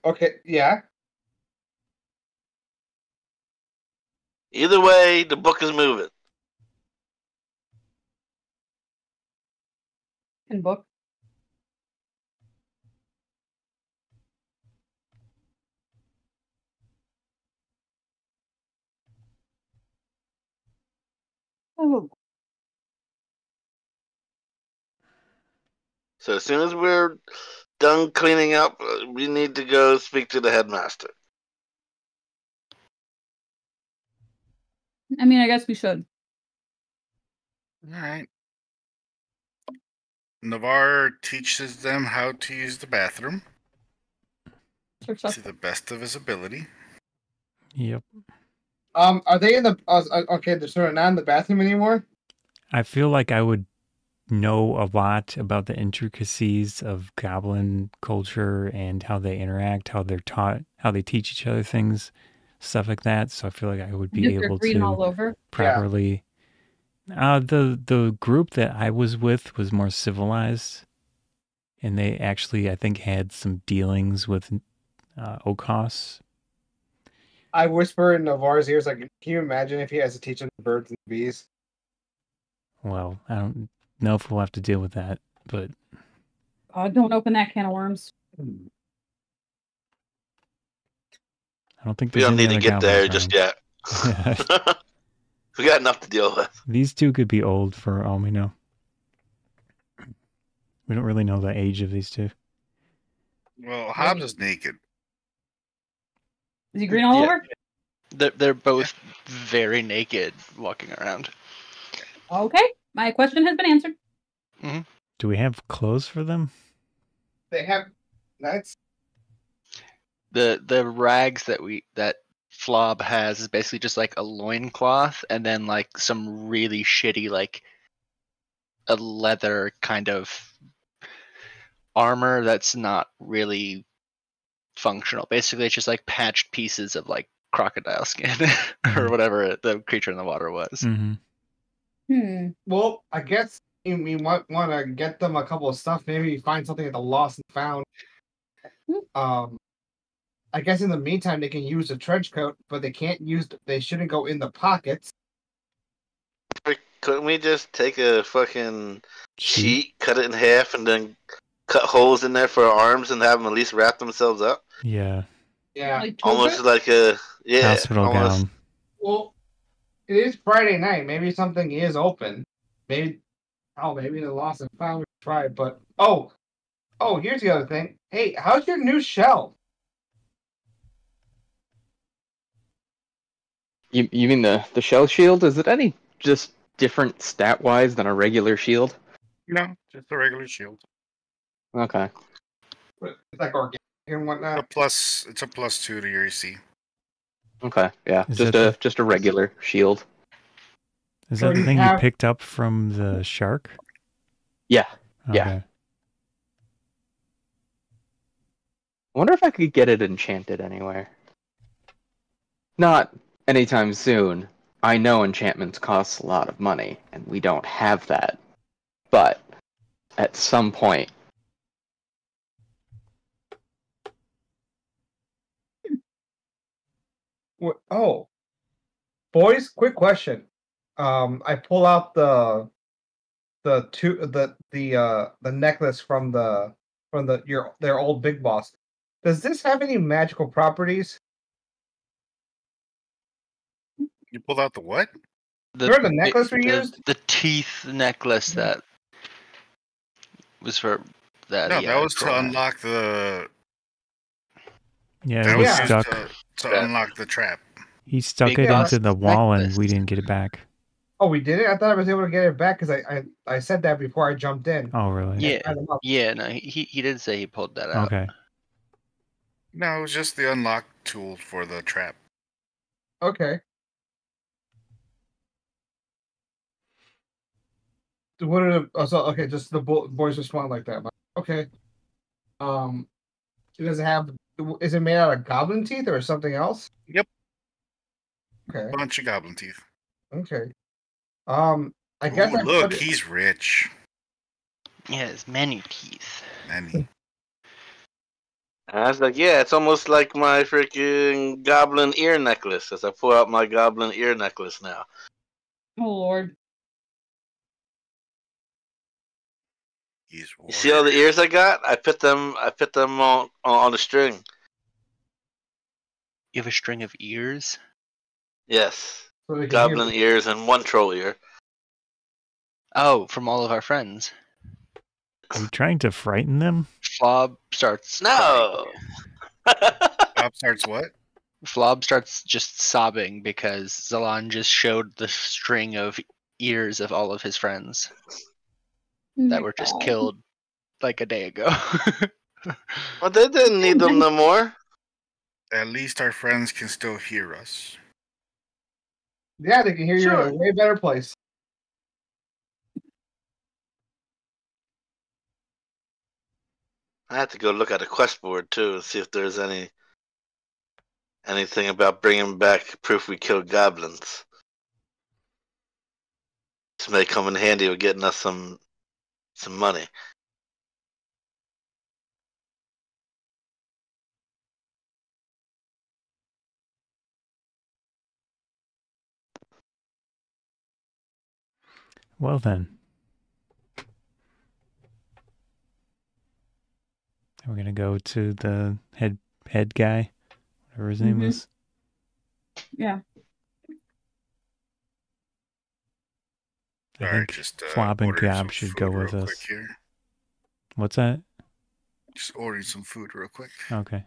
Okay, yeah. Either way, the book is moving. And book. Oh. So as soon as we're done cleaning up, we need to go speak to the headmaster. I mean, I guess we should. All right. Novaar teaches them how to use the bathroom to the best of his ability. Yep. Are they in the? Okay, they're sort of not in the bathroom anymore. I feel like I would know a lot about the intricacies of goblin culture and how they interact, how they're taught, how they teach each other things, stuff like that. So I feel like I would be able to all over. properly. Yeah. The group that I was with was more civilized, and they actually, I think, had some dealings with Okos. I whisper in Novaar's ears, like, can you imagine if he has to teach them birds and bees? Well, I don't know if we'll have to deal with that, but... don't open that can of worms. I don't think we don't need to get there just yet. We got enough to deal with. These 2 could be old for all we know. We don't really know the age of these 2. Well, Hobbs is naked. Is he green all over? They're both very naked walking around. Okay, my question has been answered. Mm-hmm. Do we have clothes for them? They have. That's the rags that Flob has is basically just like a loincloth and then like some really shitty like a leather kind of armor that's not really functional. Basically, it's just like patched pieces of like crocodile skin or whatever the creature in the water was. Mm-hmm. Well, I guess you might want to get them a couple of stuff. Maybe find something at the lost and found. I guess in the meantime they can use a trench coat, but they can't use. They shouldn't go in the pockets. Couldn't we just take a fucking sheet, cut it in half, and then cut holes in there for our arms and have them at least wrap themselves up? Yeah. Yeah. Like almost like a hospital gown. Well, it is Friday night. Maybe something is open. Maybe the lost and found. We try it, but here's the other thing. Hey, how's your new shell? You mean the shell shield? Is it any just different stat wise than a regular shield? No, just a regular shield. Okay. It's like organic and whatnot. It's a +2 to your AC. Okay, yeah, just a regular shield. Is that the thing you picked up from the shark? Yeah. Okay. Yeah. I wonder if I could get it enchanted anywhere. Not anytime soon. I know enchantments cost a lot of money, and we don't have that. But at some point. Oh, boys, quick question. I pull out the necklace from their old big boss. Does this have any magical properties? You pulled out the what? Remember the necklace we used? The teeth necklace that was for that. No, that was to unlock the Yeah, it was stuck. To unlock the trap. He stuck it into the wall and we didn't get it back. Oh, we did it? I thought I was able to get it back because I said that before I jumped in. Oh, really? Yeah, no, he did say he pulled that out. Okay. No, it was just the unlock tool for the trap. Okay. What are the... okay, just the boys respond like that. Okay. It doesn't have... Is it made out of goblin teeth or something else? Yep. Okay. Bunch of goblin teeth. Okay. I guess... Look, he's rich. Yeah, it's many teeth. Many. I was like, yeah, it's almost like my freaking goblin ear necklace as I pull out my goblin ear necklace now. Oh, Lord. You see all the ears I got? I put them on a string. You have a string of ears? Yes. Goblin ears and one troll ear. Oh, from all of our friends. Are you trying to frighten them? Flob starts... No! Flob starts what? Flob starts just sobbing because Zalan just showed the string of ears of all of his friends that were just killed like a day ago. Well, they didn't need them no more. At least our friends can still hear us. Yeah, they can hear you in a way better place. I have to go look at the quest board too and see if there's anything about bringing back proof we killed goblins. This may come in handy with getting us some money. Well then. We're gonna go to the head guy, whatever his name was. Yeah. I think Flob and Gab should go with us. What's that? Just ordering some food real quick. Okay.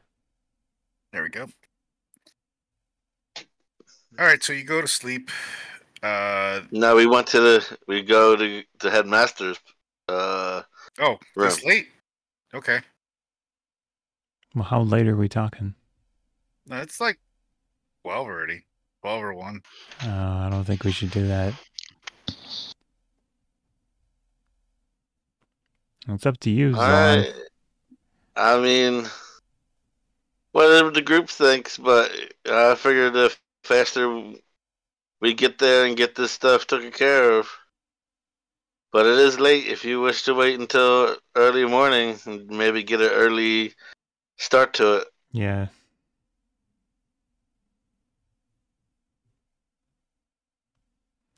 There we go. All right, so you go to sleep. No, we go to the headmaster's room. It's late. Okay. Well, how late are we talking? It's like 12 already. 12 or 1. I don't think we should do that. It's up to you, Zon. I mean, whatever the group thinks, but I figured the faster we get there and get this stuff taken care of. But it is late. If you wish to wait until early morning and maybe get an early start to it. Yeah.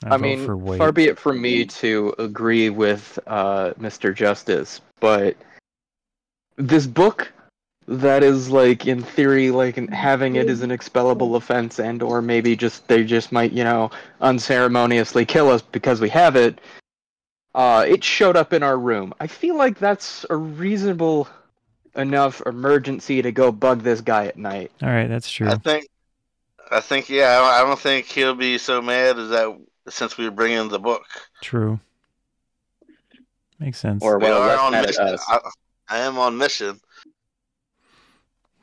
I mean, far be it from me to agree with Mr. Justice, but this book that is, like, in theory, like, having it as an expellable offense and or maybe they just might, unceremoniously kill us because we have it, it showed up in our room. I feel like that's a reasonable enough emergency to go bug this guy at night. All right, that's true. I think, yeah, I don't think he'll be so mad as that since we were bringing the book. True. Makes sense. Or we are on mission. I am on mission.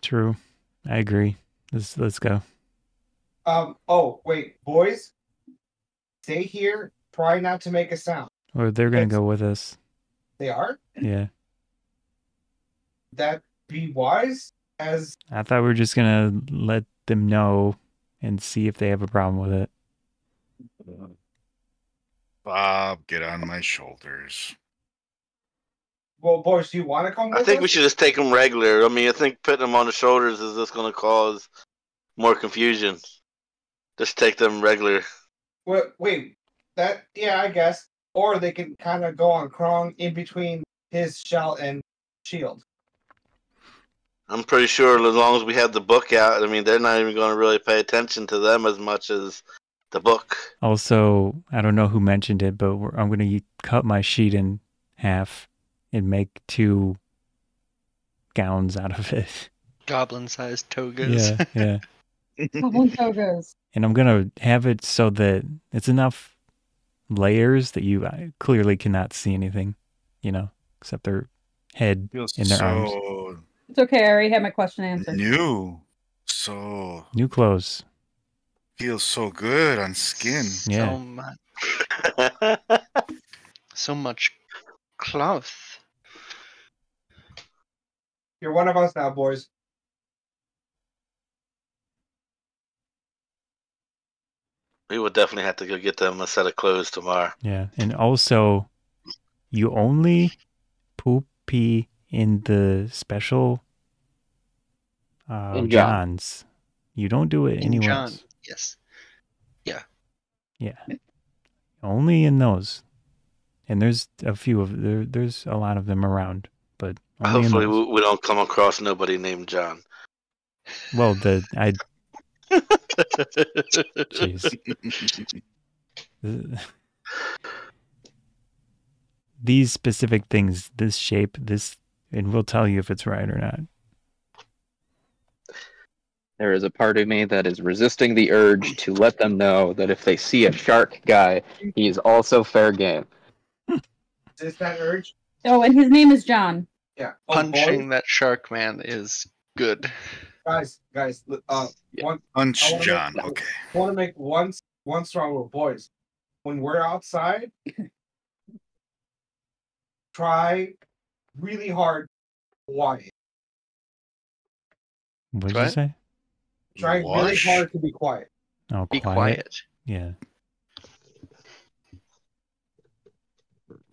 True. I agree. Let's go. Oh, wait, boys. Stay here. Try not to make a sound. Or they're going to go with us. They are? Yeah. That be wise? As I thought we were just going to let them know and see if they have a problem with it. Bob, get on my shoulders. Well, boys, do you want to come with us? I think we should just take them regular. I mean, I think putting them on the shoulders is just going to cause more confusion. Just take them regular. Wait, yeah, I guess. Or they can kind of go on Krong in between his shell and shield. I'm pretty sure as long as we have the book out, I mean, they're not even going to really pay attention to them as much as the book. Also, I don't know who mentioned it, but I'm going to cut my sheet in half and make 2 gowns out of it. Goblin-sized togas. Yeah. Goblin togas. And I'm gonna have it so that it's enough layers that you clearly cannot see anything, except their head and their arms. It's okay. I already had my question answered. New clothes. Feels so good on skin. Yeah. So much cloth. You're one of us now, boys. We will definitely have to go get them a set of clothes tomorrow. Yeah, and also, you only poop pee in the special Johns. You don't do it anywhere else. Yes. Yeah. Only in those. And there's a few of there's a lot of them around, but only hopefully we don't come across nobody named John. Well, jeez. These specific things, this shape, and we'll tell you if it's right or not. There is a part of me that is resisting the urge to let them know that if they see a shark guy, he is also fair game. Is that urge? Oh, and his name is John. Yeah. Punching that shark man is good. Guys, punch John. Okay. I want to make one strong rule, boys. When we're outside, try really hard, quiet. What did you say? Try really hard to be quiet. Oh, be quiet. Yeah.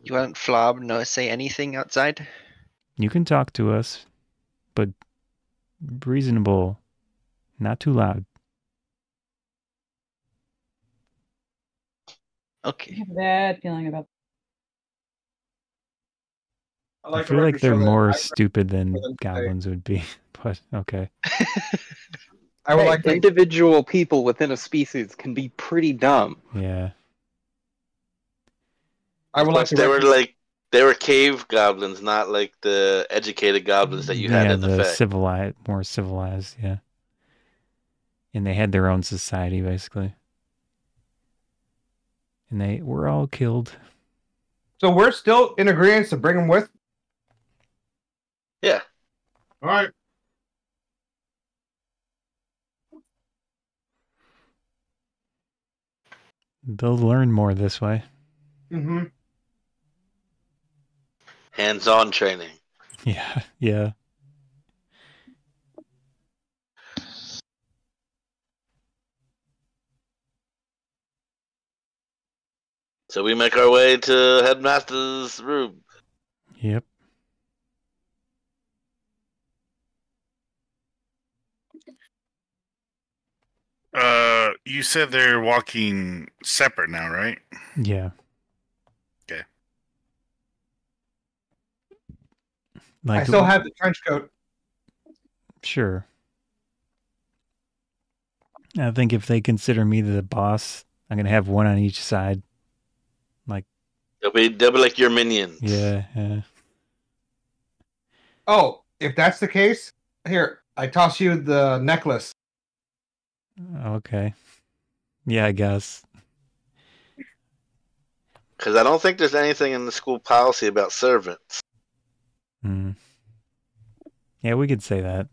You want Flob no say anything outside? You can talk to us, but reasonable, not too loud. Okay. I have a bad feeling about I feel like they're more stupid than goblins would be, but okay. I would like individual people within a species can be pretty dumb. Yeah. I would like they were cave goblins, not like the educated goblins that you had in the Fae. More civilized, yeah. And they had their own society, basically. And they were all killed. So we're still in agreement to bring them with? Yeah. All right. They'll learn more this way. Mm-hmm. Hands-on training. Yeah. So we make our way to Headmaster's room. Yep. You said they're walking separate now, right? Yeah. Okay. I still have the trench coat. Sure. I think if they consider me the boss, I'm gonna have one on each side. Like they'll be like your minions. Yeah. Oh, if that's the case, here, I toss you the necklace. Okay. Yeah, I guess. Because I don't think there's anything in the school policy about servants. Yeah, we could say that.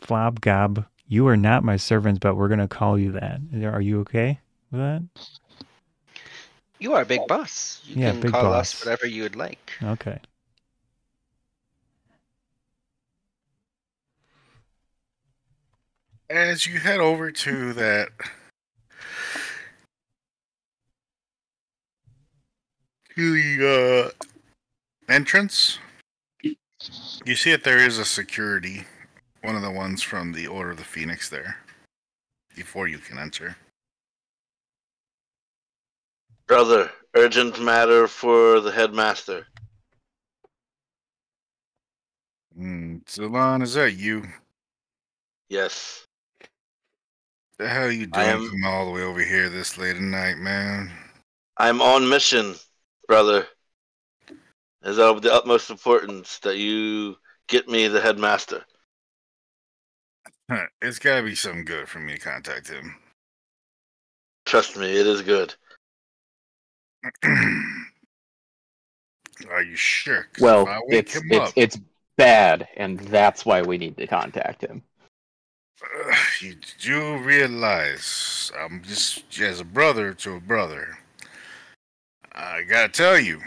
Flob Gob, you are not my servants, but we're going to call you that. Are you okay with that? You are a big boss. You can big call boss. us whatever you would like. Okay. As you head over to that entrance, you see that there is a security, one of the ones from the Order of the Phoenix there, before you can enter. Brother, urgent matter for the headmaster. Zillan, is that you? Yes. The hell are you doing coming all the way over here this late at night, man? I'm on mission, brother. It's of the utmost importance that you get me the headmaster. It's gotta be something good for me to contact him. Trust me, it is good. Are you sure? Well, it's bad, and that's why we need to contact him. You do realize I'm just as a brother to a brother. I gotta tell you,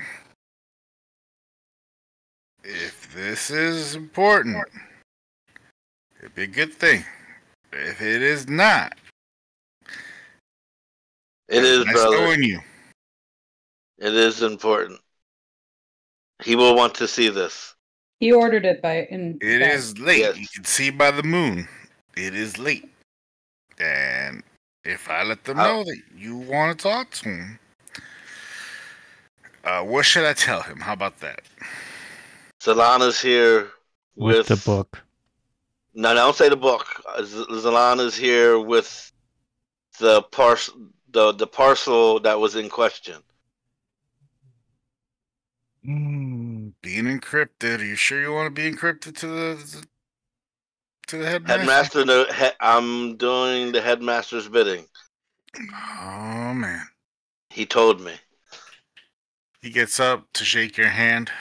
if this is important, it'd be a good thing. If it is not, it is, nice brother. knowing you. It is important. He will want to see this. He ordered it It is late. Yes. You can see by the moon. It is late. And if I let them know that you want to talk to him, what should I tell him? How about that? Zalana's here with the book. No, don't say the book. Zalana's here with the parcel that was in question. Being encrypted. Are you sure you want to be encrypted to the headmaster? I'm doing the headmaster's bidding. Oh man. He told me. He gets up to shake your hand.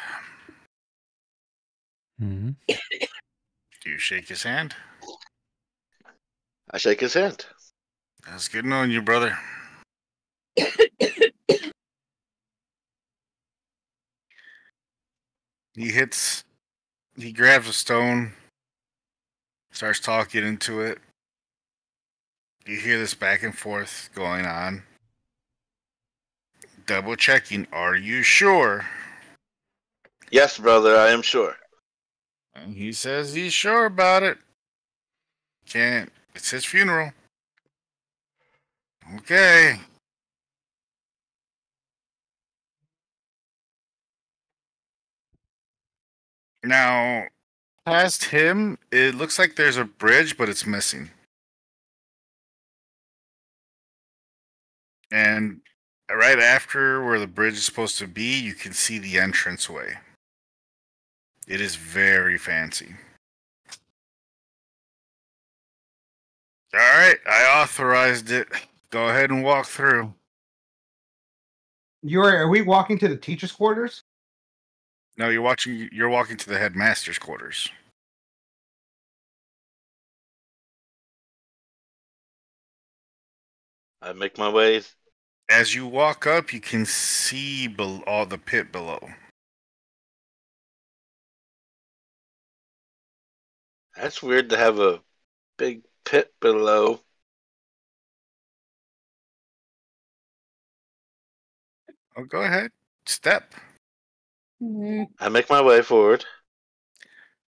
Mm-hmm. Do you shake his hand? I shake his hand. That's good knowing you, brother. He grabs a stone, starts talking into it. You hear this back and forth going on. Double checking, are you sure? Yes, brother, I am sure. And he says he's sure about it. It's his funeral. Okay. Now, past him, it looks like there's a bridge, but it's missing. And right after where the bridge is supposed to be, you can see the entranceway. It is very fancy. All right, I authorized it. Go ahead and walk through. Are we walking to the teacher's quarters? No, you're walking to the headmaster's quarters. I make my way. As you walk up, you can see all the pit below. That's weird to have a big pit below. Oh, go ahead. Step. I make my way forward.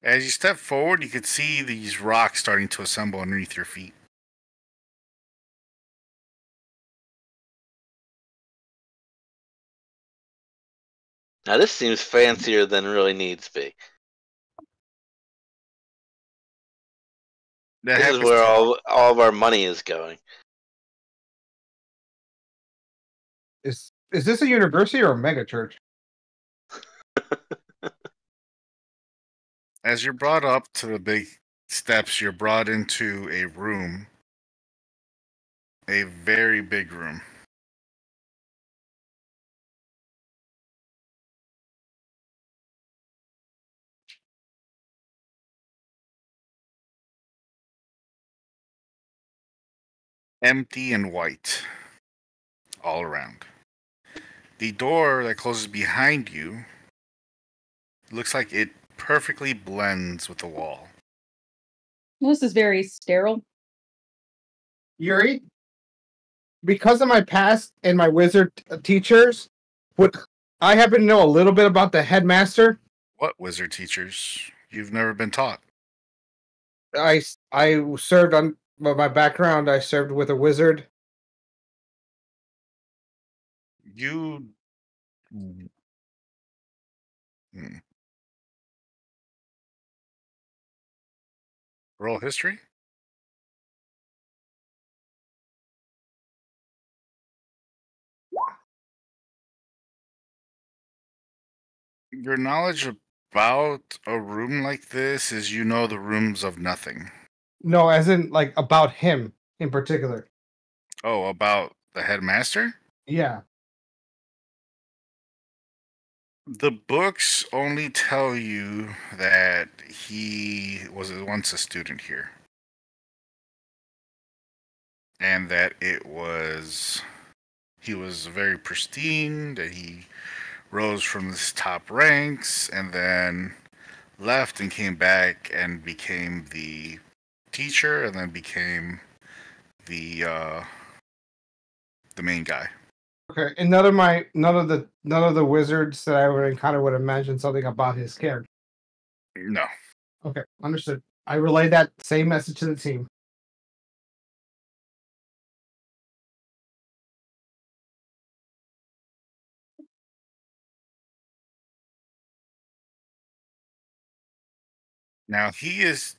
As you step forward, you can see these rocks starting to assemble underneath your feet. Now this seems fancier than it really needs to be. This is where all of our money is going. Is this a university or a mega church? As you're brought up to the big steps, you're brought into a room. A very big room. Empty and white. All around. The door that closes behind you looks like it perfectly blends with the wall. Well, this is very sterile. Yuri, because of my past and my wizard teachers, would I happen to know a little bit about the headmaster? What wizard teachers? You've never been taught. I served on my background. I served with a wizard. You. Roll history? Your knowledge about a room like this is the rooms of nothing. No, as in like about him in particular. Oh, about the headmaster? Yeah. The books only tell you that he was once a student here. And that he was very pristine, that he rose from his top ranks and then left and came back and became the teacher and then became the main guy. Okay, and none of the wizards that I would encounter would have mentioned something about his character. No. Okay, understood. I relay that same message to the team. Now he is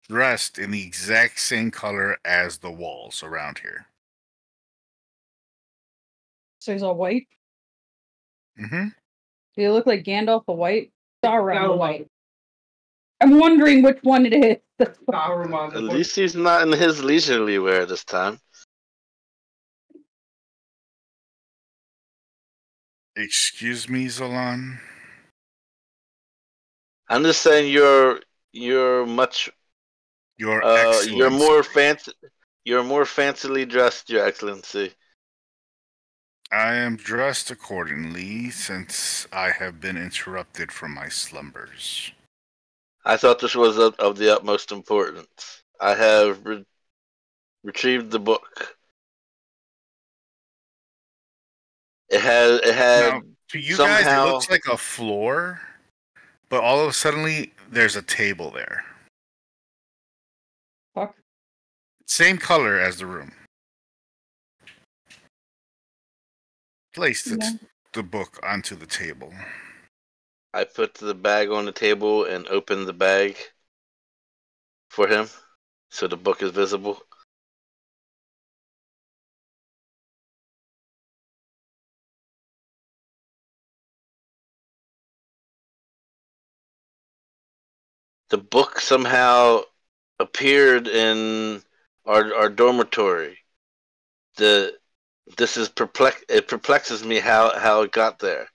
dressed in the exact same color as the walls around here. So he's all white? Mm-hmm. Do you look like Gandalf the White? Sauron the White. I'm wondering which one it is. At least he's not in his leisurely wear this time. Excuse me, Zolan? I'm just saying you're much you're more fancy. You're more fancily dressed, Your Excellency. I am dressed accordingly since I have been interrupted from my slumbers. I thought this was of the utmost importance. I have retrieved the book. It had now, to you guys, it looks like a floor, but all of a sudden, there's a table there. Fuck. Same color as the room. Placed the book onto the table. I put the bag on the table and opened the bag for him, so the book is visible. The book somehow appeared in our dormitory. It perplexes me how it got there.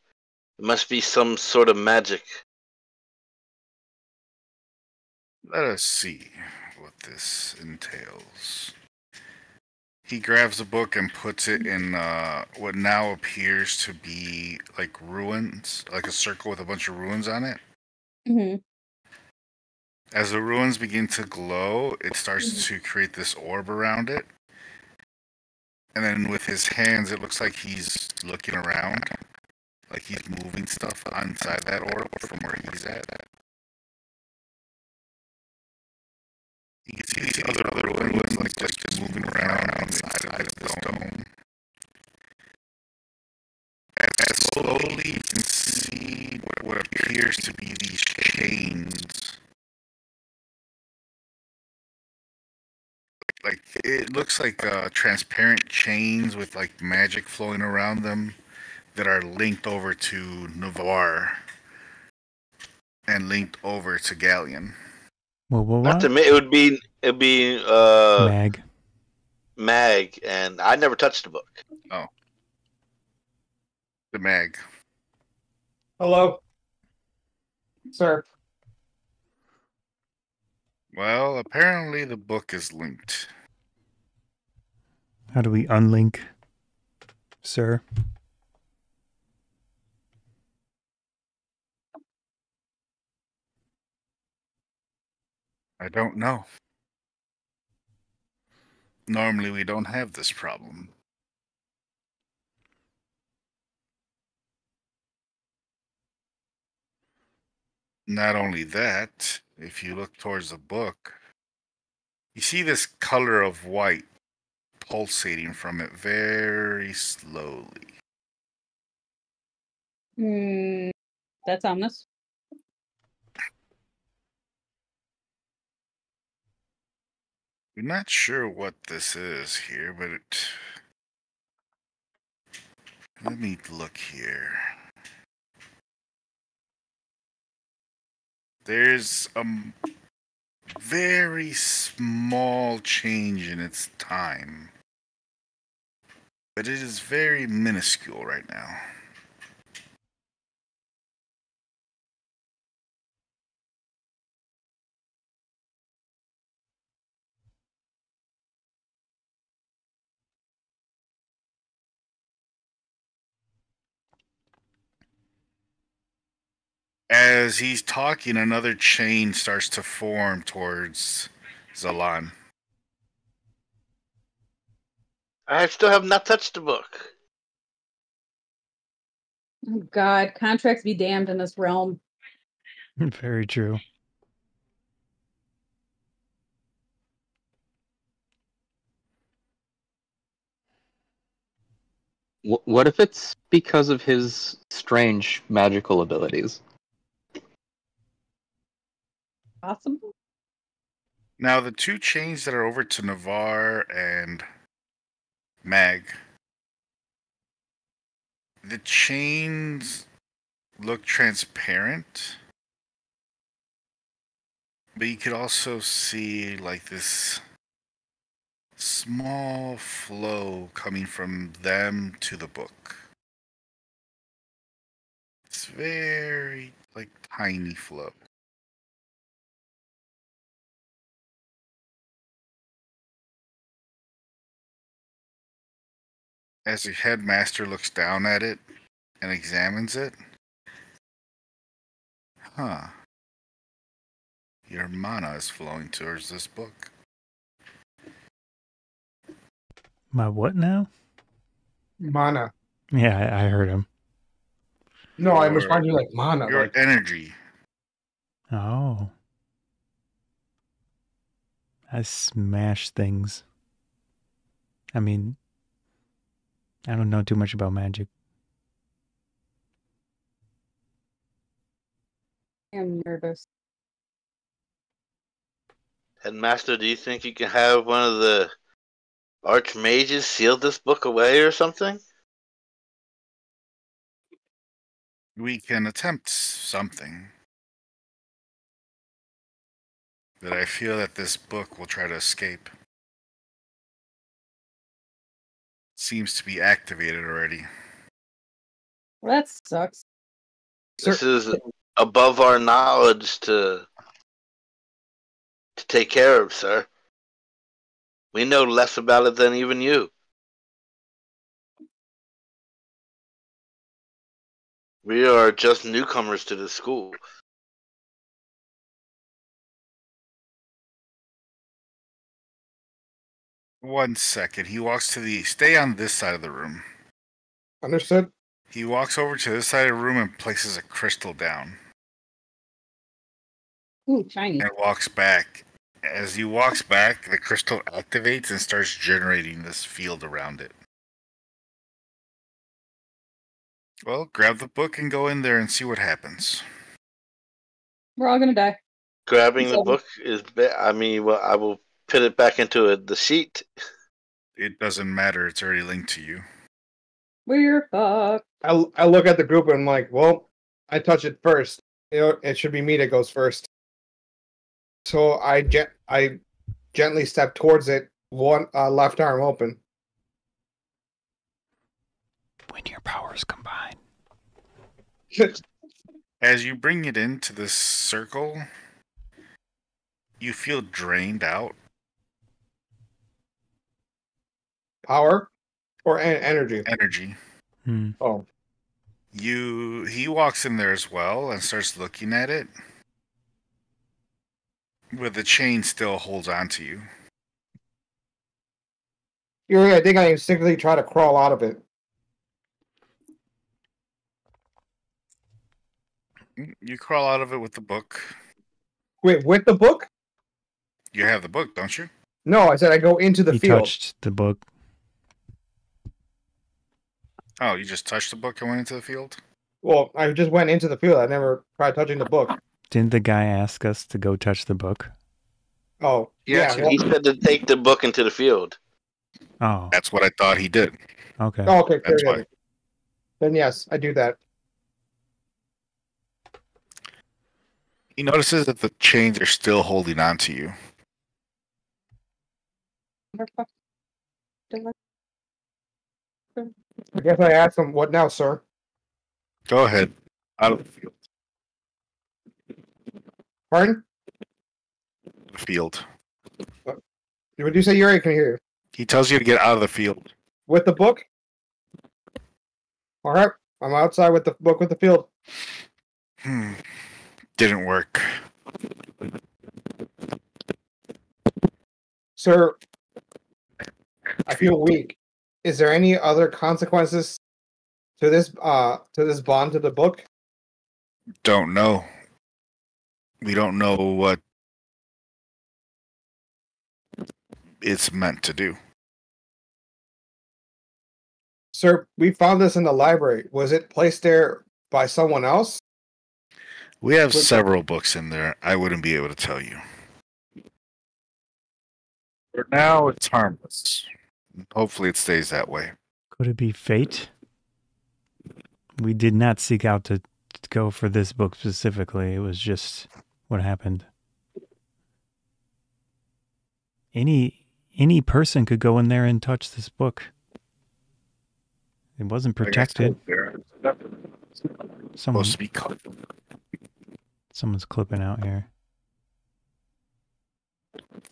It must be some sort of magic. Let us see what this entails. He grabs the book and puts it in what now appears to be like ruins, like a circle with a bunch of ruins on it. Mm-hmm. As the ruins begin to glow, it starts to create this orb around it. And then with his hands, it looks like he's looking around, like he's moving stuff inside that orb from where he's at. You can see these other ruins like just moving around inside of the dome. As slowly you can see what appears to be these chains. Like it looks like transparent chains with like magic flowing around them that are linked over to Novaar and linked over to Galleon. Well, not to me, it'd be Mag, and I never touched the book. Oh, the Mag. Hello, sir. Well, apparently the book is linked. How do we unlink, sir? I don't know. Normally we don't have this problem. Not only that, if you look towards the book, you see this color of white pulsating from it very slowly. That's ominous. We're not sure what this is here, but let me look here. There's a very small change in its time, but it is very minuscule right now. As he's talking, another chain starts to form towards Zalan. I still have not touched the book. Oh God, contracts be damned in this realm. Very true. What if it's because of his strange magical abilities? Possible. Now, the two chains that are over to Novaar and Mag, the chains look transparent, but you could also see like this small flow coming from them to the book. It's very like tiny flow. As the headmaster looks down at it and examines it, huh. Your mana is flowing towards this book. My what now? Mana. Yeah, I heard him. No, I was finding like mana. Your like energy. Oh. I smash things. I mean, I don't know too much about magic. I'm nervous. Headmaster, do you think you can have one of the archmages seal this book away or something? We can attempt something. But I feel that this book will try to escape. Seems to be activated already. Well, that sucks. This is above our knowledge to take care of, sir. We know less about it than even you. We are just newcomers to the school. One second. He walks to the... Stay on this side of the room. Understood. He walks over to this side of the room and places a crystal down. Ooh, shiny. And walks back. As he walks back, the crystal activates and starts generating this field around it. Well, grab the book and go in there and see what happens. We're all gonna die. Grabbing the book is... I mean, well, I will put it back into the sheet. It doesn't matter. It's already linked to you. We're fucked. I look at the group and I'm like, well, I touch it first. You know, it should be me that goes first. So I gently step towards it, one left arm open. When your powers combine. As you bring it into this circle, you feel drained out. Power or energy? Energy. Oh. He walks in there as well and starts looking at it. But the chain still holds on to you. I think I instinctively try to crawl out of it. You crawl out of it with the book. Wait, with the book? You have the book, don't you? No, I said I go into the He field. touched the book. Oh, you just touched the book and went into the field? Well, I just went into the field. I never tried touching the book. Didn't the guy ask us to go touch the book? Oh, yeah. He said to take the book into the field. Oh. That's what I thought he did. Okay. Oh, okay. That's why. Then yes, I do that. He notices that the chains are still holding on to you. I guess I asked him, what now, sir? Go ahead. Out of the field. Pardon? The field. What did you say, Yuri? I can hear you. He tells you to get out of the field. With the book? All right. I'm outside with the book with the field. Didn't work. Sir, I feel weak. Is there any other consequences to this bond to the book? Don't know. We don't know what it's meant to do. Sir, we found this in the library. Was it placed there by someone else? We have several books in there. I wouldn't be able to tell you. For now, it's harmless. Hopefully it stays that way. Could it be fate? We did not seek out to go for this book specifically. It was just what happened. Any person could go in there and touch this book. It wasn't protected. Supposed to be cut. Someone's clipping out here.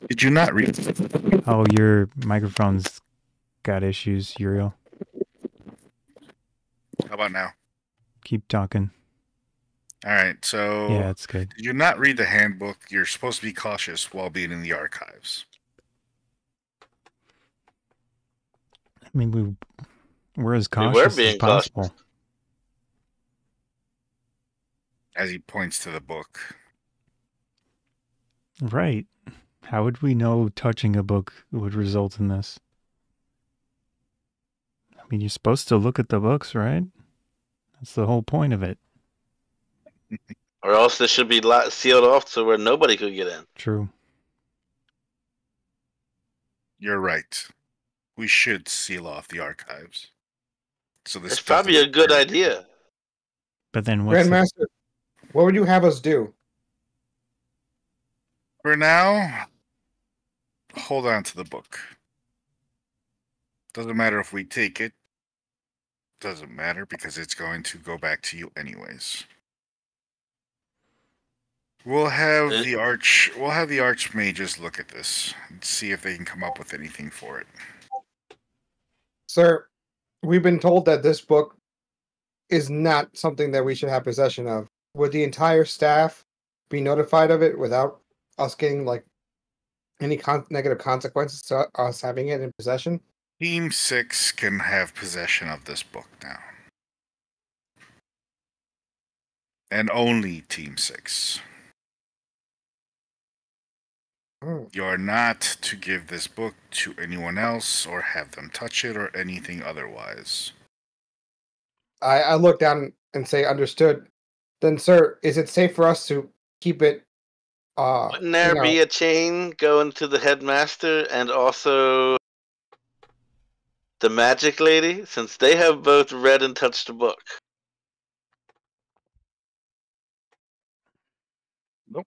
Did you not read? Oh, your microphone's got issues, Uriel. How about now? Keep talking. All right, so yeah, it's good. Did you not read the handbook? You're supposed to be cautious while being in the archives. I mean, we're as cautious as possible. Cautious. As he points to the book. Right. How would we know touching a book would result in this? I mean, you're supposed to look at the books, right? That's the whole point of it. Or else they should be sealed off so where nobody could get in. True. You're right. We should seal off the archives. So this it's probably a good idea. But then what's Grandmaster, what would you have us do? For now, hold on to the book. Doesn't matter if we take it. Doesn't matter because it's going to go back to you anyways. We'll have the archmages look at this and see if they can come up with anything for it. Sir, we've been told that this book is not something that we should have possession of. Would the entire staff be notified of it without us getting like any negative consequences to us having it in possession? Team 6 can have possession of this book now. And only Team 6. You're not to give this book to anyone else or have them touch it or anything otherwise. I look down and say, understood. Then, sir, is it safe for us to keep it? Wouldn't there be a chain going to the headmaster and also the magic lady, since they have both read and touched the book? Nope.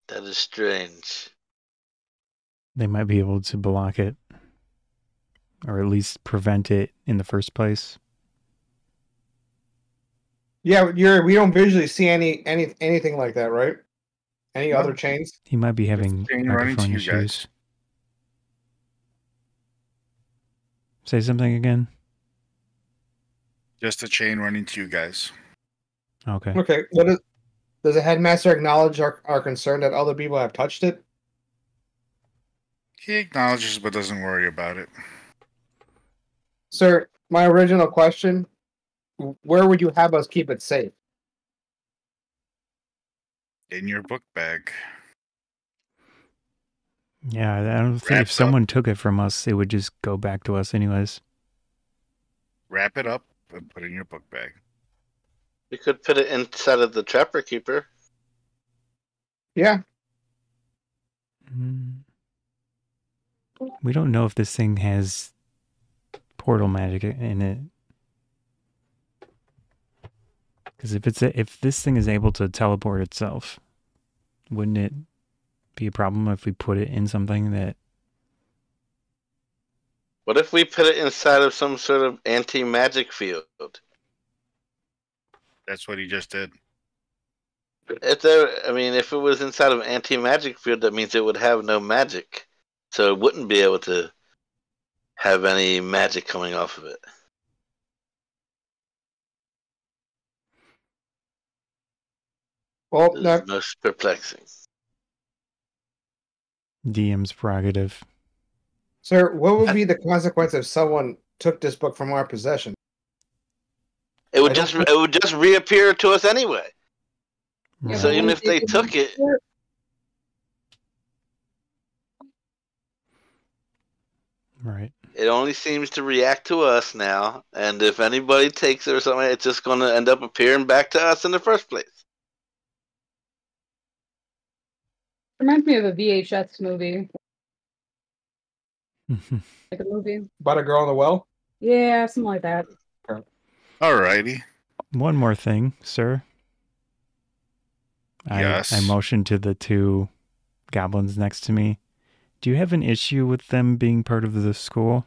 That is strange. They might be able to block it. Or at least prevent it in the first place. Yeah, we don't visually see anything like that, right? Any other chains? He might be having microphone issues. Say something again. Just a chain running to you guys. Okay. Okay. Does the headmaster acknowledge our concern that other people have touched it? He acknowledges but doesn't worry about it. Sir, my original question, where would you have us keep it safe? In your book bag. Yeah, I don't think if someone took it from us, it would just go back to us anyways. Wrap it up and put it in your book bag. You could put it inside of the Trapper Keeper. Yeah. We don't know if this thing has portal magic in it. Because if this thing is able to teleport itself, wouldn't it be a problem if we put it in something that... What if we put it inside of some sort of anti-magic field? That's what he just did. If it was inside of an anti-magic field, that means it would have no magic. So it wouldn't be able to have any magic coming off of it. Well, this is most perplexing. DM's prerogative. Sir, what would be the consequence if someone took this book from our possession? It would just reappear to us anyway. Right. So even if they took it, right, it only seems to react to us now. And if anybody takes it or something, it's just going to end up appearing back to us in the first place. Reminds me of a VHS movie. Like a movie about a girl in the well. Yeah, something like that. Alrighty. One more thing, sir. Yes. I motioned to the two goblins next to me. Do you have an issue with them being part of the school?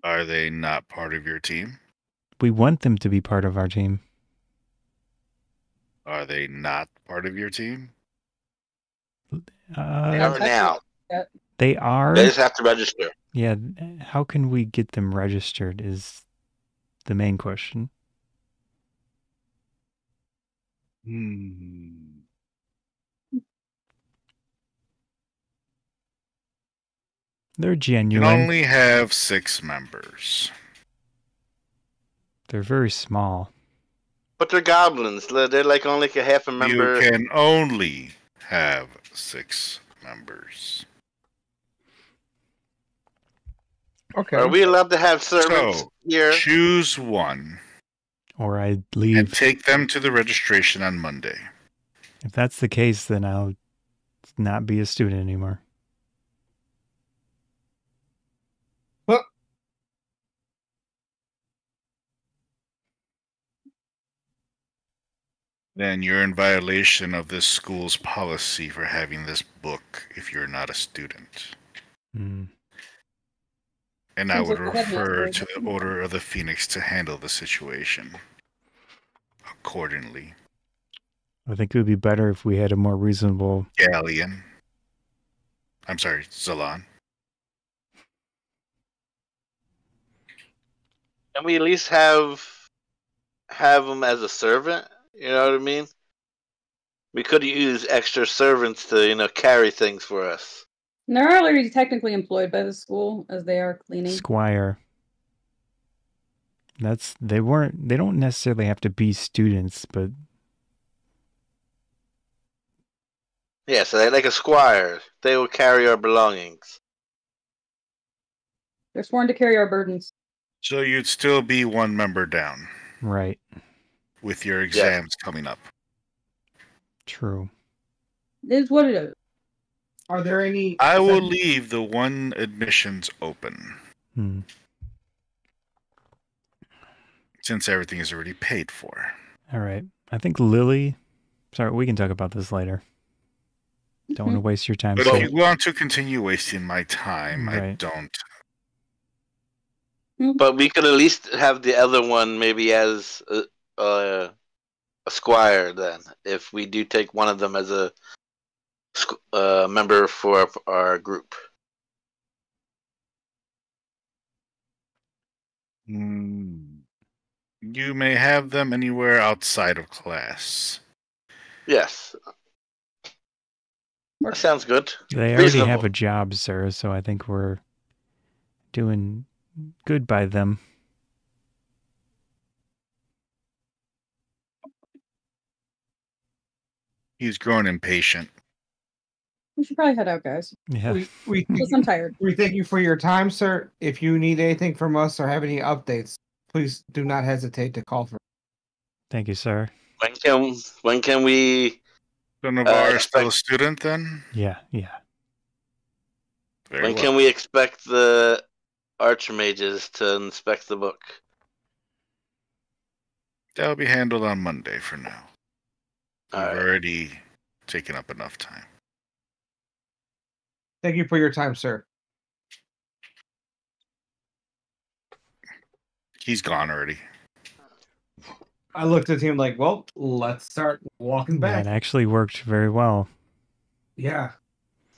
Are they not part of your team? We want them to be part of our team. Are they not part of your team? They are now. They are? They just have to register. Yeah, how can we get them registered is the main question. They're genuine. You can only have 6 members. They're very small. But they're goblins. They're like only a half a member. You can only have 6 members. Okay. Are we allowed to have servants here? Choose one. Or I'd leave. And take them to the registration on Monday. If that's the case, then I'll not be a student anymore. Well, then you're in violation of this school's policy for having this book if you're not a student. And I would refer to the Order of the Phoenix to handle the situation accordingly. I think it would be better if we had a more reasonable... Galleon. I'm sorry, Zalon. Can we at least have him as a servant? You know what I mean? We could use extra servants to, carry things for us. And they're already technically employed by the school as they are cleaning. Squire. They don't necessarily have to be students, but... Yeah, so they're like a squire. They will carry our belongings. They're sworn to carry our burdens. So you'd still be 1 member down. Right. With your exams coming up. True. It is what it is. Are there any... I will leave the 1 admissions open. Since everything is already paid for. All right. I think Lily... Sorry, we can talk about this later. Don't want to waste your time. But if you want to continue wasting my time, right. I don't. But we could at least have the other one maybe as a squire then, if we do take one of them as a member for our group. You may have them anywhere outside of class. Yes. That sounds good. They already have a job, sir, so I think we're doing good by them. He's grown impatient. We should probably head out, guys. Yeah. I'm tired. We thank you for your time, sir. If you need anything from us or have any updates, please do not hesitate to call for. Thank you, sir. When can we? So Novaar is still a student then? Yeah. When can we expect the archmages to inspect the book? That'll be handled on Monday for now. We've All right. already taken up enough time. Thank you for your time, sir. He's gone already. I looked at him like, well, let's start walking back. That actually worked very well. Yeah.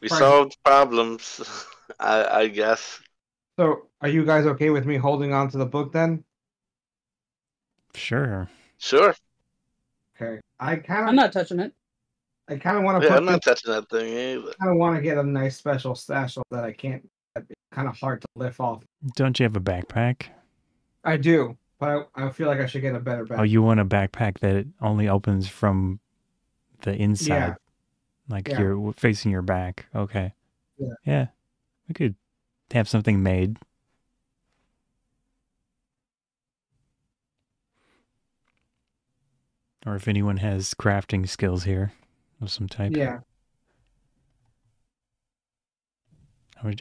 We solved problems, I guess. So, are you guys okay with me holding on to the book then? Sure. Sure. Okay. I'm not touching it. I kind of want to. Yeah, I'm not touching that thing either. I want to get a nice special stash that I can't. It's kind of hard to lift off. Don't you have a backpack? I do, but I feel like I should get a better backpack. Oh, you want a backpack that only opens from the inside? Yeah. Like you're facing your back. Okay. Yeah. We could have something made. Or if anyone has crafting skills here of some type. Yeah.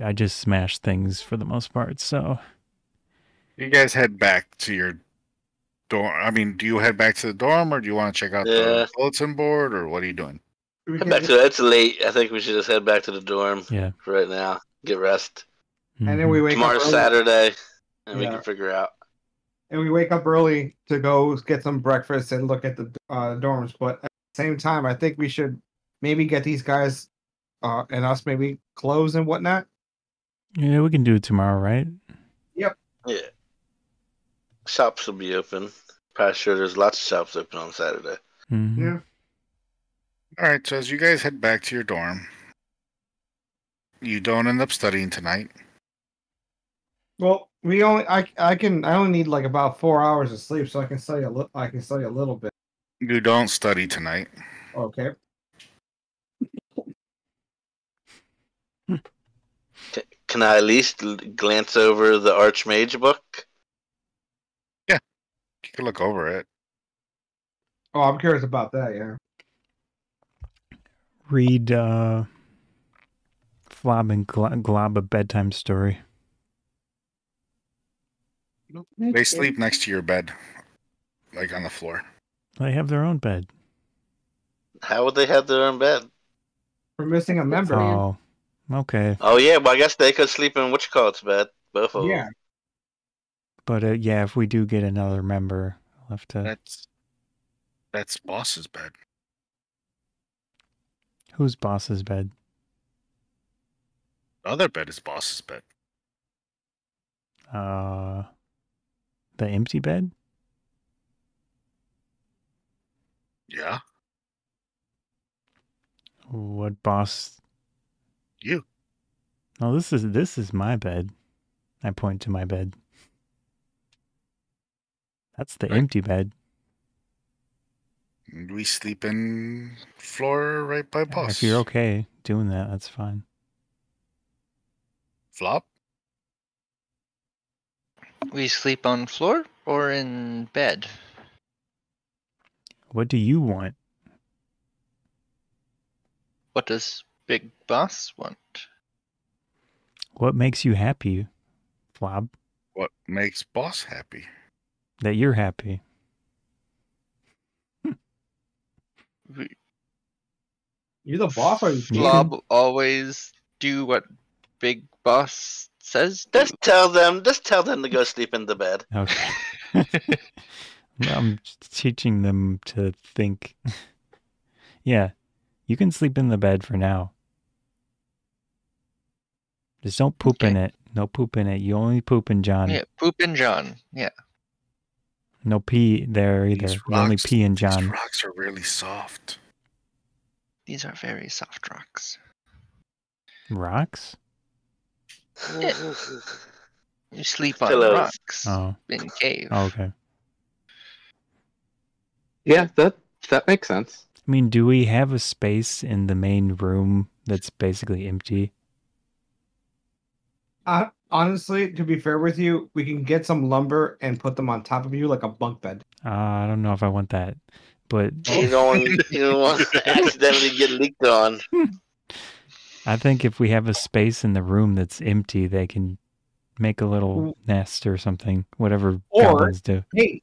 I just smash things for the most part, so. You guys head back to your dorm. I mean, do you head back to the dorm, or do you want to check out the bulletin board, or what are you doing? Head back to it. It's late. I think we should just head back to the dorm. Yeah. For right now. Get rest. And then we wake Tomorrow's up Saturday, and we can figure out. And we wake up early to go get some breakfast and look at the dorms. But at the same time, I think we should maybe get these guys and us maybe clothes and whatnot. Yeah, we can do it tomorrow, right? Yep. Yeah. Shops will be open. Probably sure there's lots of shops open on Saturday. Mm-hmm. Yeah. All right, so as you guys head back to your dorm, you don't end up studying tonight. Well, I only need like about 4 hours of sleep, so I can study a little bit. You don't study tonight. Okay. Can I at least glance over the Archmage book? Yeah, you can look over it. Oh, I'm curious about that, yeah. Read Flob and Glob a bedtime story. They sleep next to your bed, like on the floor. They have their own bed. How would they have their own bed? We're missing a member. Oh, okay. Oh, yeah, well, I guess they could sleep in whatchamacallit's bed. Both of them. Yeah. But, yeah, if we do get another member, I'll have to... That's Boss's bed. Who's Boss's bed? The other bed is Boss's bed. The empty bed? Yeah. What boss? You. Oh, this is my bed. I point to my bed. That's the empty bed. We sleep in floor right by Boss. If you're okay doing that, that's fine. Flop? We sleep on floor or in bed? What do you want? What does Big Boss want? What makes you happy, Flob? What makes Boss happy? That you're happy. You're the boss, or you Flob always do what Big Boss says. Just tell them to go sleep in the bed. Okay. I'm teaching them to think. Yeah, you can sleep in the bed for now. Just don't poop in it. No poop in it. You only poop in John. Yeah, poop in John. Yeah. No pee there either. You only pee in John. These rocks are really soft. These are very soft rocks. Rocks? Yeah. You sleep on Pillows. rocks in cave. Oh, okay. Yeah, that makes sense. I mean, do we have a space in the main room that's basically empty? Honestly, to be fair with you, we can get some lumber and put them on top of you like a bunk bed. I don't know if I want that, but You don't want to accidentally get leaked on. I think if we have a space in the room that's empty, they can make a little nest or something. Whatever goblins do. Hey,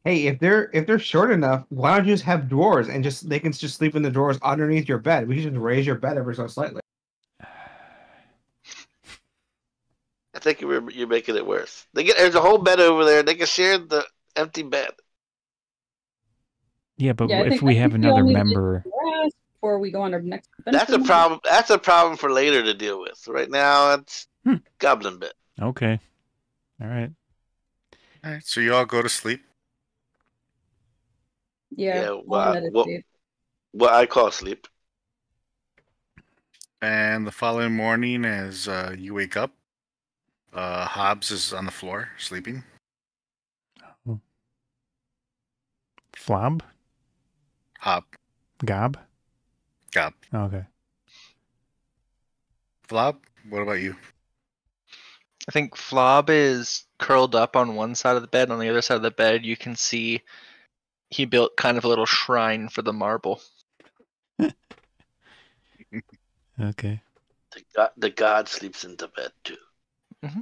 if they're short enough, why don't you just have drawers and they can just sleep in the drawers underneath your bed? We can just raise your bed ever so slightly. I think you're making it worse. There's a whole bed over there. They can share the empty bed. Yeah, but if we have another member, before we go on our next adventure, that's a problem. That's a problem for later to deal with. Right now, it's goblin bed. Okay, all right. All right. So you all go to sleep. Yeah. What I call sleep. And the following morning, as you wake up, Hobbs is on the floor sleeping. Flob? Hob. Gob? Gob. Okay. Flob, what about you? I think Flob is curled up on one side of the bed. On the other side of the bed, you can see he built kind of a little shrine for the marble. Okay. The god sleeps in the bed too. Mm-hmm.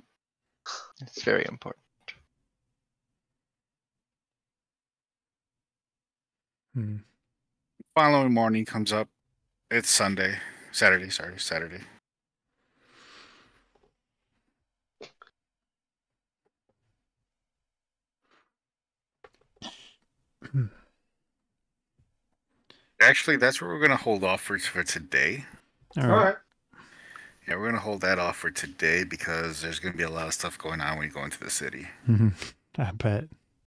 It's very important. Following morning comes up. It's Saturday. Actually, that's what we're going to hold off for today. All right. Yeah, we're going to hold that off for today because there's going to be a lot of stuff going on when you go into the city. I bet.